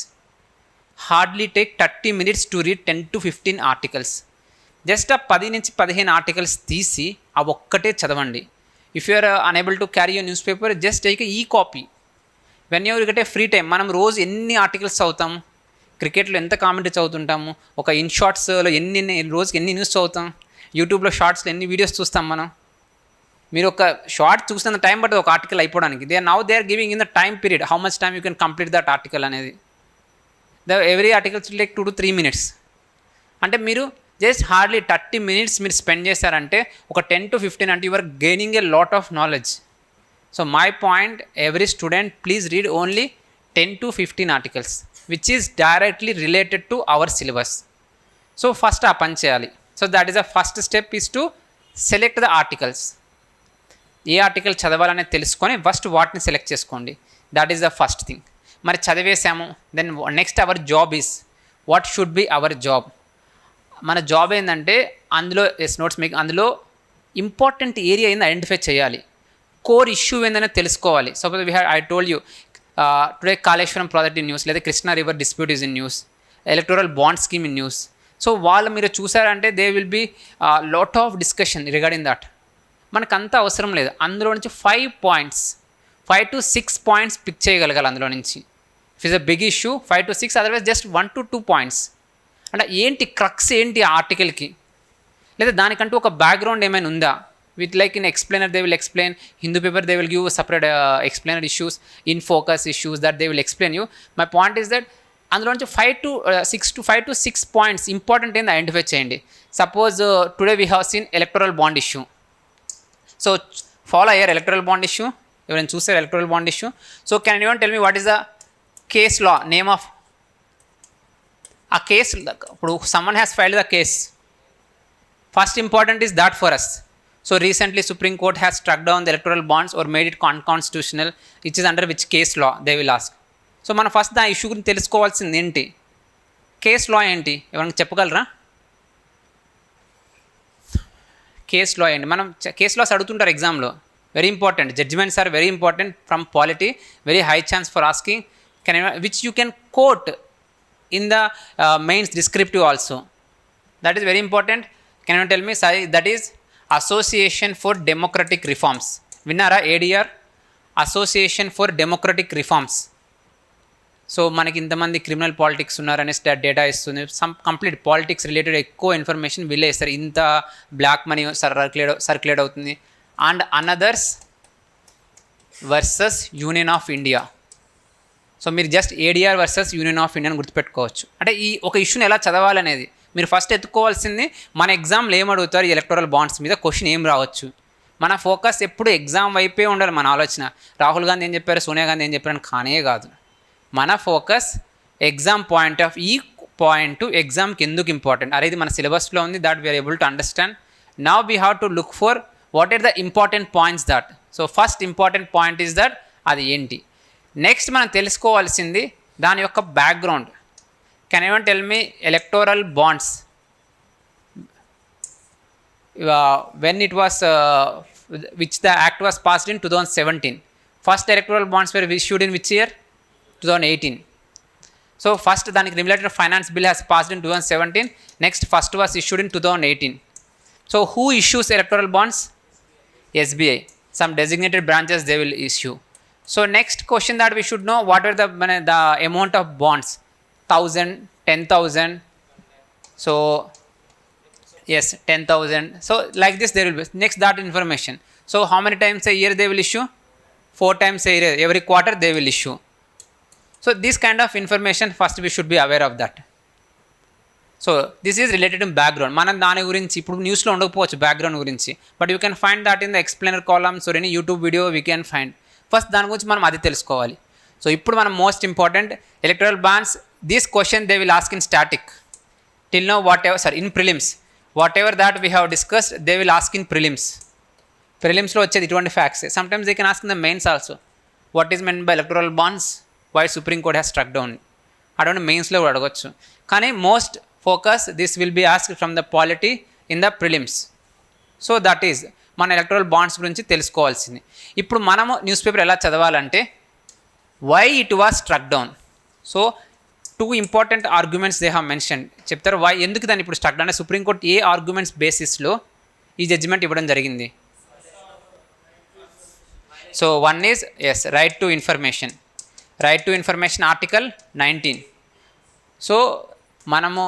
Hardly take 30 minutes to read 10 to 15 articles. Just ఆ 10 నుంచి 15 ఆర్టికల్స్ తీసి ఆ ఒక్కటే చదవండి. If you are unable to carry your newspaper, just take ఈ copy when your get a free time. మనం రోజు ఎన్ని ఆర్టికల్స్ చదువుతాము, క్రికెట్లో ఎంత కామెంటరీ చదువుతుంటాము, ఒక ఇన్ షార్ట్స్లో రోజుకి ఎన్ని న్యూస్ చదువుతాం, యూట్యూబ్లో షార్ట్స్లో ఎన్ని వీడియోస్ చూస్తాం మనం. మీరు ఒక షార్ట్ చూస్తున్న టైం బట్టి ఒక ఆర్టికల్ అయిపోవడానికి they are giving in the time period how much time you can complete that article అనేది. Every articles will take 2 to 3 minutes. అంటే మీరు జస్ట్ హార్డ్లీ 30 minutes మీరు స్పెండ్ చేశారంటే ఒక 10 to 15 అంటే you are gaining a lot of knowledge. So my point, every student please read only 10 to 15 articles which is directly related to our syllabus. So first ఆ పని చేయాలి. So that is the first step is to select the articles. ఏ article చదవాలనేది తెలుసుకొని first వాటిని select చేసుకోండి. That is the first thing. మరి చదివేసాము, then next our job is what should be our job. మన జాబ్ ఏంటంటే అందులో నోట్స్ మీకు అందులో ఇంపార్టెంట్ ఏరియా ఏంది ఐడెంటిఫై చేయాలి, కోర్ ఇష్యూ ఏందనేది తెలుసుకోవాలి. Suppose I told you today Kaleshwaram project in news, లేదా Krishna river dispute is in news, electoral bond scheme in news. So వాళ్ళు మీరు చూసారంటే they will be lot of discussion regarding that. మనకంత అవసరం లేదు. అందులో నుంచి 5 to 6 points పిక్ చేయగలగాలి అందులో నుంచి. If is a big issue 5 to 6, otherwise just 1 to 2 points. అంటే ఏంటి క్రక్స్ ఏంటి ఆ ఆర్టికల్కి, లేదా దానికంటూ ఒక బ్యాక్గ్రౌండ్ ఏమైనా ఉందా. With like in explainer they will explain, Hindu paper they will give separate explainer issues, in focus issues that they will explain you. My point is that అందులో నుంచి 5 to 6 points ఇంపార్టెంట్ ఏంది ఐడెంటిఫై చేయండి. Suppose today we have seen electoral bond issue. So follow అయ్యారు electoral bond issue, ఎవరైనా చూసారు electoral bond issue. So can you tell me what is the case law, name of a case. ఇప్పుడు someone has filed the case, first important is that for us. So recently supreme court has struck down the electoral bonds or made it unconstitutional, which is under which case law they will ask. So మనం first the issue గురించి తెలుసుకోవాల్సింది ఏంటి, case లా ఏంటి, ఎవరైనా చెప్పగలరా? Case లా ఏంటి? మనం case laws అడుగుతుంటారు ఎగ్జామ్లో, very important. Judgements are very important from polity, very high chance for asking which you can quote in the mains descriptive also. That is very important. Can you tell me, that is Association for Democratic Reforms. Vinnara ADR, Association for Democratic Reforms. So మనకి ఇంతమంది criminal politics ఉన్నారనే data ఇస్తుంది. Some complete politics related ఎక్కువ information వీళ్ళే ఇస్తారు. ఇంత black money circulate అవుతుంది. And another's versus union of India. So మీరు just ADR versus union of India అని గుర్తుపెట్టుకోవచ్చు. అంటే ఈ ఒక ఇష్యూని ఎలా చదవాలనేది మీరు ఫస్ట్ ఎత్తుకోవాల్సింది. మన ఎగ్జామ్లో ఏం అడుగుతారు, ఎలక్టోరల్ బాండ్స్ మీద క్వశ్చన్ ఏం రావచ్చు. మన ఫోకస్ ఎప్పుడు ఎగ్జామ్ వైపే ఉండాలి. మన ఆలోచన రాహుల్ గాంధీ ఏం చెప్పారు, సోనియా గాంధీ ఏం చెప్పారు అని కానే కాదు. మన ఫోకస్ ఎగ్జామ్ పాయింట్ ఆఫ్ ఈ పాయింట్ ఎగ్జామ్కి ఎందుకు ఇంపార్టెంట్ అనేది మన సిలబస్లో ఉంది. That we are able to understand. Now we have to look for what are the important points that. So first important point is that, అది ఏంటి. నెక్స్ట్ మనం తెలుసుకోవాల్సింది దాని యొక్క background. Can anyone tell me electoral bonds when it was which the act was passed in 2017. First electoral bonds were issued in which year, 2018. So first దానికి related finance bill has passed in 2017. Next first was issued in 2018. So who issues electoral bonds? SBI. Some designated branches they will issue. So next question that we should know, what are the amount of bonds? 1,000, 10,000. So yes, 10,000. So like this there will be next that information. So how many times a year they will issue? 4 times a year. Every quarter they will issue. So this kind of information first we should be aware of that. So this is related to background. మనం దాని గురించి ఇప్పుడు న్యూస్లో ఉండకపోవచ్చు background గురించి, but you can find that in the explainer columns or any YouTube video we can find. First దాని గురించి మనం అది తెలుసుకోవాలి. సో ఇప్పుడు మనం most important electoral bonds. This question they will ask in static till know what ever in prelims what ever that we have discussed they will ask in prelims. ప్రిలిమ్స్లో వచ్చేది ఇటువంటి facts. Sometimes they can ask in the mains also. What is meant by electoral bonds, why supreme court has struck down. అటువంటి మెయిన్స్లో కూడా అడగచ్చు. కానీ most focus this will be asked from the polity in the prelims. So that is మన electoral bonds గురించి తెలుసుకోవాల్సింది. ఇప్పుడు మనము న్యూస్ పేపర్ ఎలా చదవాలంటే why it was struck down. So 2 important arguments they have mention. చెప్తారు వై, ఎందుకు దాన్ని ఇప్పుడు స్ట్రక్ డౌన్. సుప్రీంకోర్టు ఏ ఆర్గ్యుమెంట్స్ బేసిస్లో ఈ జడ్జిమెంట్ ఇవ్వడం జరిగింది. So one is as right to information. Right to information article 19. So మనము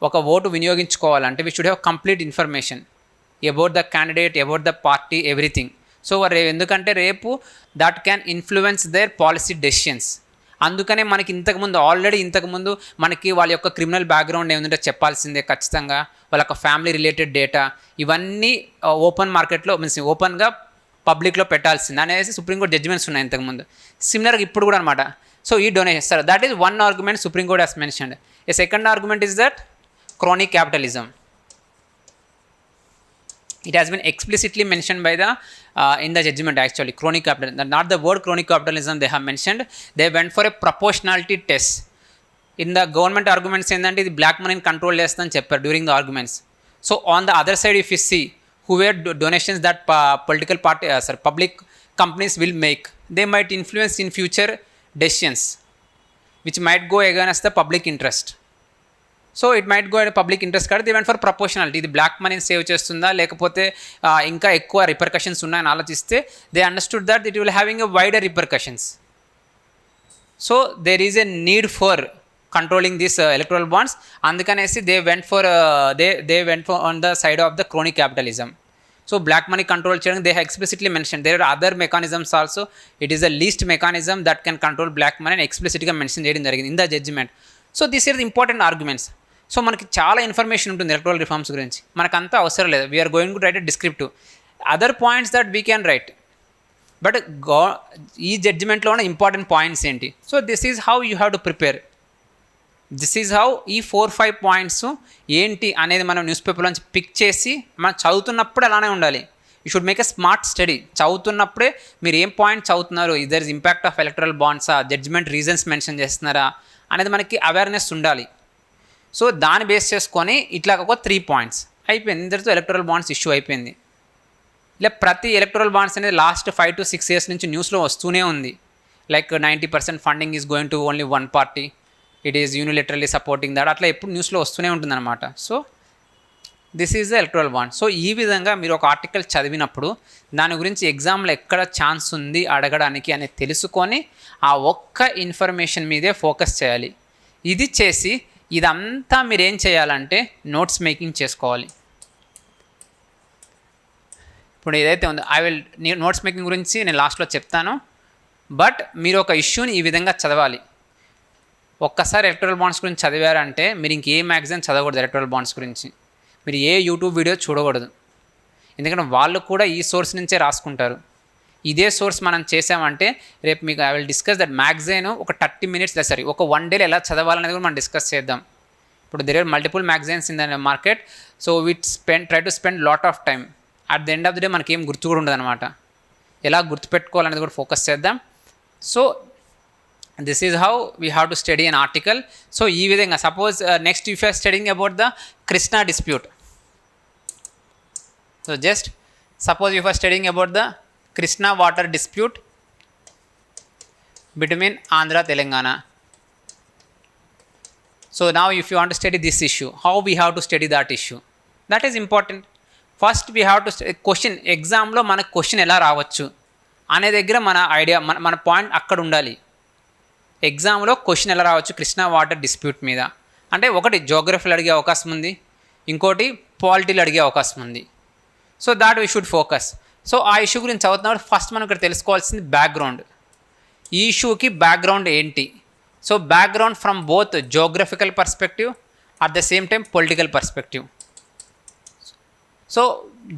ఒక ఓటు వినియోగించుకోవాలంటే we should have complete information about the candidate, about the party, everything. So ఎందుకంటే రేపు that can influence their policy decisions. అందుకనే మనకి ఇంతకుముందు మనకి వాళ్ళ యొక్క క్రిమినల్ బ్యాక్గ్రౌండ్ ఏముందంటే చెప్పాల్సిందే ఖచ్చితంగా, వాళ్ళ యొక్క ఫ్యామిలీ రిలేటెడ్ డేటా ఇవన్నీ ఓపెన్ మార్కెట్లో ఓపెన్గా పబ్లిక్లో పెట్టాల్సింది అనేసి సుప్రీంకోర్టు జడ్జిమెంట్స్ ఉన్నాయి ఇంతకుముందు. సిమిలర్గా ఇప్పుడు కూడా అనమాట. సో ఈ donation sir, that is one argument supreme court has mentioned. A second argument is that crony capitalism. It has been explicitly mentioned by the in the judgment actually, crony capitalism. Not the word crony capitalism they have mentioned. They went for a proportionality test. In the government arguments ఏంటంటే ఇది black మనీని control చేస్తుందని చెప్పారు during the arguments. So on the other side if you see who were donations that political party public companies will make, they might influence in future decisions which might go against the public interest. So it might go public interest కాదు, they went for proportionality. ఇది black మనీని save చేస్తుందా లేకపోతే ఇంకా ఎక్కువ repercussions ఉన్నాయని ఆలోచిస్తే they understood that it will having a wider repercussions. So there is a need for controlling this electoral bonds. అందుకనేసి they went for on the side of the crony capitalism. So black money control చేయడానికి they have explicitly mention there are other mechanisms also. It is the least mechanism that can control black money అని ఎక్స్ప్లిసిట్గా mention చేయడం జరిగింది in the judgement. So this are the important arguments. So మనకి చాలా information ఉంటుంది electoral reforms గురించి, మనకంతా అవసరం లేదు. We're going to write a descriptive other points that we can write, but ఈ జడ్జిమెంట్లో ఉన్న ఇంపార్టెంట్ పాయింట్స్ ఏంటి. So this is how you have to prepare. This is how ఈ 4-5 పాయింట్స్ ఏంటి అనేది మనం న్యూస్ పేపర్లోంచి పిక్ చేసి మనం చదువుతున్నప్పుడు అలానే ఉండాలి. You should make a smart study. చదువుతున్నప్పుడే మీరు ఏం పాయింట్ చదువుతున్నారు, either is impact of electoral బాండ్సా, జడ్జిమెంట్ రీజన్స్ మెన్షన్ చేస్తున్నారా అనేది మనకి అవేర్నెస్ ఉండాలి. సో దాన్ని బేస్ చేసుకొని ఇట్లా ఒక 3 పాయింట్స్ అయిపోయింది. ఇంతటితో ఎలక్టరల్ బాండ్స్ ఇష్యూ అయిపోయింది. ఇలా ప్రతి ఎలక్టరల్ బాండ్స్ అనేది లాస్ట్ 5 to 6 years నుంచి న్యూస్లో వస్తూనే ఉంది. Like 90% funding is going to only one party, it is unilaterally supporting that, అట్లా ఎప్పుడు న్యూస్లో వస్తూనే ఉంటుందన్నమాట. So this is the electoral bond. So ఈ విధంగా మీరు ఒక ఆర్టికల్ చదివినప్పుడు దాని గురించి ఎగ్జామ్లో ఎక్కడ ఛాన్స్ ఉంది అడగడానికి అనేది తెలుసుకొని ఆ ఒక్క ఇన్ఫర్మేషన్ మీదే ఫోకస్ చేయాలి. ఇది చేసి ఇదంతా మీరు ఏం చేయాలంటే నోట్స్ మేకింగ్ చేసుకోవాలి. ఇప్పుడు ఏదైతే ఉందో నోట్స్ మేకింగ్ గురించి నేను లాస్ట్లో చెప్తాను, బట్ మీరు ఒక ఇష్యూని ఈ విధంగా చదవాలి. ఒక్కసారి ఎలక్ట్రల్ బాండ్స్ గురించి చదివారంటే మీరు ఇంకే మ్యాగజైన్ చదవకూడదు. ఎలక్ట్రల్ బాండ్స్ గురించి మీరు ఏ యూట్యూబ్ వీడియో చూడకూడదు, ఎందుకంటే వాళ్ళు కూడా ఈ సోర్స్ నుంచే రాసుకుంటారు. ఇదే సోర్స్ మనం చేసామంటే రేపు మీకు I will discuss that magazine ఒక 30 minutes ఒక 1 day ఎలా చదవాలనేది కూడా మనం డిస్కస్ చేద్దాం. ఇప్పుడు there are multiple magazines in the market. So try to spend lot of time. At the end of the day మనకి ఏం గుర్తు కూడా ఉండదు అనమాట. ఎలా గుర్తుపెట్టుకోవాలనేది కూడా ఫోకస్ చేద్దాం. So this is how we have to study an article. So ఈ విధంగా suppose next if you are studying about the Krishna dispute. So just suppose if you are studying about the Krishna water dispute between Andhra Telangana. So now if you want to study this issue, how we have to study that issue, that is important. First we have to question exam lo mana question ela raavachu ane దగ్గర మన idea మన point అక్కడ ఉండాలి. ఎగ్జామ్లో question ఎలా రావచ్చు Krishna water dispute మీద అంటే ఒకటి జోగ్రఫీలో అడిగే అవకాశం ఉంది, ఇంకోటి పాలిటీలో అడిగే అవకాశం ఉంది. So that we should focus. So ఆ ఇష్యూ గురించి చదువుతున్నప్పుడు ఫస్ట్ మనం ఇక్కడ తెలుసుకోవాల్సింది బ్యాక్గ్రౌండ్. ఈ ఇష్యూకి బ్యాక్గ్రౌండ్ ఏంటి? So background from both geographical perspective at the same time political perspective. So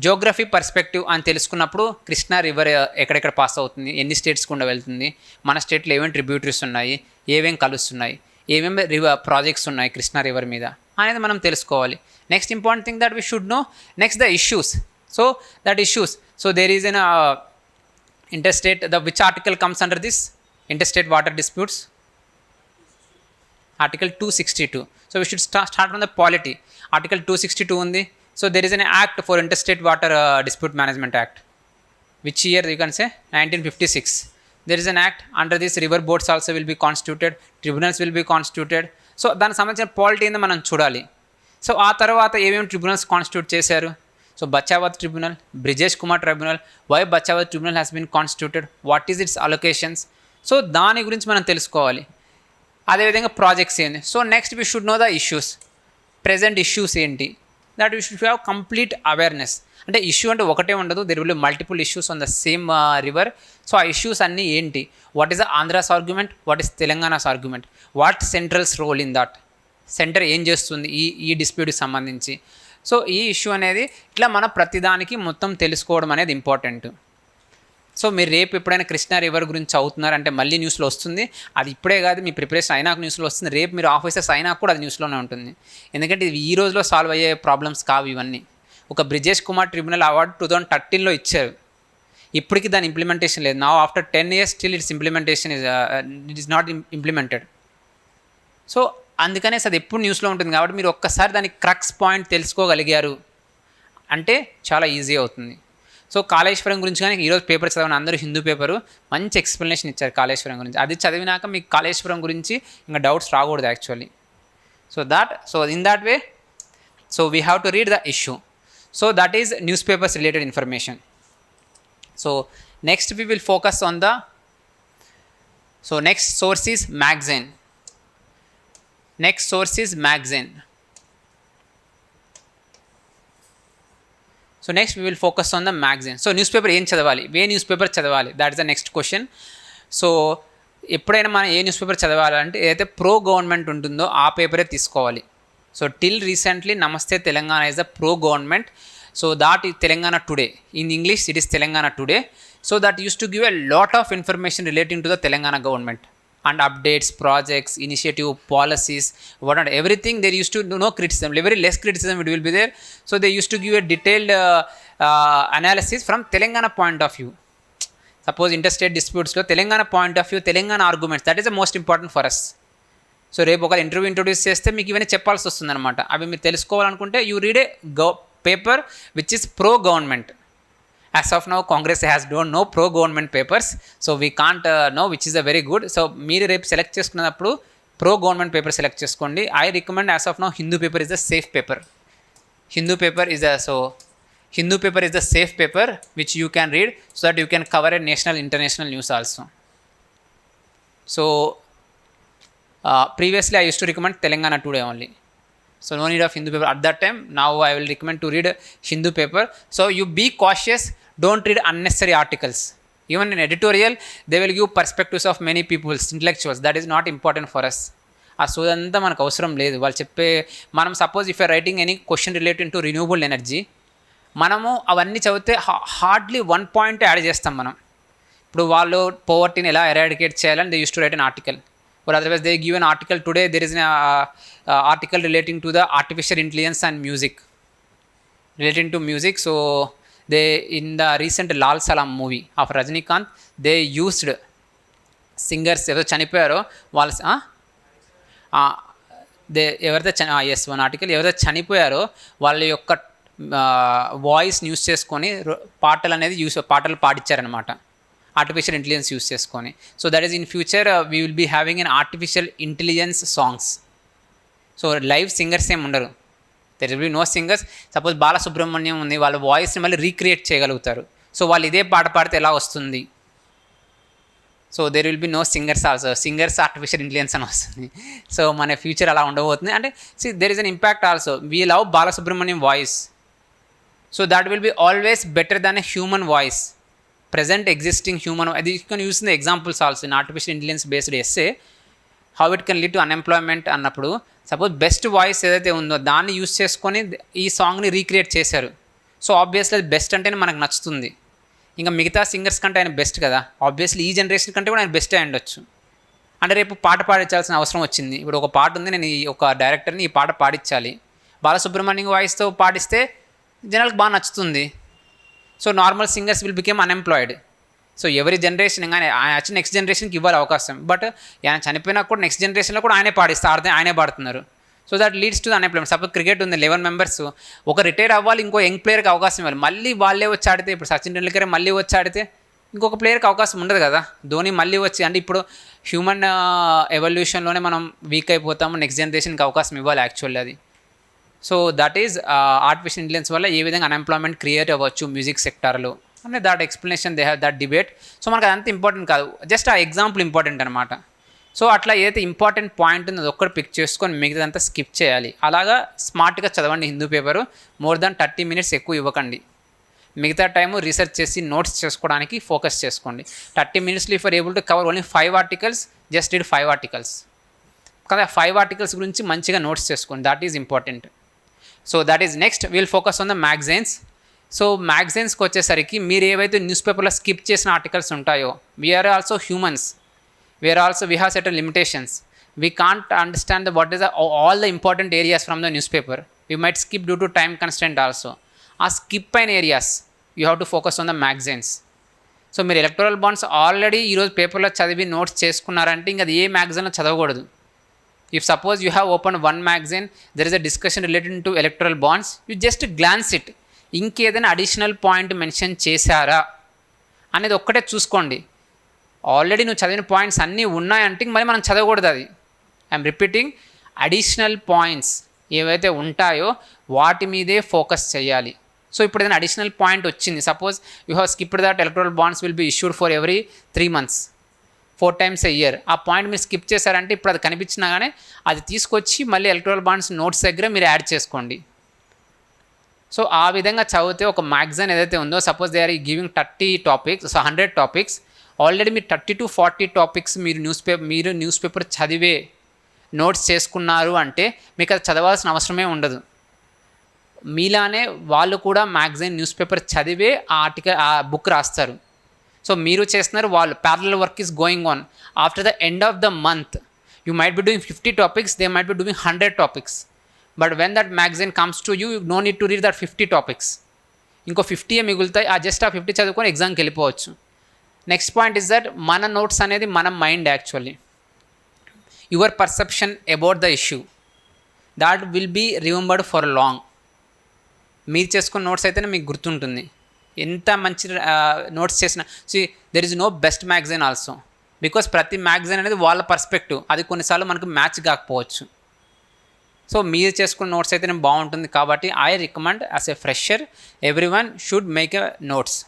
geography perspective అని తెలుసుకున్నప్పుడు కృష్ణా రివర్ ఎక్కడెక్కడ పాస్ అవుతుంది, ఎన్ని స్టేట్స్ గుండా వెళ్తుంది, మన స్టేట్లో ఏమేమి ట్రిబ్యూటరీస్ ఉన్నాయి, ఏమేమి కలుస్తున్నాయి, ఏమేమి ప్రాజెక్ట్స్ ఉన్నాయి కృష్ణా రివర్ మీద అనేది మనం తెలుసుకోవాలి. Next important thing that we should no next the issues. So that issues. So there is an interstate. Which article comes under this interstate water disputes? Article 262. So we should start from the polity. Article 262 undi. So there is an act for interstate water dispute management act. Which year you can say? 1956. There is an act. Under this river boards also will be constituted. Tribunals will be constituted. So దానికి సంబంధించిన polity ఏందో మనం చూడాలి. So ఆ తర్వాత ఏమేమి tribunals constitute చేశారు? So Bachawat Tribunal, Brijesh Kumar Tribunal, why Bachawat Tribunal has been constituted, what is its allocations. So దాని గురించి మనం తెలుసుకోవాలి. అదేవిధంగా ప్రాజెక్ట్స్ ఏంది. So next we should know the issues. Present issues ఏంటి, that you should have complete awareness. అంటే issue అంటే ఒకటే ఉండదు, there will be multiple issues on the same river. So ఆ ఇష్యూస్ అన్నీ ఏంటి, what is the Andhra's argument, what is Telangana's argument, what central's role in that, centre ఏం చేస్తుంది ఈ డిస్ప్యూట్కి సంబంధించి. సో ఈ ఇష్యూ అనేది ఇట్లా మన ప్రతిదానికి మొత్తం తెలుసుకోవడం అనేది ఇంపార్టెంట్. సో మీరు రేపు ఎప్పుడైనా కృష్ణా రివర్ గురించి చదువుతున్నారంటే మళ్ళీ న్యూస్లో వస్తుంది. అది ఇప్పుడే కాదు, మీ ప్రిపరేషన్ అయినాక న్యూస్లో వస్తుంది. రేపు మీరు ఆఫీసర్స్ అయినా కూడా అది న్యూస్లోనే ఉంటుంది. ఎందుకంటే ఇది ఈ రోజులో సాల్వ్ అయ్యే ప్రాబ్లమ్స్ కావు ఇవన్నీ. ఒక బ్రిజేష్ కుమార్ ట్రిబ్యునల్ అవార్డు 2013లో ఇచ్చారు, ఇప్పటికీ దాని ఇంప్లిమెంటేషన్ లేదు. నా after 10 years still it's implementation it is not implemented. So అందుకనే అది ఎప్పుడు న్యూస్లో ఉంటుంది. కాబట్టి మీరు ఒక్కసారి దాని క్రక్స్ పాయింట్ తెలుసుకోగలిగారు అంటే చాలా ఈజీ అవుతుంది. సో కాళేశ్వరం గురించి కానీ ఈరోజు పేపర్ చదవని అందరూ హిందూ పేపరు మంచి ఎక్స్ప్లెనేషన్ ఇచ్చారు కాళేశ్వరం గురించి. అది చదివినాక మీకు కాళేశ్వరం గురించి ఇంకా డౌట్స్ రాకూడదు actually. So in that way so we have to read the issue. So that is news papers related information. So next we will focus on the next source is magazine. So next we will focus on the magazine. So newspaper ఏం చదవాలి, ఏ news paper చదవాలి, that is the next question. So ఎప్పుడైనా మనం ఏ news paper చదవాలంటే ఏదైతే pro government ఉంటుందో ఆ పేపరే తీసుకోవాలి. సో టిల్ రీసెంట్లీ నమస్తే Telangana is the pro government. So that is Telangana Today. In English it is Telangana Today. So that used to give a lot of information relating to the Telangana government and updates, projects, initiative, policies, whatnot, everything. There used to no criticism, very less criticism it will be there. So they used to give a detailed analysis from Telangana point of view. Suppose interstate disputes lo Telangana point of view, Telangana arguments, that is the most important for us. So రేపు ఒక interview introduce చేస్తే మీకు ఇవన్నీ చెప్పాల్సి వస్తుంది అనమాట. అవి మీరు తెలుసుకోవాలనుకుంటే you read a paper which is pro government. As of now Congress has don't know pro government papers, so we can't know which is a very good. So మీరు రేపు సెలెక్ట్ చేసుకున్నప్పుడు ప్రో గవర్నమెంట్ పేపర్ సెలెక్ట్ చేసుకోండి. I recommend as of now Hindu paper is the safe paper. Hindu paper is the safe paper which you can read so that you can cover a national international news also. So previously I used to recommend Telangana Today only, so no need of Hindu paper at that time. Now I will recommend to read Hindu paper. So you be cautious, don't read unnecessary articles. Even in editorial they will give perspectives of many people, intellectuals, that is not important for us. ఆ సోదంతా మనకు అవసరం లేదు. వాళ్ళు చెప్పే మనం suppose if are writing any question related to renewable energy, మనము అవన్నీ చదివితే హార్డ్లీ 1 point యాడ్ చేస్తాం మనం. ఇప్పుడు వాళ్ళు పోవర్టీని ఎలా ఎరాడికేట్ చేయాలని they use to write an article, or otherwise they give an article. Today there is an article relating to the artificial intelligence and music, relating to music. So they in the recent Lal Salam movie of Rajinikanth, they used singers ever chanipoyaro వాళ్ళ they ఎవరైతే as one article ఎవరైతే చనిపోయారో వాళ్ళ యొక్క వాయిస్ని use చేసుకొని పాటలు పాడించారనమాట, ఆర్టిఫిషియల్ ఇంటెలిజెన్స్ యూస్ చేసుకొని. So that is in future we will be having an artificial intelligence songs. So live singers ఏమి ఉండరు, there will be no singers. Suppose Balasubrahmanyam ఉంది, వాళ్ళ వాయిస్ని మళ్ళీ రీక్రియేట్ చేయగలుగుతారు. సో వాళ్ళు ఇదే పాట పాడితే ఎలా వస్తుంది. So there will be no singers also, singers artificial intelligence అని వస్తుంది. సో మన ఫ్యూచర్ అలా ఉండబోతుంది. అంటే there is an impact also. We love Balasubrahmanyam voice, so that will be always better than a human voice. Present existing human, you can use the examples also in artificial intelligence based essay, how it can lead to unemployment అన్నప్పుడు suppose best voice ఏదైతే ఉందో దాన్ని use చేసుకొని ఈ సాంగ్ని recreate చేశారు. So obviously అది best అంటేనే మనకు నచ్చుతుంది. ఇంకా మిగతా సింగర్స్ కంటే ఆయన బెస్ట్ కదా, ఆబ్వియస్లీ ఈ జనరేషన్ కంటే కూడా ఆయన బెస్ట్ అయి ఉండొచ్చు. అంటే రేపు పాట పాడించాల్సిన అవసరం వచ్చింది. ఇప్పుడు ఒక పాట ఉంది, నేను ఒక డైరెక్టర్ని ఈ పాట పాడించాలి, బాలసుబ్రహ్మణ్యం వాయిస్తో పాడిస్తే జనాలకు బాగా నచ్చుతుంది. So normal singers will became unemployed. So ఎవరి జనరేషన్ కానీ ఆయన వచ్చి నెక్స్ట్ జనరేషన్కి ఇవ్వాలి అవకాశం. బట్ ఆయన చనిపోయినా కూడా నెక్స్ట్ జనరేషన్లో కూడా ఆయనే పాడిస్తారు, ఆయనే పాడుతున్నారు. So that leads to the unemployment. Suppose cricket ఉంది, 11 members, ఒక రిటైర్ అవ్వాలి, ఇంకో యంగ్ ప్లేయర్కి అవకాశం ఇవ్వాలి. మళ్ళీ వాళ్ళే వచ్చి ఆడితే, ఇప్పుడు సచిన్ టెండూల్కర్ మళ్ళీ వచ్చి ఆడితే ఇంకొక ప్లేయర్కి అవకాశం ఉండదు కదా. ధోని మళ్ళీ వచ్చి, అంటే ఇప్పుడు హ్యూమన్ ఎవల్యూషన్లోనే మనం వీక్ అయిపోతాము, నెక్స్ట్ జనరేషన్కి అవకాశం ఇవ్వాలి యాక్చువల్లీ అది. So that is artificial intelligence వల్ల ఏ విధంగా అన్ఎంప్లాయ్మెంట్ క్రియేట్ అవ్వచ్చు మ్యూజిక్ సెక్టార్లో అంటే that explanation they have that debate. So మనకు అదంతా ఇంపార్టెంట్ కాదు, జస్ట్ ఆ ఎగ్జాంపుల్ ఇంపార్టెంట్ అనమాట. సో అట్లా ఏదైతే ఇంపార్టెంట్ పాయింట్ ఉందో అది ఒక్కటి పిక్ చేసుకొని మిగతాదంతా స్కిప్ చేయాలి. అలాగా స్మార్ట్గా చదవండి Hindu paper. More than 30 minutes ఎక్కువ ఇవ్వకండి. మిగతా టైము రీసెర్చ్ చేసి నోట్స్ చేసుకోవడానికి ఫోకస్ చేసుకోండి. 30 minutesలో if are able to cover only 5 articles, just read 5 articles. కదా 5 articles గురించి మంచిగా నోట్స్ చేసుకోండి. That is important. So that is next will focus on the magazines. So మ్యాగజైన్స్కి వచ్చేసరికి మీరు ఏవైతే న్యూస్ పేపర్లో స్కిప్ చేసిన ఆర్టికల్స్ ఉంటాయో, we are also humans, we have certain limitations. We can't understand what is all the important areas from the newspaper. We might skip due to time constraint also. ఆ skip అయిన areas you have to focus on the magazines. So మీరు electoral bonds already ఈరోజు పేపర్లో చదివి notes చేసుకున్నారంటే ఇంకా అది ఏ మ్యాగజైన్లో చదవకూడదు. If suppose you have open one magazine, there is a discussion related to electoral bonds, you just glance it. ఇంకేదైనా అడిషనల్ పాయింట్ మెన్షన్ చేశారా అనేది ఒక్కటే చూసుకోండి. ఆల్రెడీ నువ్వు చదివిన పాయింట్స్ అన్నీ ఉన్నాయంటే మరి మనం చదవకూడదు. అది ఐఎమ్ రిపీటింగ్, అడిషనల్ పాయింట్స్ ఏవైతే ఉంటాయో వాటి మీదే ఫోకస్ చేయాలి. సో ఇప్పుడు ఏదైనా అడిషనల్ పాయింట్ వచ్చింది, suppose you have skipped that electoral bonds will be issued for every 3 months, 4 times a year. ఆ పాయింట్ మీరు స్కిప్ చేశారంటే ఇప్పుడు అది కనిపించినా కానీ అది తీసుకొచ్చి మళ్ళీ ఎలక్టోరల్ బాండ్స్ నోట్స్ దగ్గర మీరు యాడ్ చేసుకోండి. సో ఆ విధంగా చదివితే ఒక మ్యాగజైన్ ఏదైతే ఉందో, suppose they are giving 30 topics, సో 100 topics, ఆల్రెడీ మీరు 30 to 40 topics మీరు న్యూస్ పేపర్ చదివే నోట్స్ చేసుకున్నారు అంటే మీకు అది చదవాల్సిన అవసరమే ఉండదు. మీలానే వాళ్ళు కూడా మ్యాగజైన్ న్యూస్ పేపర్ చదివే ఆ బుక్ రాస్తారు. సో మీరు చేస్తున్నారు, వాళ్ళు parallel work is going on. After the end of the month you might be doing 50 topics, they might be doing 100 topics. But when that magazine comes to you, no need to read that 50 topics. ఇంకో 50 మిగులుతాయి. ఆ just ఆ 50 చదువుకొని ఎగ్జామ్కి వెళ్ళిపోవచ్చు. Next point is that మన notes అనేది మన mind, actually your perception about the issue that will be remembered for long. మీరు చేసుకున్న నోట్స్ అయితేనే మీకు గుర్తుంటుంది. ఎంత మంచి నోట్స్ చేసిన, there is no best magazine also, because ప్రతి మ్యాగజైన్ అనేది వాళ్ళ పర్స్పెక్టివ్, అది కొన్నిసార్లు మనకు మ్యాచ్ కాకపోవచ్చు. సో మీరు చేసుకున్న నోట్స్ అయితేనే బాగుంటుంది. కాబట్టి I recommend as a fresher every one should make a notes.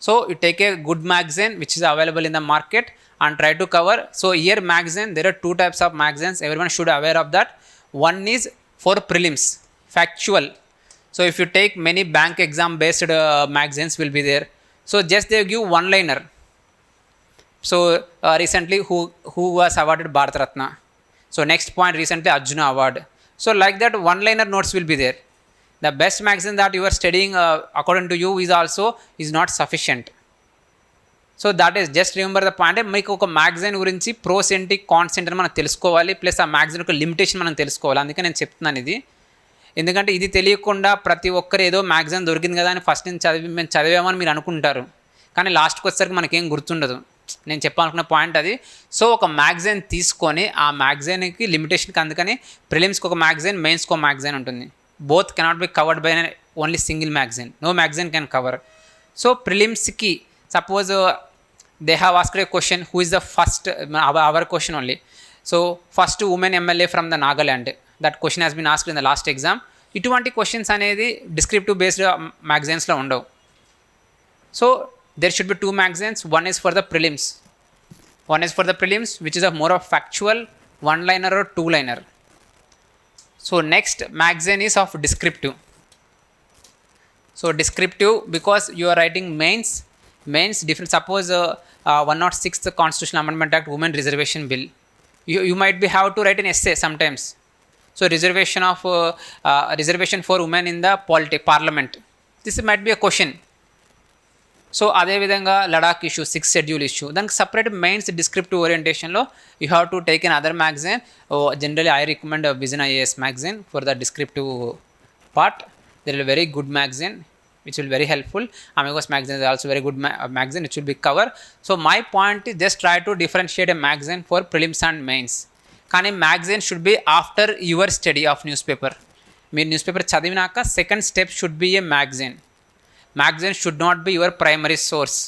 So you take a good magazine which is available in the market and try to cover. So here magazine, there are 2 types of magazines, everyone should aware of that. One is for prelims, factual. So if you take many bank exam based magazines will be there. So just they give one liner. So recently who was awarded Bharat Ratna. So next point, recently Arjuna award. So like that one liner notes will be there. The best magazine that you are studying according to you is not sufficient. So that is just remember the point. మీకు ఒక magazine గురించి pros ఏంటి cons ఏంటి అని మనం తెలుసుకోవాలి, plus ఆ magazine యొక్క లిమిటేషన్ మనం తెలుసుకోవాలి. అందుకే నేను చెప్తున్నాను ఇది. ఎందుకంటే ఇది తెలియకుండా ప్రతి ఒక్కరు ఏదో మ్యాగజైన్ దొరికింది కదా అని ఫస్ట్ నుంచి మేము చదివామని మీరు అనుకుంటారు, కానీ లాస్ట్కి వచ్చేసరికి మనకేం గుర్తుండదు. నేను చెప్పాలనుకున్న పాయింట్ అది. సో ఒక మ్యాగజైన్ తీసుకొని ఆ మ్యాగజైన్కి లిమిటేషన్కి, అందుకని ప్రిలిమ్స్కి ఒక మ్యాగజైన్, మెయిన్స్కి ఒక మ్యాగజైన్ ఉంటుంది. Both cannot be covered by only single magazine. No magazine can cover. So prelims ki suppose they have asked a question, who is the first, our question only. So first woman MLA from the Nagaland, that question has been asked in the last exam. ఇటువంటి questions అనేది descriptive based మ్యాగజైన్స్లో ఉండవు. So there should be 2 magazines. One is for the prelims, which is a more of factual, one liner or 2 liner. So next magazine is of descriptive. So descriptive because you are writing mains different. Suppose 106th Constitutional Amendment Act, Women Reservation Bill. You might be have to write an essay sometimes. So reservation for women in the parliament. This might be a question. So అదేవిధంగా Ladakh issue, 6th schedule issue, దానికి separate mains descriptive ఓరియంటేషన్లో you have to take an other magazine. Generally I recommend vision IAS magazine for the descriptive part. There is very good magazine which will very helpful. Amigos magazine is also very good magazine, which will be cover. So my point is just try to differentiate a magazine for prelims and mains. కానీ magazine should be after your study of newspaper. మీరు news paper చదివినాక second step should be a magazine. Magazine should not be your primary source.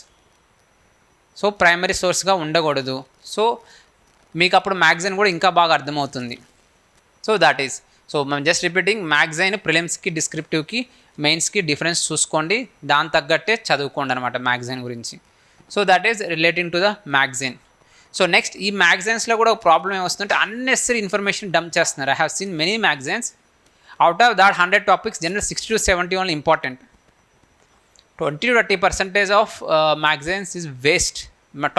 So primary సోర్స్గా ఉండకూడదు. So మీకు అప్పుడు magazine కూడా ఇంకా బాగా అర్థమవుతుంది. So that is. సో మనం జస్ట్ రిపీటింగ్, మ్యాగజైన్ ప్రిలిమ్స్కి, డిస్క్రిప్టివ్కి, మెయిన్స్కి డిఫరెన్స్ చూసుకోండి, దాని తగ్గట్టే చదువుకోండి అనమాట మ్యాగజైన్ గురించి. So that is relating to the magazine. So next ఈ మ్యాగజైన్స్లో కూడా ఒక ప్రాబ్లం ఏమొస్తుందంటే అన్నెసరీ ఇన్ఫర్మేషన్ డంప్ చేస్తున్నారు. I have seen many magazines, out of that 100 topics general 60 to 70 only important. 20 to 30% of magazines is waste.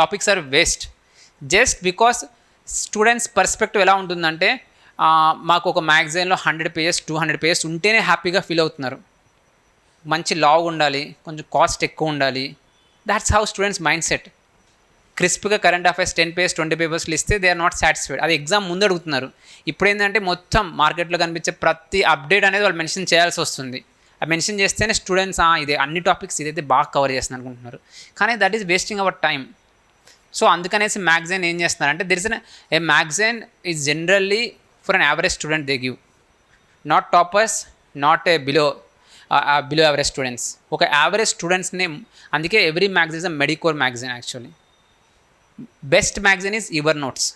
Topics are waste just because students perspective ఎలా ఉంటుందంటే మాకు ఒక మ్యాగజైన్లో 100 pages 200 pages ఉంటేనే హ్యాపీగా feel అవుతున్నారు. మంచి log ఉండాలి, కొంచెం కాస్ట్ ఎక్కువ ఉండాలి. That's how students mindset. క్రిస్ప్గా కరెంట్ అఫైర్స్ 10 pages 20 pages ఇస్తే దే ఆర్ నాట్ సాటిస్ఫైడ్. అది ఎగ్జామ్ ముందు అడుగుతున్నారు. ఇప్పుడు ఏంటంటే మొత్తం మార్కెట్లో కనిపించే ప్రతి అప్డేట్ అనేది వాళ్ళు మెన్షన్ చేయాల్సి వస్తుంది. అది మెన్షన్ చేస్తేనే స్టూడెంట్స్ ఇదే అన్ని టాపిక్స్ ఇదైతే బాగా కవర్ చేస్తుంది అనుకుంటున్నారు. కానీ that is wasting hour time. So అందుకనేసి మ్యాగజైన్ ఏం చేస్తున్నారంటే there is a magazine is generally for an average student they give, not toppers, not a below average students. ఒక యావరేజ్ స్టూడెంట్స్ని, అందుకే every magazine is a Medicore magazine. Actually best magazine is your notes.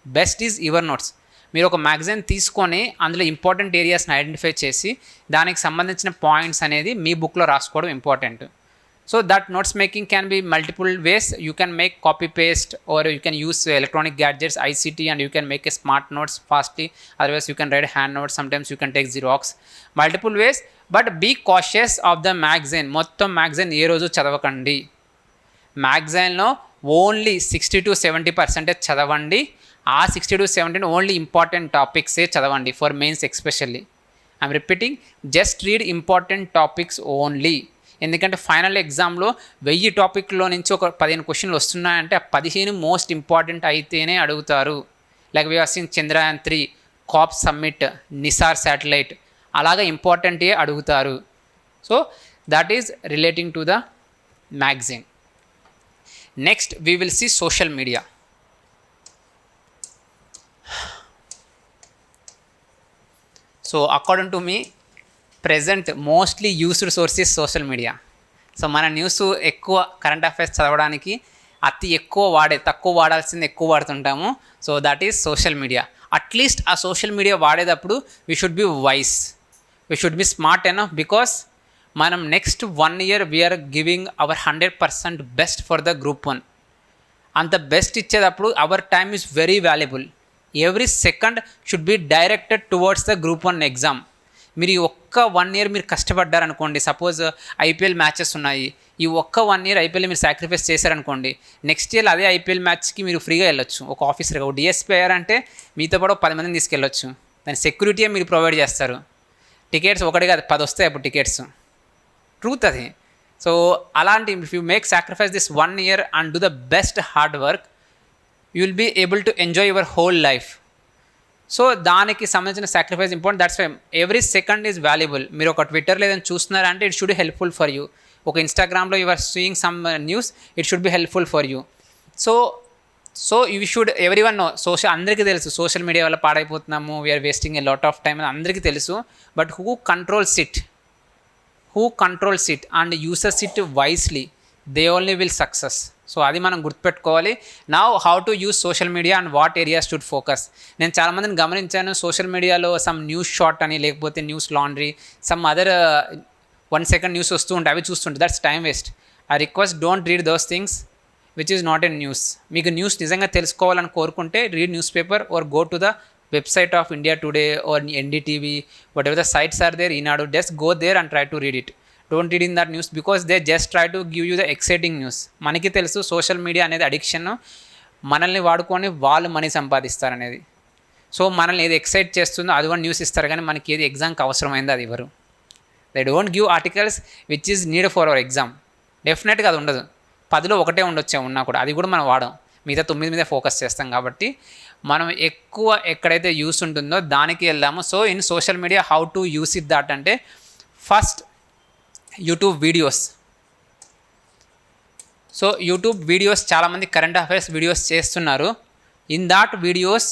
Best is your notes. మీరు ఒక magazine తీసుకొని అందులో important ఏరియాస్ని identify చేసి దానికి సంబంధించిన పాయింట్స్ అనేది మీ బుక్లో రాసుకోవడం important. So that notes making can be multiple ways. You can make copy paste, or you can use electronic gadgets, ICT, and you can make a smart notes fastly. Otherwise you can write hand notes. Sometimes you can take Xerox. Multiple ways, but be cautious of the magazine. Mottham magazine ఏ రోజు చదవకండి. మ్యాగజైన్లో only 60 to 70% చదవండి. ఆ 60 to 70 only important టాపిక్సే చదవండి, for mains especially. I'm repeating, just read important topics only. ఎందుకంటే final ఎగ్జామ్లో 1000 టాపిక్లో నుంచి ఒక 15 క్వశ్చన్లు వస్తున్నాయంటే ఆ 15 మోస్ట్ ఇంపార్టెంట్ అయితేనే అడుగుతారు. Like we have seen Chandrayaan 3, COP summit, NISAR satellite, అలాగా ఇంపార్టెంటే అడుగుతారు. So that is relating to the magazine. Next we will see social media. So according to me present mostly used sources social media. So మన news ఎక్కువ current affairs చదవడానికి అతి ఎక్కువ తక్కువ వాడాల్సింది ఎక్కువ వాడుతుంటాము. So that is social media. At least ఆ సోషల్ మీడియా వాడేటప్పుడు we should be wise, we should B smart enough, because మనం next 1 year we're giving our 100% best for the Group-1. అంత బెస్ట్ ఇచ్చేటప్పుడు our time is very valuable. Every second should be directed towards the Group-1 exam. మీరు ఈ ఒక్క 1 year మీరు కష్టపడ్డారనుకోండి, suppose IPL matches ఉన్నాయి, ఈ ఒక్క 1 year ఐపీఎల్ మీరు సాక్రిఫైస్ చేశారనుకోండి, నెక్స్ట్ ఇయర్ అదే ఐపీఎల్ మ్యాచ్కి మీరు ఫ్రీగా వెళ్ళొచ్చు. ఒక ఆఫీసర్గా ఒక డిఎస్పీ అయ్యారంటే మీతో పాటు 10 మందిని తీసుకెళ్ళొచ్చు. దాని సెక్యూరిటీ మీరు ప్రొవైడ్ చేస్తారు. టికెట్స్ ఒకటి కాదు 10 వస్తాయి అప్పుడు టికెట్స్. ట్రూత్ అది. సో అలాంటి if you make sacrifice this 1 year and do the best hard work, you will be able to enjoy your whole life. So దానికి సంబంధించిన sacrifice important. That's why every second is valuable. మీరు ఒక ట్విట్టర్లో ఏదైనా చూస్తున్నారంటే it should be helpful for you. ఒక ఇన్స్టాగ్రామ్లో you are seeing some news, it should be helpful for you. So you should every one know. అందరికీ తెలుసు social media వల్ల పాడైపోతున్నాము, we are wasting a lot of time అని అందరికీ తెలుసు. But who controls it and uses it wisely, they only will success. So అది మనం గుర్తుపెట్టుకోవాలి. Now how to use social media and what areas should focus. నేను చాలామందిని గమనించాను, సోషల్ మీడియాలో సమ్ న్యూస్ షార్ట్ అని, లేకపోతే news laundry, some other 1 second news వస్తూ ఉంటాయి, అవి చూస్తుంటే that's time waste. I request don't read those things which is not a news. మీకు న్యూస్ నిజంగా తెలుసుకోవాలని కోరుకుంటే read news paper or go to the website of India Today or NDTV, whatever the sites are there, Eenadu, just go there and try to read it. Don't read in that news because they just try to give you the exciting news. మనకి తెలుసు social media అనేది addiction, మనల్ని వాడుకొని వాళ్ళు money సంపాదిస్తారనేది. So మనల్ని ఏది excite చేస్తుందో అది కూడా న్యూస్ ఇస్తారు, కానీ మనకి ఏది ఎగ్జామ్కి అవసరమైందో అది ఇవ్వరు. They don't give articles which is need for hour exam. డెఫినెట్గా అది ఉండదు. 10లో 1 ఉండొచ్చే, ఉన్నా కూడా అది కూడా మనం వాడం. మిగతా 9 మీద ఫోకస్ చేస్తాం. కాబట్టి మనం ఎక్కువ ఎక్కడైతే యూస్ ఉంటుందో దానికి వెళ్దాము. So in social media how to use it that అంటే, first YouTube videos. So YouTube videos చాలామంది కరెంట్ అఫైర్స్ వీడియోస్ చేస్తున్నారు. In that videos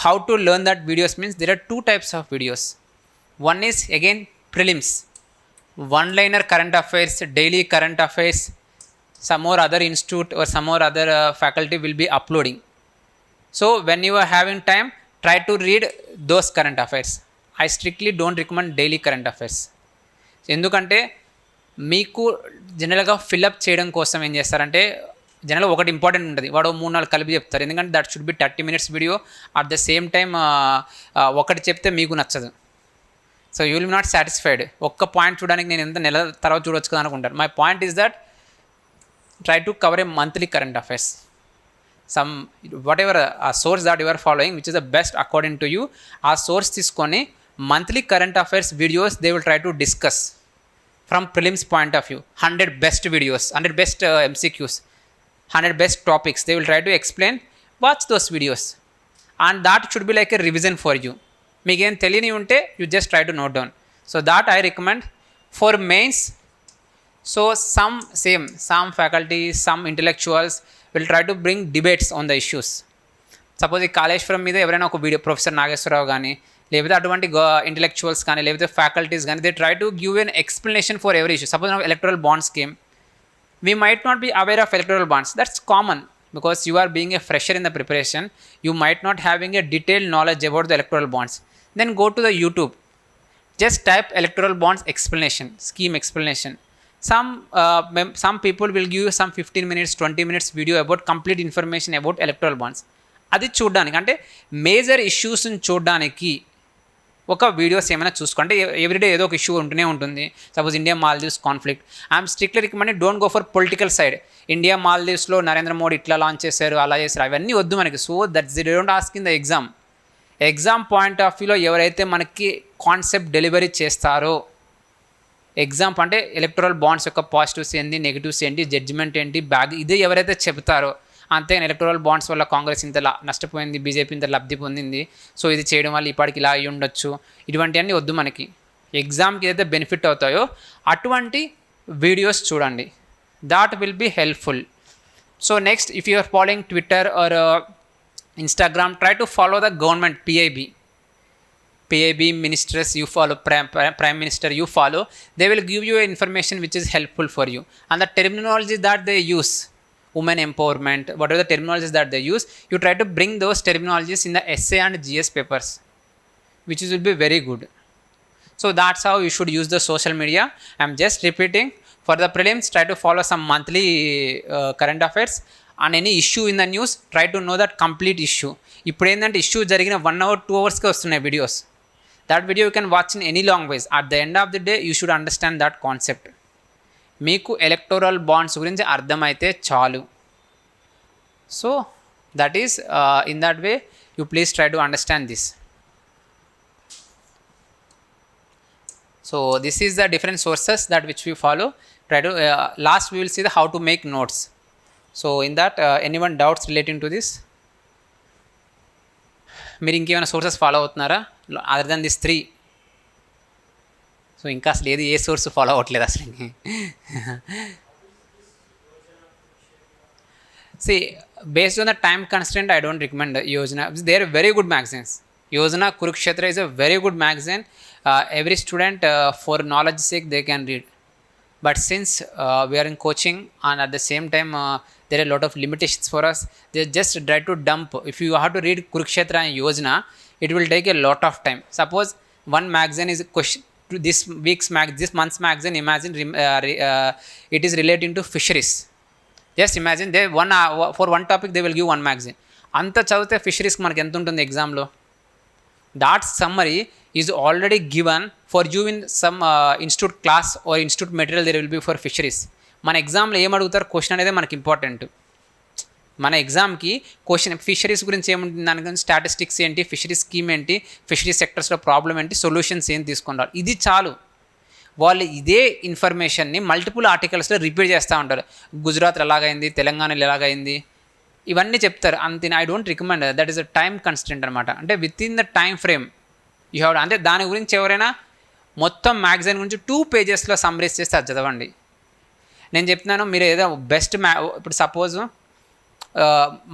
how to learn that videos means there are 2 types of videos. One is again prelims, one liner current affairs, daily current affairs, some more other institute or some more other faculty will be uploading. So when you are having time, try to read those current affairs. I strictly don't recommend daily current affairs. ఎందుకంటే మీకు జనరల్గా fill up చేయడం కోసం ఏం చేస్తారంటే జనరల్గా ఒకటి important ఉంటుంది, వాడు 3-4 కలిపి చెప్తారు. ఎందుకంటే that should be 30 minutes video. At the same time ఒకటి చెప్తే మీకు నచ్చదు. So you will not satisfied. ఒక్క పాయింట్ చూడడానికి నేను ఎంత నెల తర్వాత చూడొచ్చు కదా అనుకుంటారు. My point is that try to cover a monthly current affairs. Some whatever ఆ source that you are following which is the best according to you, ఆ సోర్స్ తీసుకొని monthly current affairs videos they will try to discuss from prelims point of view. 100 best videos, 100 best MCQs, 100 best topics they will try to explain. Watch those videos and that should be like a revision for you. మీకు ఏం తెలియని ఉంటే you just try to note down. So that I recommend. For mains, so some faculty, some intellectuals will try to bring debates on the issues. Suppose ఈ కాళేశ్వరం మీద ఎవరైనా ఒక video, professor Nageswararao కానీ లేకపోతే అటువంటి ఇంటెలెక్చువల్స్ కానీ లేకపోతే ఫ్యాకల్టీస్ కానీ they try to give an explanation for every issue. Suppose electoral bond scheme, we might not be aware of electoral bonds. That's common because you are being a fresher in the preparation. You might not having a detailed knowledge about the electoral bonds. Then go to the YouTube. Just type electoral bonds explanation, scheme explanation. Some people will give you some 15 minutes, 20 minutes video about complete information about electoral bonds. అది చూడడానికి, అంటే major ఇష్యూస్ని చూడడానికి ఒక videos ఏమైనా చూసుకోండి. Everyday ఏదో ఒక issue ఉంటూనే ఉంటుంది. Suppose India Maldives conflict, I'm strictly recommended don't go for political side. India మాల్దీవ్స్లో నరేంద్ర మోడీ ఇట్లా లాంచ్ చేశారు, అలా చేశారు, అవన్నీ వద్దు మనకి. So that's the don't ask in the exam point of వ్యూలో ఎవరైతే మనకి కాన్సెప్ట్ డెలివరీ చేస్తారో, ఎగ్జామ్ అంటే ఎలక్టరల్ బాండ్స్ యొక్క పాజిటివ్స్ ఏంటి, నెగిటివ్స్ ఏంటి, జడ్జిమెంట్ ఏంటి, బ్యాగ్, ఇది ఎవరైతే చెప్తారో, అంతేగాని ఎలక్టరల్ బాండ్స్ వల్ల కాంగ్రెస్ ఇంత నష్టపోయింది, బీజేపీ ఇంత లబ్ధి పొందింది, సో ఇది చేయడం వల్ల ఇప్పటికి ఇలా అయ్యి ఉండొచ్చు, ఇటువంటివన్నీ వద్దు మనకి. ఎగ్జామ్కి ఏదైతే బెనిఫిట్ అవుతాయో అటువంటి వీడియోస్ చూడండి. That will be helpful. So next, if you are following Twitter or Instagram, try to follow the government PIB ministers you follow, prime minister you follow. They will give you information which is helpful for you, and the terminology that they use, women empowerment, whatever the terminologies that they use, you try to bring those terminologies in the essay and GS papers, which will be very good. So that's how you should use the social media. I'm just repeating, for the prelims try to follow some monthly current affairs. On any issue in the news, try to know that complete issue. ఇప్పుడు ఏంటంటే issue జరిగిన 1 hour 2 hours వస్తున్నాయి videos. That video you can watch in any language. At the end of the day you should understand that concept. మీకు electoral bonds గురించి అర్థమైతే చాలు. So that is in that way you please try to understand this. So this is the different sources that which we follow. Try to last we will see the how to make notes. So in that anyone doubts relating to this? మీరు ఇంకేమైనా sources follow అవుతున్నారా other then this 3? So ఇంకా అసలు ఏది ఏ source follow అవ్వట్లేదు అసలు. See, based on the time constraint, I don't recommend Yojana. They are very good magazines. Yojana, Kurukshetra is a very good magazine. Every student for knowledge sake they can read. But since we are in coaching and at the same time there are a lot of limitations for us, they just try to dump. If you have to read Kurukshetra and Yojana, it will take a lot of time. Suppose one magazine is question this month's magazine, imagine it is relating to fisheries. Just imagine they for one topic they will give one magazine. Anta chavute fisheries ki manaki enta untundi exam lo. That summary is already given for you in some institute class or institute material. There will be for fisheries. మన ఎగ్జామ్లో ఏం అడుగుతారు question అనేది మనకి important. మన ఎగ్జామ్కి question fisheries గురించి ఏముంటుంది, దాని గురించి స్టాటిస్టిక్స్ ఏంటి, ఫిషరీస్ స్కీమ్ ఏంటి, ఫిషరీస్ సెక్టర్స్లో ప్రాబ్లం ఏంటి, సొల్యూషన్స్ ఏం తీసుకుంటారు, ఇది చాలు. వాళ్ళు ఇదే ఇన్ఫర్మేషన్ని మల్టిపుల్ ఆర్టికల్స్లో రిపీట్ చేస్తూ ఉంటారు. గుజరాత్లో ఎలాగైంది, తెలంగాణలో ఎలాగైంది, ఇవన్నీ చెప్తారు. అంతే. I don't recommend. That is a time constant అనమాట. అంటే within the time frame you have. అంటే దాని గురించి ఎవరైనా మొత్తం మ్యాగజైన్ గురించి 2 pagesలో సమ్మరీస్ చేస్తే అది చదవండి. నేను చెప్తున్నాను, మీరు ఏదో బెస్ట్ ఇప్పుడు సపోజ్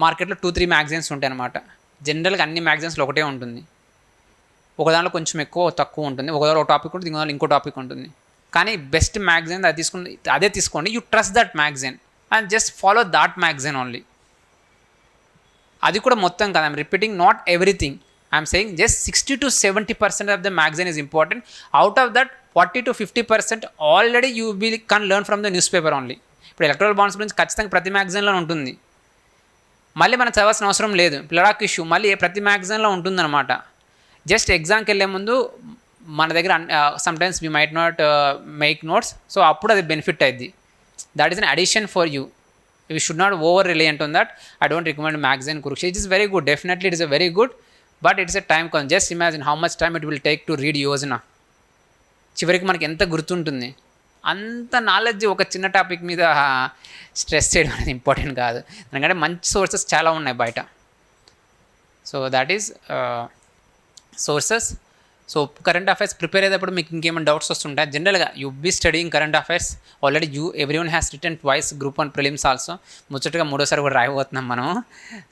మార్కెట్లో 2-3 మ్యాగజైన్స్ ఉంటాయి అనమాట. జనరల్గా అన్ని మ్యాగజైన్స్లో ఒకటే ఉంటుంది. ఒక దాంట్లో కొంచెం ఎక్కువ తక్కువ ఉంటుంది, ఒక దాంట్లో ఒక టాపిక్ ఉంటుంది, ఇంకో దాంట్లో ఇంకో టాపిక్ ఉంటుంది. కానీ బెస్ట్ మ్యాగజైన్ అదే తీసుకోండి. You trust that magazine and just follow that magazine only. అది కూడా మొత్తం కదా, I'm repeating, not everything. I'm saying just 60 to 70% of the magazine is important. Out of that 40 to 50% already you can learn from the newspaper only. ఇప్పుడు electoral bonds గురించి ఖచ్చితంగా ప్రతి మ్యాగజైన్లో ఉంటుంది, మళ్ళీ మనం చదవాల్సిన అవసరం లేదు. లడాక్ ఇష్యూ మళ్ళీ ప్రతి మ్యాగజైన్లో ఉంటుందన్నమాట. జస్ట్ ఎగ్జామ్కి వెళ్ళే ముందు మన దగ్గర sometimes we might not make notes, so అప్పుడు అది బెనిఫిట్ అయింది. That is an addition for you. You should not over reliant on that. I don't recommend magazine Kurukshetra. It is very good, definitely it is very good, but it's a time con. Just imagine how much time it will take to read Yojana. చివరికి మనకి ఎంత గుర్తుంటుంది. అంత knowledge ఒక చిన్న topic మీద stress చేయడం అనేది ఇంపార్టెంట్ కాదు, ఎందుకంటే మంచి సోర్సెస్ చాలా ఉన్నాయి బయట. So that is sources. So current affairs prepare అయ్యేటప్పుడు మీకు ఇంకేమైనా డౌట్స్ వస్తుంటాయి. జనరల్గా you be studying current affairs already. Everyone has written twice Group-1 prelims also. ముచ్చటగా మూడోసారి కూడా రాయబోతున్నాం మనం.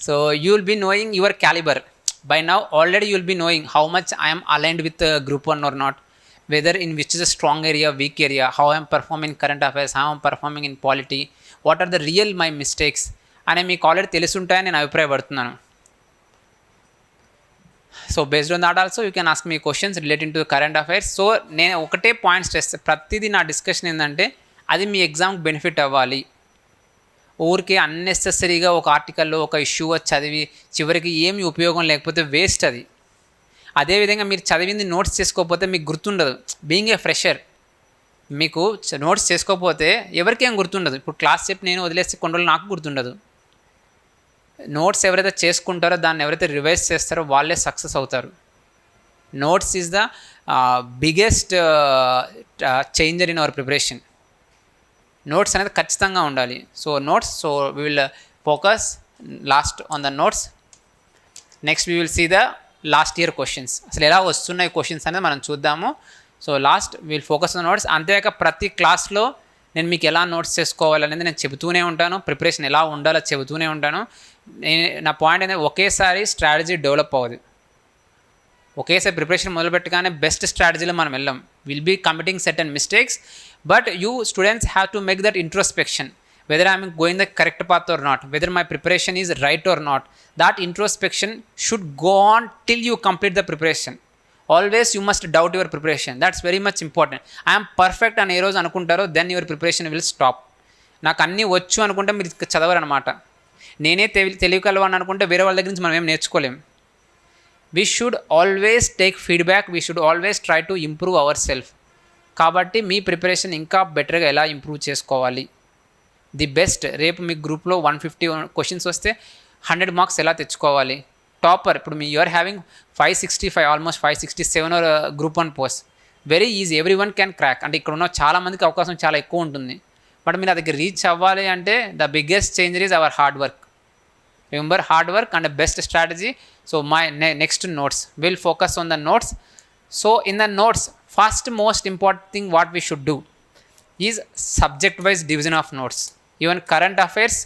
So you will be knowing your calibre by now. Already you will be knowing how much I'm aligned with Group-1 or not, whether in which is a strong area, weak area, how I am performing in current affairs, how I am performing in polity, what are the real my mistakes అనే మీకు already తెలుసుంటాయని నేను అభిప్రాయపడుతున్నాను. So based on that also you can ask me questions relating to current affairs. So నేను ఒకటే point stress, ప్రతిదీ నా discussion ఏంటంటే అది మీ ఎగ్జామ్కి బెనిఫిట్ అవ్వాలి. ఊరికే అన్నెసెసరీగా ఒక ఆర్టికల్లో ఒక ఇష్యూ చదివి చివరికి ఏమి ఉపయోగం లేకపోతే వేస్ట్ అది. అదేవిధంగా మీరు చదివింది నోట్స్ చేసుకోకపోతే మీకు గుర్తుండదు. బీయింగ్ ఏ ఫ్రెషర్ మీకు నోట్స్ చేసుకోకపోతే ఎవరికేం గుర్తుండదు. ఇప్పుడు క్లాస్ చెప్పి నేను వదిలేస్తే కొన్ని రోజులు నాకు గుర్తుండదు. నోట్స్ ఎవరైతే చేసుకుంటారో దాన్ని ఎవరైతే రివైజ్ చేస్తారో వాళ్ళే సక్సెస్ అవుతారు. Notes is the biggest changer in our preparation. Notes అనేది ఖచ్చితంగా ఉండాలి. So notes, so we will focus last on the notes. Next we will see the last year questions, అసలు ఎలా వస్తున్నాయి క్వశ్చన్స్ అనేది మనం చూద్దాము. So last will focus on notes. అంతేకాక ప్రతి క్లాస్లో నేను మీకు ఎలా నోట్స్ చేసుకోవాలనేది నేను చెబుతూనే ఉంటాను, ప్రిపరేషన్ ఎలా ఉండాలో చెబుతూనే ఉంటాను. నా పాయింట్ అనేది ఒకేసారి స్ట్రాటజీ డెవలప్ అవ్వదు. ఒకేసారి ప్రిపరేషన్ మొదలుపెట్టగానే బెస్ట్ స్ట్రాటజీలో మనం వెళ్ళాం. Will be committing certain mistakes, but you students have to make that introspection, whether I am going the correct path or not, whether my preparation is right or not. That introspection should go on till you complete the preparation. Always you must doubt your preparation. That's very much important. I am perfect అని ఏ రోజు అనుకుంటారో then your preparation will stop. నాకు అన్నీ వచ్చు అనుకుంటే మీరు చదవరు అనమాట. నేనే తెలియగలవాన్ని అనుకుంటే వేరే వాళ్ళ దగ్గర నుంచి మనం ఏం నేర్చుకోలేం. We should always take feedback. We should always try to improve ourselves. కాబట్టి మీ ప్రిపరేషన్ ఇంకా బెటర్గా ఎలా ఇంప్రూవ్ చేసుకోవాలి, ది బెస్ట్. రేపు మీ గ్రూప్లో 150 క్వశ్చన్స్ వస్తే 100 మార్క్స్ ఎలా తెచ్చుకోవాలి. టాపర్ ఇప్పుడు మీ you're having 565, almost 567 Group-1 post. Very easy, every one can crack. అంటే ఇక్కడ ఉన్న చాలామందికి అవకాశం చాలా ఎక్కువ ఉంటుంది, బట్ మీరు దగ్గర రీచ్ అవ్వాలి అంటే the biggest changer is our hard work. Remember, hard work and best strategy. So my next notes will focus on the notes. So in the notes first most important thing what we should do is subject wise division of notes. Even current affairs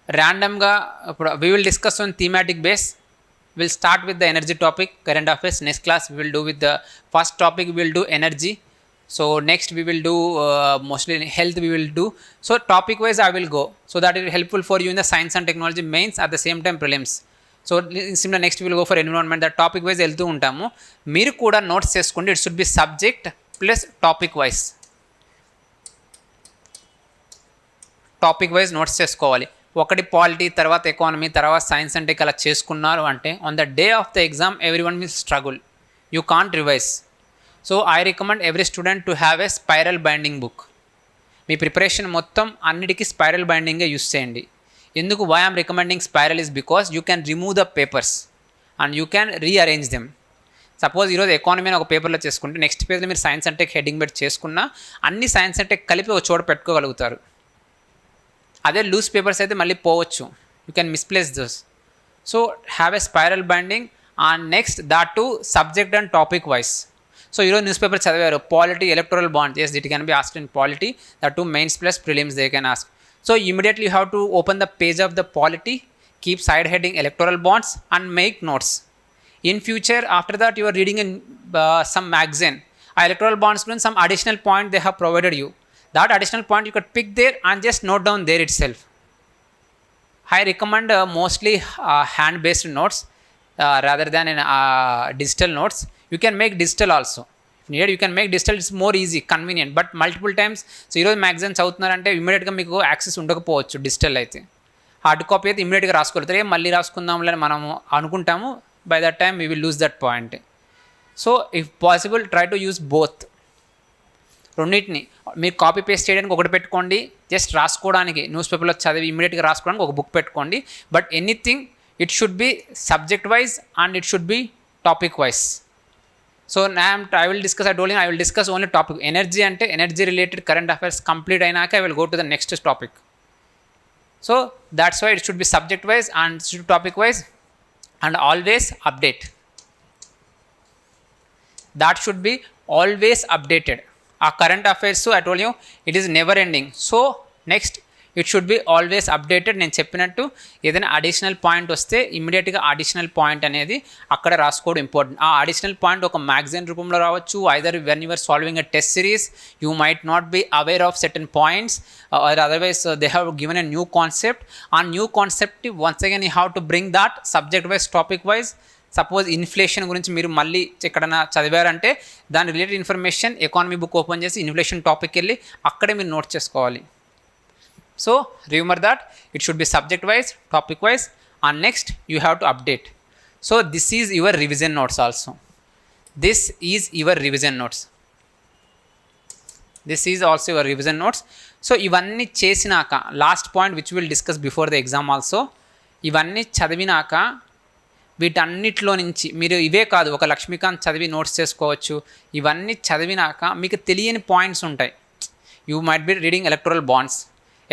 ర్యాండమ్గా ఇప్పుడు we will discuss on thematic base. Will start with the energy topic, current affairs. Next class we will do with the first topic we will do energy. So next we will do mostly health we will do. So topic wise I will go, so that is helpful for you in the science and technology mains at the same time prelims. So similar next will go for environment. The topic wise వెళ్తూ ఉంటాము. మీరు కూడా notes చేసుకోండి. It should B subject plus topic wise. Topic wise notes చేసుకోవాలి. ఒకటి polity, తర్వాత economy, తర్వాత science and tech అలా చేసుకున్నారు అంటే on the day of the exam every one will struggle. You can't revise. So I recommend every student to have a spiral binding book. మీ preparation మొత్తం అన్నిటికీ స్పైరల్ బైండింగే use చేయండి. ఎందుకు why I'm recommending spiral is because you can remove the papers and you can rearrange them. Suppose ఈరోజు economy అని ఒక పేపర్లో చేసుకుంటే నెక్స్ట్ పేజ్లో మీరు సైన్స్ అండ్ టెక్ హెడ్డింగ్ పెట్టి చేసుకున్నా అన్ని సైన్స్ అండ్ టెక్ కలిపి ఒక చోట పెట్టుకోగలుగుతారు. అదే లూజ్ పేపర్స్ అయితే మళ్ళీ పోవచ్చు, you can misplace those. So have a spiral binding. And next that too subject and topic wise. So ఈరోజు న్యూస్ పేపర్ చదివారు, polity, electoral bond, as it can be asked in polity. That too mains plus prelims they can ask. So immediately you have to open the page of the polity, keep side heading electoral bonds and make notes. In future, after that you are reading in some magazine, electoral bonds and some additional point they have provided you. That additional point you could pick there and just note down there itself. I recommend mostly hand-based notes rather than in digital notes. You can make digital also. If needed you can make digital, it's more easy convenient, but multiple times. So ఈరోజు magazine చదువుతున్నారంటే ఇమీడియట్గా మీకు access ఉండకపోవచ్చు digital అయితే. Hard copy అయితే ఇమీడియట్గా రాసుకోగలుగుతారు, మళ్ళీ రాసుకుందాంలే మనము అనుకుంటాము, by that time we will lose that point. So if possible try to use both, రెండింటిని. మీరు కాపీ పేస్ట్ చేయడానికి ఒకటి పెట్టుకోండి, జస్ట్ రాసుకోవడానికి న్యూస్ పేపర్లో చదివి ఇమీడియట్గా రాసుకోవడానికి ఒక బుక్ పెట్టుకోండి, but anything it should B subject wise and it should B topic wise. So I will discuss, I told you I will discuss only topic. Energy అంటే energy related current affairs complete అయినాక I will go to the next topic. So that's why it should be subject wise and should be topic wise and always update. That should be always updated. Our current affairs, so I told you it is never ending. So next it should be always updated. నేను చెప్పినట్టు ఏదైనా additional point వస్తే ఇమ్మీడియట్గా additional point అనేది అక్కడ రాసుకోవడం important. ఆ additional point ఒక మ్యాగజైన్ రూపంలో రావచ్చు, either when you're solving a test series you might not be aware of certain points, or otherwise they have given a new concept. A new concept once again you have to bring that subject wise, topic wise. Suppose inflation గురించి మీరు మళ్ళీ ఎక్కడైనా చదివారంటే దాని related information economy book open చేసి inflation topic వెళ్ళి అక్కడే మీరు నోట్ చేసుకోవాలి. So remember that it should be subject wise, topic wise, and next you have to update. So this is your revision notes also. This is your revision notes. This is also your revision notes. So ఇవన్నీ చేసినాక last point which will discuss before the exam also, ఇవన్నీ చదివినాక వీటన్నిటిలో నుంచి మీరు ఇవే కాదు ఒక లక్ష్మీకాంత్ చదివి నోట్స్ చేసుకోవచ్చు. ఇవన్నీ చదివినాక మీకు తెలియని పాయింట్స్ ఉంటాయి. You might B reading electoral bonds.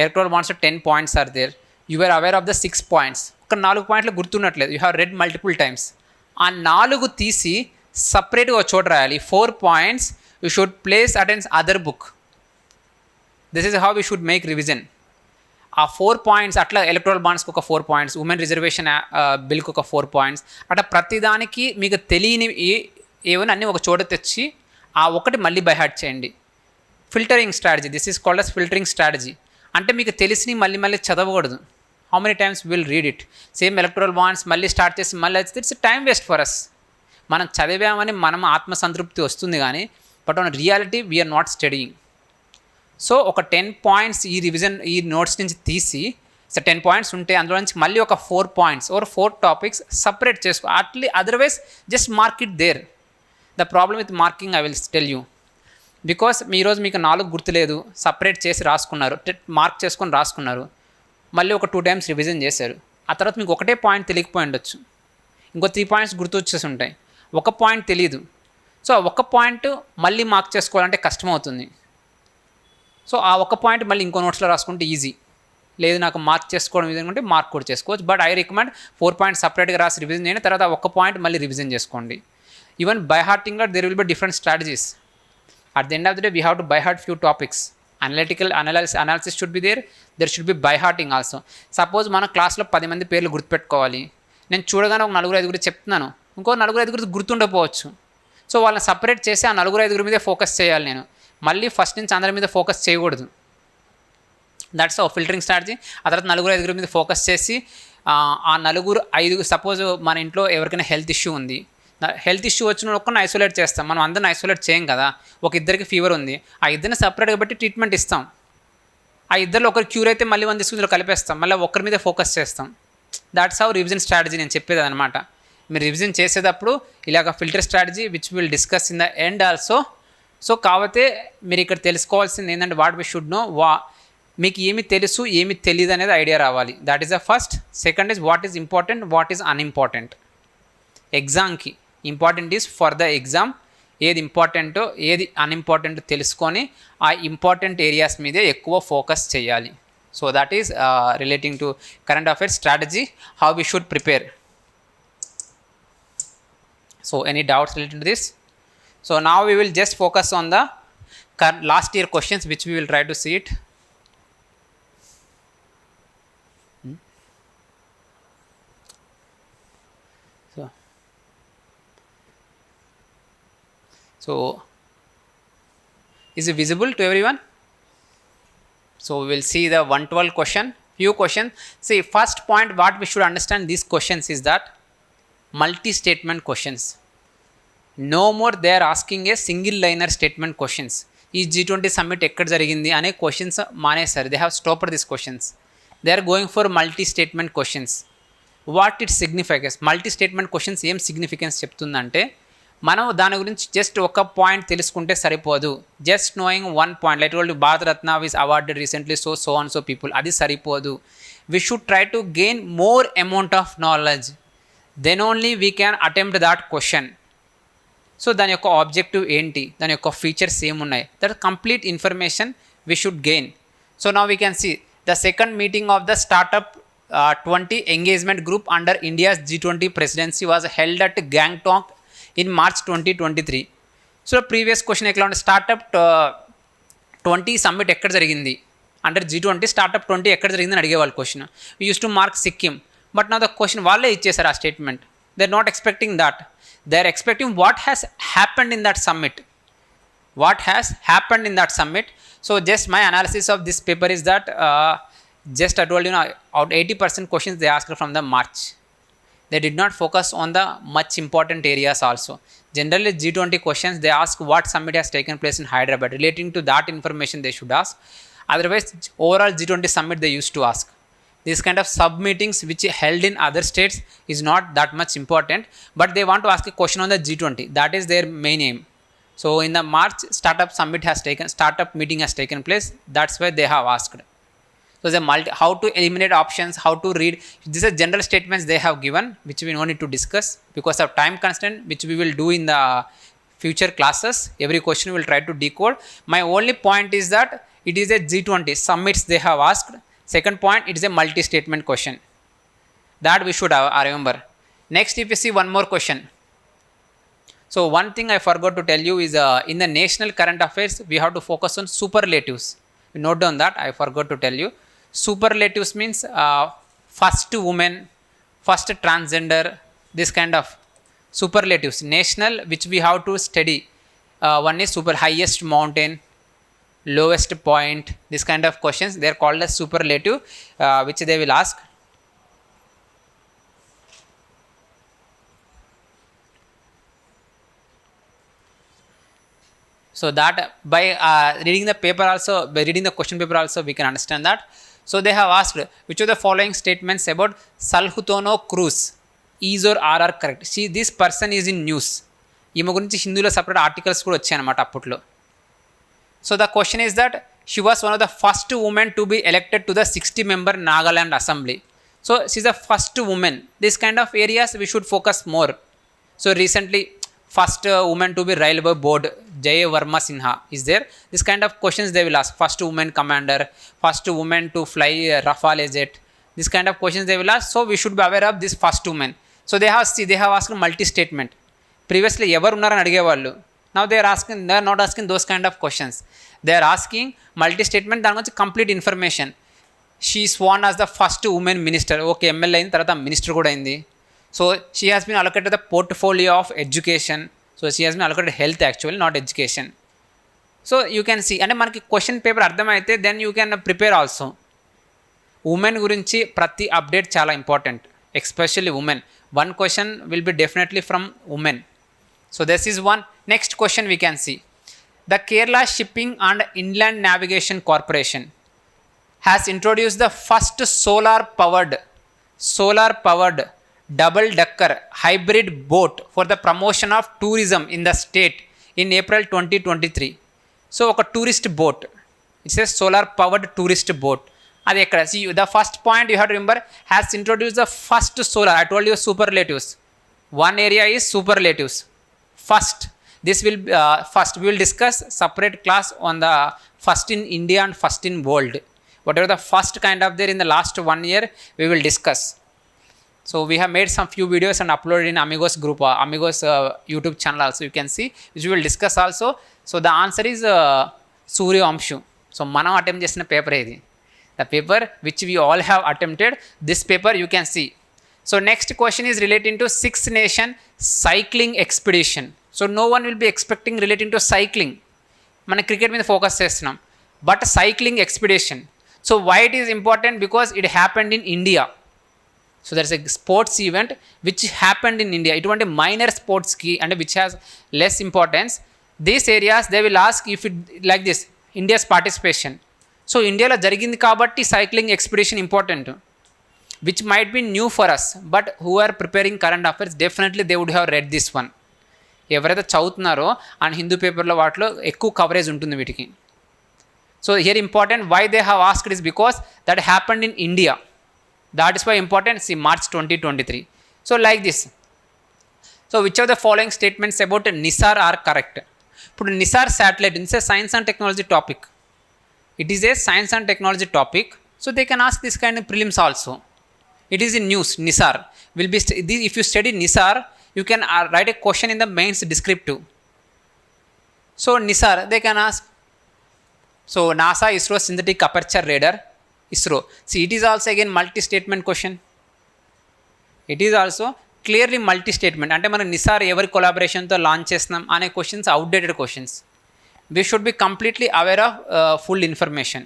Electoral bonds 10 points are there. You are aware of the 6 points. ఒక 4 పాయింట్లు గుర్తున్నట్లేదు, you have read multiple times. ఆ 4 తీసి సపరేట్గా ఒక చోట రాయాలి. 4 points you should place attends other book. This is how you should make revision. ఆ 4 points అట్లా ఎలక్టోరల్ బాండ్స్కి ఒక 4 points, ఉమెన్ రిజర్వేషన్ బిల్కి ఒక 4 points, అట్లా ప్రతిదానికి మీకు తెలియని ఏమైనా అన్నీ ఒక చోట తెచ్చి ఆ ఒకటి మళ్ళీ బై హార్ట్ చేయండి. Filtering strategy, this is called as filtering strategy. అంటే మీకు తెలిసి మళ్ళీ మళ్ళీ చదవకూడదు. How many times will read it? Same electoral bonds మళ్ళీ స్టార్ట్ చేసి మళ్ళీ అయితే it's time waste for us. మనం చదివామని మనం ఆత్మసంతృప్తి వస్తుంది కానీ but on reality we're not studying. So ఒక 10 points ఈ రివిజన్ ఈ నోట్స్ నుంచి తీసి 10 points ఉంటే అందులో నుంచి మళ్ళీ ఒక 4 points or 4 topics సపరేట్ చేసుకో. Otherwise just mark it there. The problem with marking I will tell you. Because ఈరోజు మీకు 4 గుర్తులేదు, సపరేట్ చేసి రాసుకున్నారు, మార్క్ చేసుకొని రాసుకున్నారు, మళ్ళీ ఒక 2 times రివిజన్ చేశారు. ఆ తర్వాత మీకు ఒకటే పాయింట్ తెలియకపోయి ఉండొచ్చు, ఇంకో 3 points గుర్తు వచ్చేసి ఉంటాయి, ఒక పాయింట్ తెలియదు. సో ఆ ఒక పాయింట్ మళ్ళీ మార్క్ చేసుకోవాలంటే కష్టం అవుతుంది. సో ఆ ఒక పాయింట్ మళ్ళీ ఇంకో నోట్స్లో రాసుకుంటే ఈజీ. లేదు నాకు మార్క్ చేసుకోవడం ఈజీ అనుకుంటే మార్క్ కూడా చేసుకోవచ్చు, బట్ ఐ రికమెండ్ 4 points సపరేట్గా రాసి రివిజన్ చేయండి. తర్వాత ఆ ఒక పాయింట్ మళ్ళీ రివిజన్ చేసుకోండి. ఈవెన్ బై హార్టింగ్లో there will be different strategies. At the end of the day, we have to by heart few topics. Analytical analysis should be there. There should be by hearting also. Suppose మన క్లాస్లో 10 మంది పేర్లు గుర్తుపెట్టుకోవాలి. నేను చూడగానే ఒక 4-5 చెప్తున్నాను, ఇంకో 4-5 గుర్తుండకపోవచ్చు. సో వాళ్ళని సపరేట్ చేసి ఆ 4-5 మీదే ఫోకస్ చేయాలి. నేను మళ్ళీ ఫస్ట్ నుంచి అందరి మీద ఫోకస్ చేయకూడదు. దట్స్ ఆ ఫిల్టరింగ్ స్ట్రాటజీ. ఆ తర్వాత 4-5 మీద ఫోకస్ చేసి ఆ 4-5 సపోజ్ మన ఇంట్లో ఎవరికైనా హెల్త్ ఇష్యూ ఉంది, హెల్త్ ఇష్యూ వచ్చిన ఒక్కరిని ఐసోలేట్ చేస్తాం. మనం అందరిని ఐసోలేట్ చేయం కదా. ఒక ఇద్దరికి ఫీవర్ ఉంది, ఆ ఇద్దరిని సపరేట్గా బట్టి ట్రీట్మెంట్ ఇస్తాం. ఆ ఇద్దరిలో ఒకరు క్యూర్ అయితే మళ్ళీ 1 తీసుకుని కలిపేస్తాం, మళ్ళీ ఒక్కరి మీద ఫోకస్ చేస్తాం. దాట్స్ హౌ రివిజన్ స్ట్రాటజీ నేను చెప్పేది అనమాట. మీరు రివిజన్ చేసేటప్పుడు ఇలాగ filter strategy which will discuss in the end also. So కాకపోతే మీరు ఇక్కడ తెలుసుకోవాల్సింది ఏంటంటే వాట్ వి షుడ్ నో, మీకు ఏమి తెలుసు ఏమి తెలియదు అనేది ఐడియా రావాలి. That is the first. Second is what is important, what is unimportant. ఎగ్జామ్కి important is for the exam, ఏది ఇంపార్టెంటో ఏది అన్ఇంపార్టెంట్ తెలుసుకొని ఆ ఇంపార్టెంట్ ఏరియాస్ మీదే ఎక్కువ ఫోకస్ చేయాలి. So that is relating to current affairs strategy, how we should prepare. So any doubts related to this? So now we will just focus on the last year questions which we will try to see it. So is it visible to everyone? So we will see the 112 question, few questions. See, first point what we should understand these questions is that multi-statement questions. No more they are asking a single liner statement questions. ఈ G20 summit ఎక్కడ జరిగింది అనే questions మానేశారు. They have stopped this questions. They are going for multi statement questions. What it significance, multi statement questions ఏం significance చెప్తుందంటే మనం దాని గురించి జస్ట్ ఒక పాయింట్ తెలుసుకుంటే సరిపోదు. Just knowing one point, like వాళ్ళు Bharat Ratna is awarded recently so and so people, అది సరిపోదు. We should try to gain more amount of knowledge, then only we can attempt that question. So దాని యొక్క objective ఏంటి, దాని యొక్క ఫీచర్స్ ఏమున్నాయి, that complete information we should gain. So now we can see the second meeting of the startup 20 engagement group under India's G20 presidency was held at Gangtok in March 2023. So previous question ఎట్లా ఉంటే startup 20 summit ఎక్కడ జరిగింది, under G20 startup 20 ఎక్కడ జరిగిందని అడిగేవాళ్ళు question. We use to mark Sikkim, but నా the question వాళ్ళే ఇచ్చేసారు ఆ statement. They are not expecting that, they are expecting what has happened in that summit. What has happened in that summit? So just my analysis of this paper is that just I told you now, out 80% questions they asked from the March. They did not focus on the much important areas also. Generally G20 questions they ask what summit has taken place in Hyderabad. Relating to that information they should ask. Otherwise overall G20 summit they used to ask. These kind of sub meetings which held in other states is not that much important, but they want to ask a question on the G20. That is their main aim. So in the March startup meeting has taken place. That's why they have asked. So the how to eliminate options, how to read. These are general statements they have given, which we don't need to discuss because of time constraint, which we will do in the future classes. Every question we will try to decode. My only point is that it is a G20 summits they have asked. Second point, it is a multi-statement question. That we should remember. Next, if you see one more question. So one thing I forgot to tell you is in the national current affairs, we have to focus on superlatives. You note down that, I forgot to tell you. Superlatives means first woman, first transgender, this kind of superlatives. National, which we have to study. One is super highest mountain, lowest point, this kind of questions. They are called as superlative, which they will ask. So that by reading the paper also, by reading the question paper also, we can understand that. So they have asked which of the following statements about Salhutono Cruz is or are correct. See, this person is in news. ఈమె గురించి హిందీలో separate articles కూడా వచ్చాయి అన్నమాట అప్పట్లో. So the question is that she was one of the first women to be elected to the 60-member Nagaland assembly. So she is the first women. This kind of areas we should focus more. So recently first woman to be railway board, Jaya Verma Sinha is there. This kind of questions they will ask. First woman commander, first woman to fly Rafale jet. This kind of questions they will ask. So we should be aware of this first woman. So they have asked multi statement. Previously ever unnaran adigevallu. Now they are not asking those kind of questions. They are asking multi statement, దాని గురించి complete information. She is sworn as the first woman minister. Okay, MLA అయిన తర్వాత minister కూడా అయింది. So she has been allocated the portfolio of education. So she has been allocated health actually, not education. So you can see, అంటే మనకి question paper అర్థమైతే then you can prepare also. Women గురించి ప్రతి update చాలా important, especially women. One question will be definitely from women. So this is one. Next question we can see the Kerala shipping and inland navigation corporation has introduced the first solar powered double-decker hybrid boat for the promotion of tourism in the state in April 2023. So oka tourist boat, it says solar powered tourist boat. Adi ekkada see the first point you have to remember, has introduced the first solar. I told you superlatives. One area is superlatives. First, this will first we will discuss separate class on the first in India and first in world. Whatever the first kind of there in the last 1 year we will discuss. So we have made some few videos and uploaded in Amigos group, Amigos YouTube channel also you can see, which we will discuss also. So the answer is Surya Amshu. So manam attempt chesina paper idi, the paper which we all have attempted. This paper you can see. So next question is relating to Six Nation cycling expedition. So no one will be expecting relating to cycling. Mana cricket మీద focus చేస్తున్నాం, but cycling expedition. So why it is important? Because it happened in India. So there is a sports event which happened in India. ఇటువంటి minor స్పోర్ట్స్కి అంటే which has less importance, these areas they will ask if it like this India's participation. So ఇండియాలో జరిగింది కాబట్టి cycling expedition important, which might be new for us, but who are preparing current affairs definitely they would have read this one. ఎవరైతే చదువుతున్నారో and Hindu పేపర్లో వాటిలో ఎక్కువ coverage ఉంటుంది వీటికి. So here important why they have asked is because that happened in India, that is why important. See March 2023. So like this. So which of the following statements about NISAR are correct? ఇప్పుడు NISAR satellite it's a science and technology topic. It is a science and technology topic. So they can ask this kind prelims also. It is in news. Nisar will be if you study Nisar, you can write a question in the mains descriptive. So Nisar they can ask. So NASA ISRO synthetic aperture radar ISRO. See, it is also again multi statement question. It is also clearly multi statement. అంటే మనం నిసార్ ఎవరి కొలాబరేషన్తో launch చేస్తున్నాం అనే questions outdated questions. We should be completely aware of full information.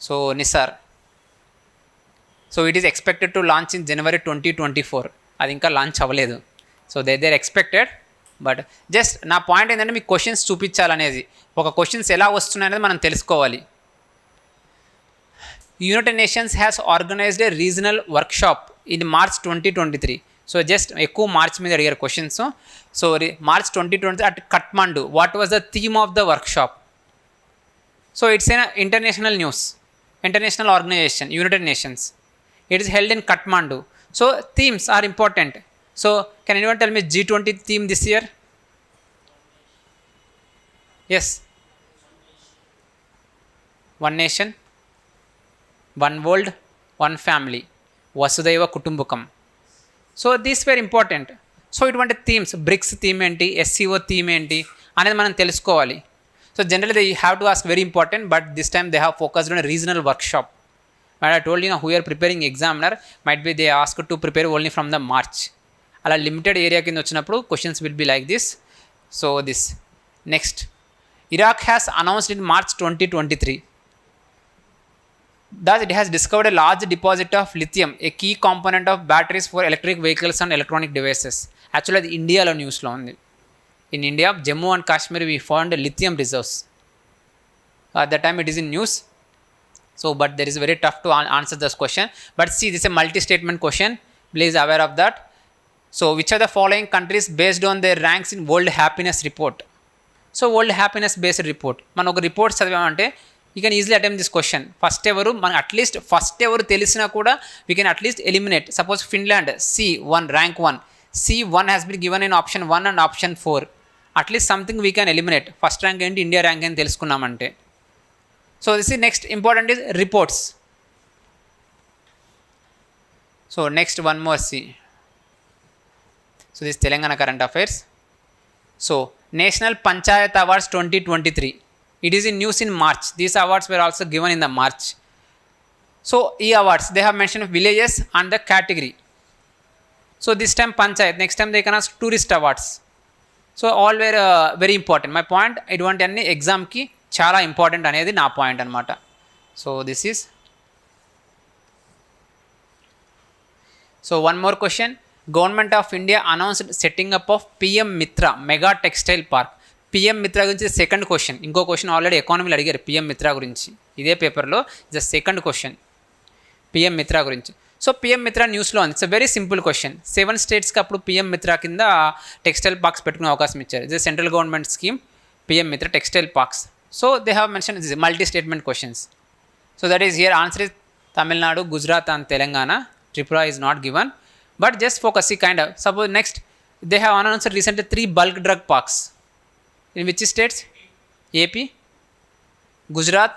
So Nisar. So it is expected to launch in January 2024. అది ఇంకా launch అవ్వలేదు. So there expected. But just నా point ఏంటంటే మీకు క్వశ్చన్స్ చూపించాలనేది, ఒక క్వశ్చన్స్ ఎలా వస్తున్నాయనేది మనం తెలుసుకోవాలి. United Nations has organised a regional workshop in March 2023. So just ఎక్కువ మార్చ్ మీద అడిగారు questions. So March 2023 at Kathmandu. What was the theme of the workshop? So it's an international news, international organisation, United Nations. It is held in Kathmandu. So themes are important. So can anyone tell me G20 theme this year? Yes. One nation, one world, one family. Vasudhaiva Kutumbakam. So these were important. So ఇటువంటి themes, bricks theme ఏంటి, SCO theme ఏంటి అనేది మనం తెలుసుకోవాలి. So generally they have to ask very important, but this time they have focused on regional workshop. But I told you now who are preparing examiner might be they asked to prepare only from the March. అలా limited area కింద వచ్చినప్పుడు questions will be like this. So this next, Iraq has announced in March 2023 that it has discovered a large deposit of lithium, a key component of batteries for electric vehicles and electronic devices. Actually అది ఇండియాలో న్యూస్లో ఉంది. In India, Jammu and Kashmir we found lithium reserves. At that time it is in news. So but there is very tough to answer this question, but see, this is a multi statement question, please aware of that. So which are the following countries based on their ranks in world happiness report? So world happiness based report, మనం ఒక report చదివామంటే you can easily attempt this question. First ఎవరు మనకు at least first ఎవరు తెలిసినా కూడా we can at least eliminate. Suppose Finland C1 rank 1, C1 has been given in option 1 and option 4. At least something we can eliminate. First rank ఏంటి, India rank అని తెలుసుకున్నామంటే. So this is next important is reports. So next one more see. So this Telangana current affairs. So National Panchayat Awards 2023. It is in news in March. These awards were also given in the March. So E awards they have mentioned villages and the category. So this time Panchayat, next time they can ask tourist awards. So all were very important. My point, I don't want any exam ki చాలా important అనేది నా point అనమాట. So this is. So one more question, government of India announced setting up of PM మిత్ర mega textile park. PM మిత్ర గురించి second question. ఇంకో question already ఎకానమీలో అడిగారు PM మిత్ర గురించి, ఇదే పేపర్లో ద సెకండ్ క్వశ్చన్ PM మిత్ర గురించి. సో PM మిత్ర న్యూస్లో ఉంది. It's very simple question. 7 స్టేట్స్కి అప్పుడు PM మిత్ర కింద టెక్స్టైల్ పార్క్స్ పెట్టుకునే అవకాశం ఇచ్చారు. ఇది సెంట్రల్ గవర్నమెంట్ స్కీమ్ PM మిత్ర textile parks. So they have mentioned this multi-statement questions. So that is here answer is Tamil Nadu, Gujarat and Telangana. Tripura is not given. But just focus, see kind of. Suppose next they have announced recently 3 bulk drug parks. In which states? AP, Gujarat,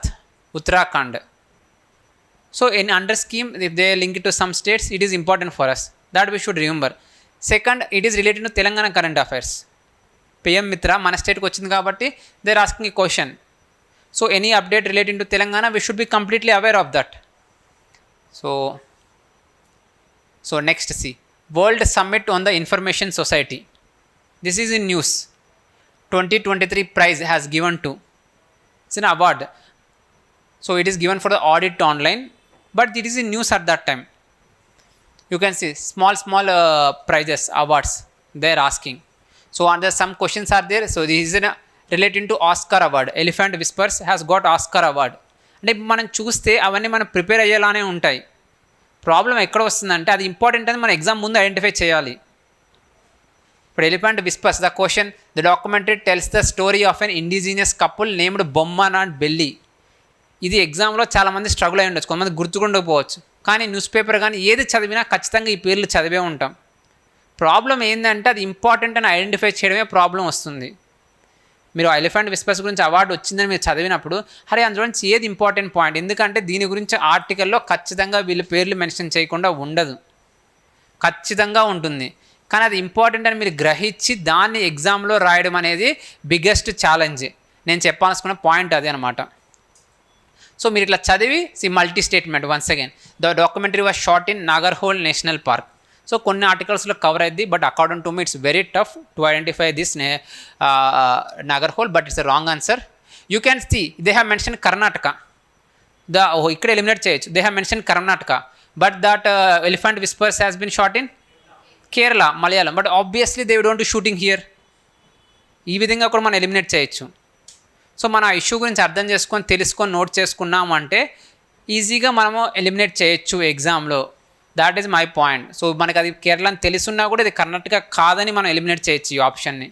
Uttarakhand. So in under scheme, if they link it to some states, it is important for us. That we should remember. Second, it is related to Telangana current affairs. PM మిత్ర మన స్టేట్కి వచ్చింది కాబట్టి they are asking a question. So any update relating to Telangana we should be completely aware of that. So next see world summit on the information society. This is in news. 2023 prize has given to, its an award. So it is given for the audit online, but it is in news at that time. You can see small prizes, awards they are asking. So under some questions are there. So this is relating to Oscar award. Elephant Whispers has got Oscar award. అంటే మనం చూస్తే అవన్నీ మనం prepare అయ్యేలానే ఉంటాయి. Problem ఎక్కడ వస్తుందంటే అది important అని మనం ఎగ్జామ్ ముందు ఐడెంటిఫై చేయాలి. ఇప్పుడు elephant whispers the question the documentary tells the story of an indigenous couple named Bomman and Belli. ఇది ఎగ్జామ్లో చాలామంది స్ట్రగుల్ అయి ఉండొచ్చు, కొంతమంది గుర్తుకుండకపోవచ్చు. కానీ న్యూస్ పేపర్ కానీ ఏది చదివినా ఖచ్చితంగా ఈ పేర్లు చదివే ఉంటాం. ప్రాబ్లం ఏంటంటే అది ఇంపార్టెంట్ అని ఐడెంటిఫై చేయడమే ప్రాబ్లం వస్తుంది. మీరు ఎలిఫెంట్ విస్పర్స్ గురించి అవార్డు వచ్చిందని మీరు చదివినప్పుడు అరే అందులో నుంచి ఏది ఇంపార్టెంట్ పాయింట్, ఎందుకంటే దీని గురించి ఆర్టికల్లో ఖచ్చితంగా వీళ్ళ పేర్లు మెన్షన్ చేయకుండా ఉండదు, ఖచ్చితంగా ఉంటుంది. కానీ అది ఇంపార్టెంట్ అని మీరు గ్రహించి దాన్ని ఎగ్జామ్లో రాయడం అనేది బిగ్గెస్ట్ ఛాలెంజ్. నేను చెప్పాల్సుకున్న పాయింట్ అదే అనమాట. సో మీరు ఇట్లా చదివి multi statement once again the documentary was shot in Nagarhole national park. సో కొన్ని ఆర్టికల్స్లో కవర్ అయింది, but according to me it's very tough to identify this Nagarhole, but it's wrong answer. You can see they have mention Karnataka. ఇక్కడ eliminate చేయొచ్చు, they have mention Karnataka, but that elephant whispers has been shot in Kerala, Malayalam, but obviously they don't shooting here. ఈ విధంగా కూడా మనం eliminate చేయొచ్చు. So మన issue గురించి అర్థం చేసుకొని తెలుసుకొని నోట్ చేసుకున్నాము అంటే ఈజీగా మనము ఎలిమినేట్ చేయొచ్చు ఎగ్జామ్లో. That is my point. So మనకు అది కేరళ అని తెలుసున్నా కూడా ఇది కర్ణాటక కాదని మనం ఎలిమినేట్ చేయొచ్చు ఈ ఆప్షన్ని.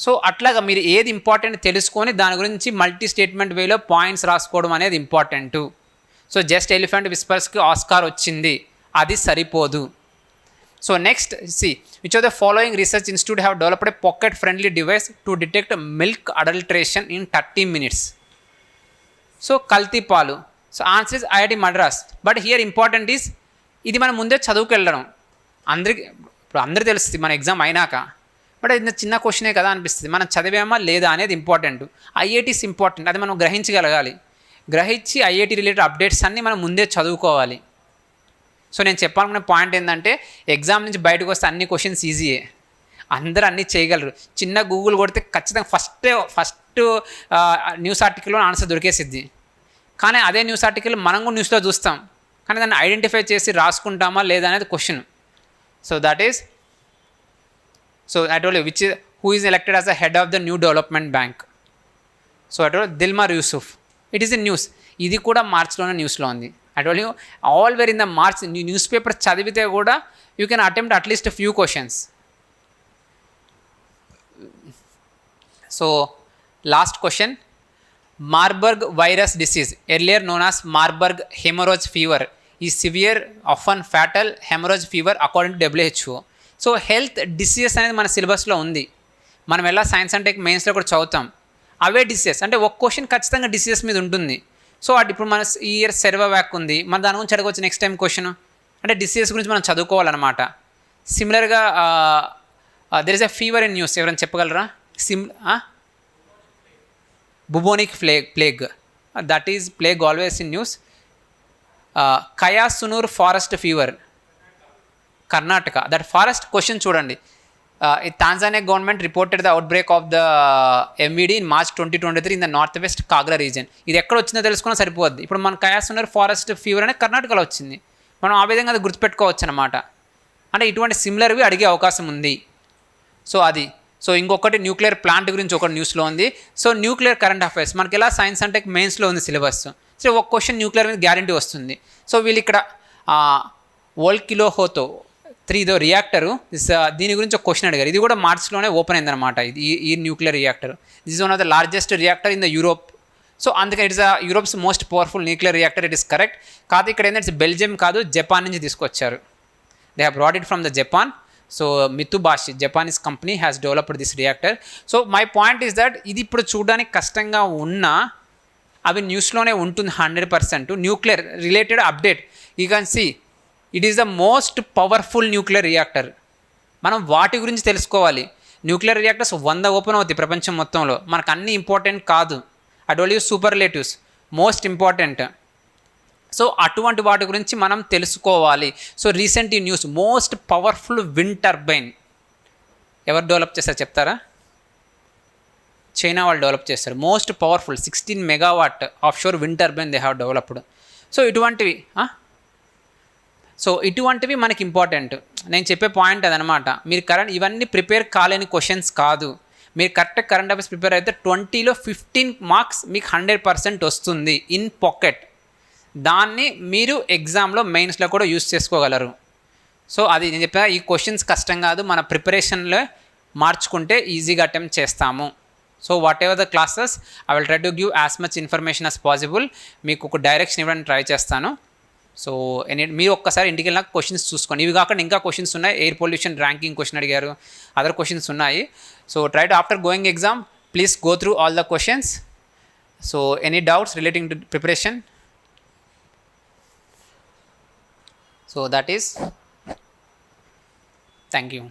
సో అట్లాగా మీరు ఏది ఇంపార్టెంట్ తెలుసుకొని దాని గురించి మల్టీ స్టేట్మెంట్ వేలో పాయింట్స్ రాసుకోవడం అనేది ఇంపార్టెంటు. సో జస్ట్ ఎలిఫెంట్ విస్పర్స్కి ఆస్కార్ వచ్చింది అది సరిపోదు. So next, see, which of the following research institute have developed a pocket friendly device to detect milk adulteration in 30 minutes? So kalti palu. So answer is IIT Madras. But here important is ఇది మనం ముందే చదువుకెళ్ళడం. అందరికీ తెలుస్తుంది మన exam అయినాక, but ఇది చిన్న క్వశ్చనే కదా అనిపిస్తుంది. మనం చదివామా లేదా అనేది ఇంపార్టెంట్. ఐఐటీస్ ఇంపార్టెంట్, అది మనం గ్రహించగలగాలి. గ్రహించి ఐఐటీ రిలేటెడ్ అప్డేట్స్ అన్నీ మనం ముందే చదువుకోవాలి. సో నేను చెప్పాలనుకునే పాయింట్ ఏంటంటే ఎగ్జామ్ నుంచి బయటకు వస్తే అన్ని క్వశ్చన్స్ ఈజీయే, అందరూ అన్నీ చేయగలరు. చిన్న గూగుల్ కొడితే ఖచ్చితంగా ఫస్ట్ న్యూస్ ఆర్టికల్లో ఆన్సర్ దొరికేసిద్ది. కానీ అదే న్యూస్ ఆర్టికల్ మనం కూడా న్యూస్లో చూస్తాం, కానీ దాన్ని ఐడెంటిఫై చేసి రాసుకుంటామా లేదా అనేది question. So that is so I told you which who is elected as the head of the new development bank. So I told Dilma Rousseff. It is in news, ఇది కూడా మార్చ్లోనే న్యూస్లో ఉంది. I told you all were in the March newspaper చదివితే కూడా you can attempt at least a few questions. So last question, Marburg virus disease earlier known as Marburg hemorrhage fever is severe often fatal hemorrhage fever according to WHO. So health diseases అనేది మన సిలబస్లో ఉంది. మనం ఎలా science and tech మెయిన్స్లో కూడా చదువుతాం. అవే diseases అంటే ఒక క్వశ్చన్ ఖచ్చితంగా డిసీజెస్ మీద ఉంటుంది. సో అటు ఇప్పుడు మన ఈ ఇయర్ సెర్వోవాక్ ఉంది, మన దాని గురించి అడగవచ్చు నెక్స్ట్ టైం క్వశ్చన్. అంటే డిసీజెస్ గురించి మనం చదువుకోవాలన్నమాట. సిమిలర్గా there is a fever in news, ఎవరైనా చెప్పగలరా? Bubonic plague, that is plague always in news. Kyasanur forest fever, Karnataka. That forest question చూడండి. Tanzania government reported the outbreak of the MVD in March 2023 in the northwest Kagra region. ఇది ఎక్కడ వచ్చిందో తెలుసుకున్నా సరిపోద్ది. ఇప్పుడు మన కయాసునర్ ఫారెస్ట్ ఫీవర్ అనేది కర్ణాటకలో వచ్చింది, మనం ఆ విధంగా అది గుర్తుపెట్టుకోవచ్చు అనమాట. అంటే ఇటువంటి సిమిలర్వి అడిగే అవకాశం ఉంది. సో అది. సో ఇంకొకటి న్యూక్లియర్ ప్లాంట్ గురించి ఒక న్యూస్లో ఉంది. సో న్యూక్లియర్ కరెంట్ అఫైర్స్ మనకి ఎలా సైన్స్ అంటే మెయిన్స్లో ఉంది సిలబస్. సో ఒక క్వశ్చన్ న్యూక్లియర్ మీద గ్యారంటీ వస్తుంది. సో వీళ్ళు ఇక్కడ వోల్కిలోహోతో 3 రియాక్టరు, దీని గురించి ఒక క్వశ్చన్ అడిగారు. ఇది కూడా మార్చ్లోనే ఓపెన్ అయిందనమాట. ఈ nuclear reactor this is one of the largest reactor in the Europe. So అందుకని it's Europe's most powerful nuclear reactor, it is correct. కాదు ఇక్కడ ఏంటంటే బెల్జియం కాదు, జపాన్ నుంచి తీసుకొచ్చారు. They have brought it from the Japan. So Mitsubishi Japanese company has developed this reactor. So my point is that ఇది ఇప్పుడు చూడడానికి కష్టంగా ఉన్నా అవి న్యూస్లోనే ఉంటుంది 100%. Nuclear related update you can see it is the most powerful nuclear reactor. మనం వాటి గురించి తెలుసుకోవాలి. న్యూక్లియర్ రియాక్టర్స్ 100 ఓపెన్ అవుతాయి ప్రపంచం మొత్తంలో, మనకు అన్ని ఇంపార్టెంట్ కాదు. I told you superlatives most important. So అటువంటి వాటి గురించి మనం తెలుసుకోవాలి. సో రీసెంట్ ఈ news most powerful wind turbine ఎవరు డెవలప్ చేస్తారు చెప్తారా? చైనా వాళ్ళు డెవలప్ చేస్తారు. Most powerful 16 megawatt of sure wind turbine they have developed. So ఇటువంటివి సో ఇటువంటివి మనకి ఇంపార్టెంట్. నేను చెప్పే పాయింట్ అదనమాట. మీరు ఇవన్నీ ప్రిపేర్ కాలేని క్వశ్చన్స్ కాదు. మీరు కరెక్ట్గా కరెంట్ అఫైర్స్ ప్రిపేర్ అయితే 20లో 15 మార్క్స్ మీకు 100% వస్తుంది ఇన్ పాకెట్. దాన్ని మీరు ఎగ్జామ్లో మెయిన్స్లో కూడా యూస్ చేసుకోగలరు. సో అది నేను చెప్పా, ఈ క్వశ్చన్స్ కష్టం కాదు, మన ప్రిపరేషన్లో మార్చుకుంటే ఈజీగా అటెంప్ట్ చేస్తాము. So what ever the classes I will try to give as much information as possible. మీకు ఒక డైరెక్షన్ ఇవ్వడానికి ట్రై చేస్తాను. సో మీరు ఒక్కసారి ఇంటికి వెళ్ళినాక క్వశ్చన్స్ చూసుకోండి. ఇవి కాకుండా ఇంకా క్వశ్చన్స్ ఉన్నాయి. ఎయిర్ పొల్యూషన్ ర్యాంకింగ్ క్వశ్చన్ అడిగారు, అదర్ క్వశ్చన్స్ ఉన్నాయి. So try to after going exam please go through all the questions. So any doubts relating to preparation? So that is, thank you.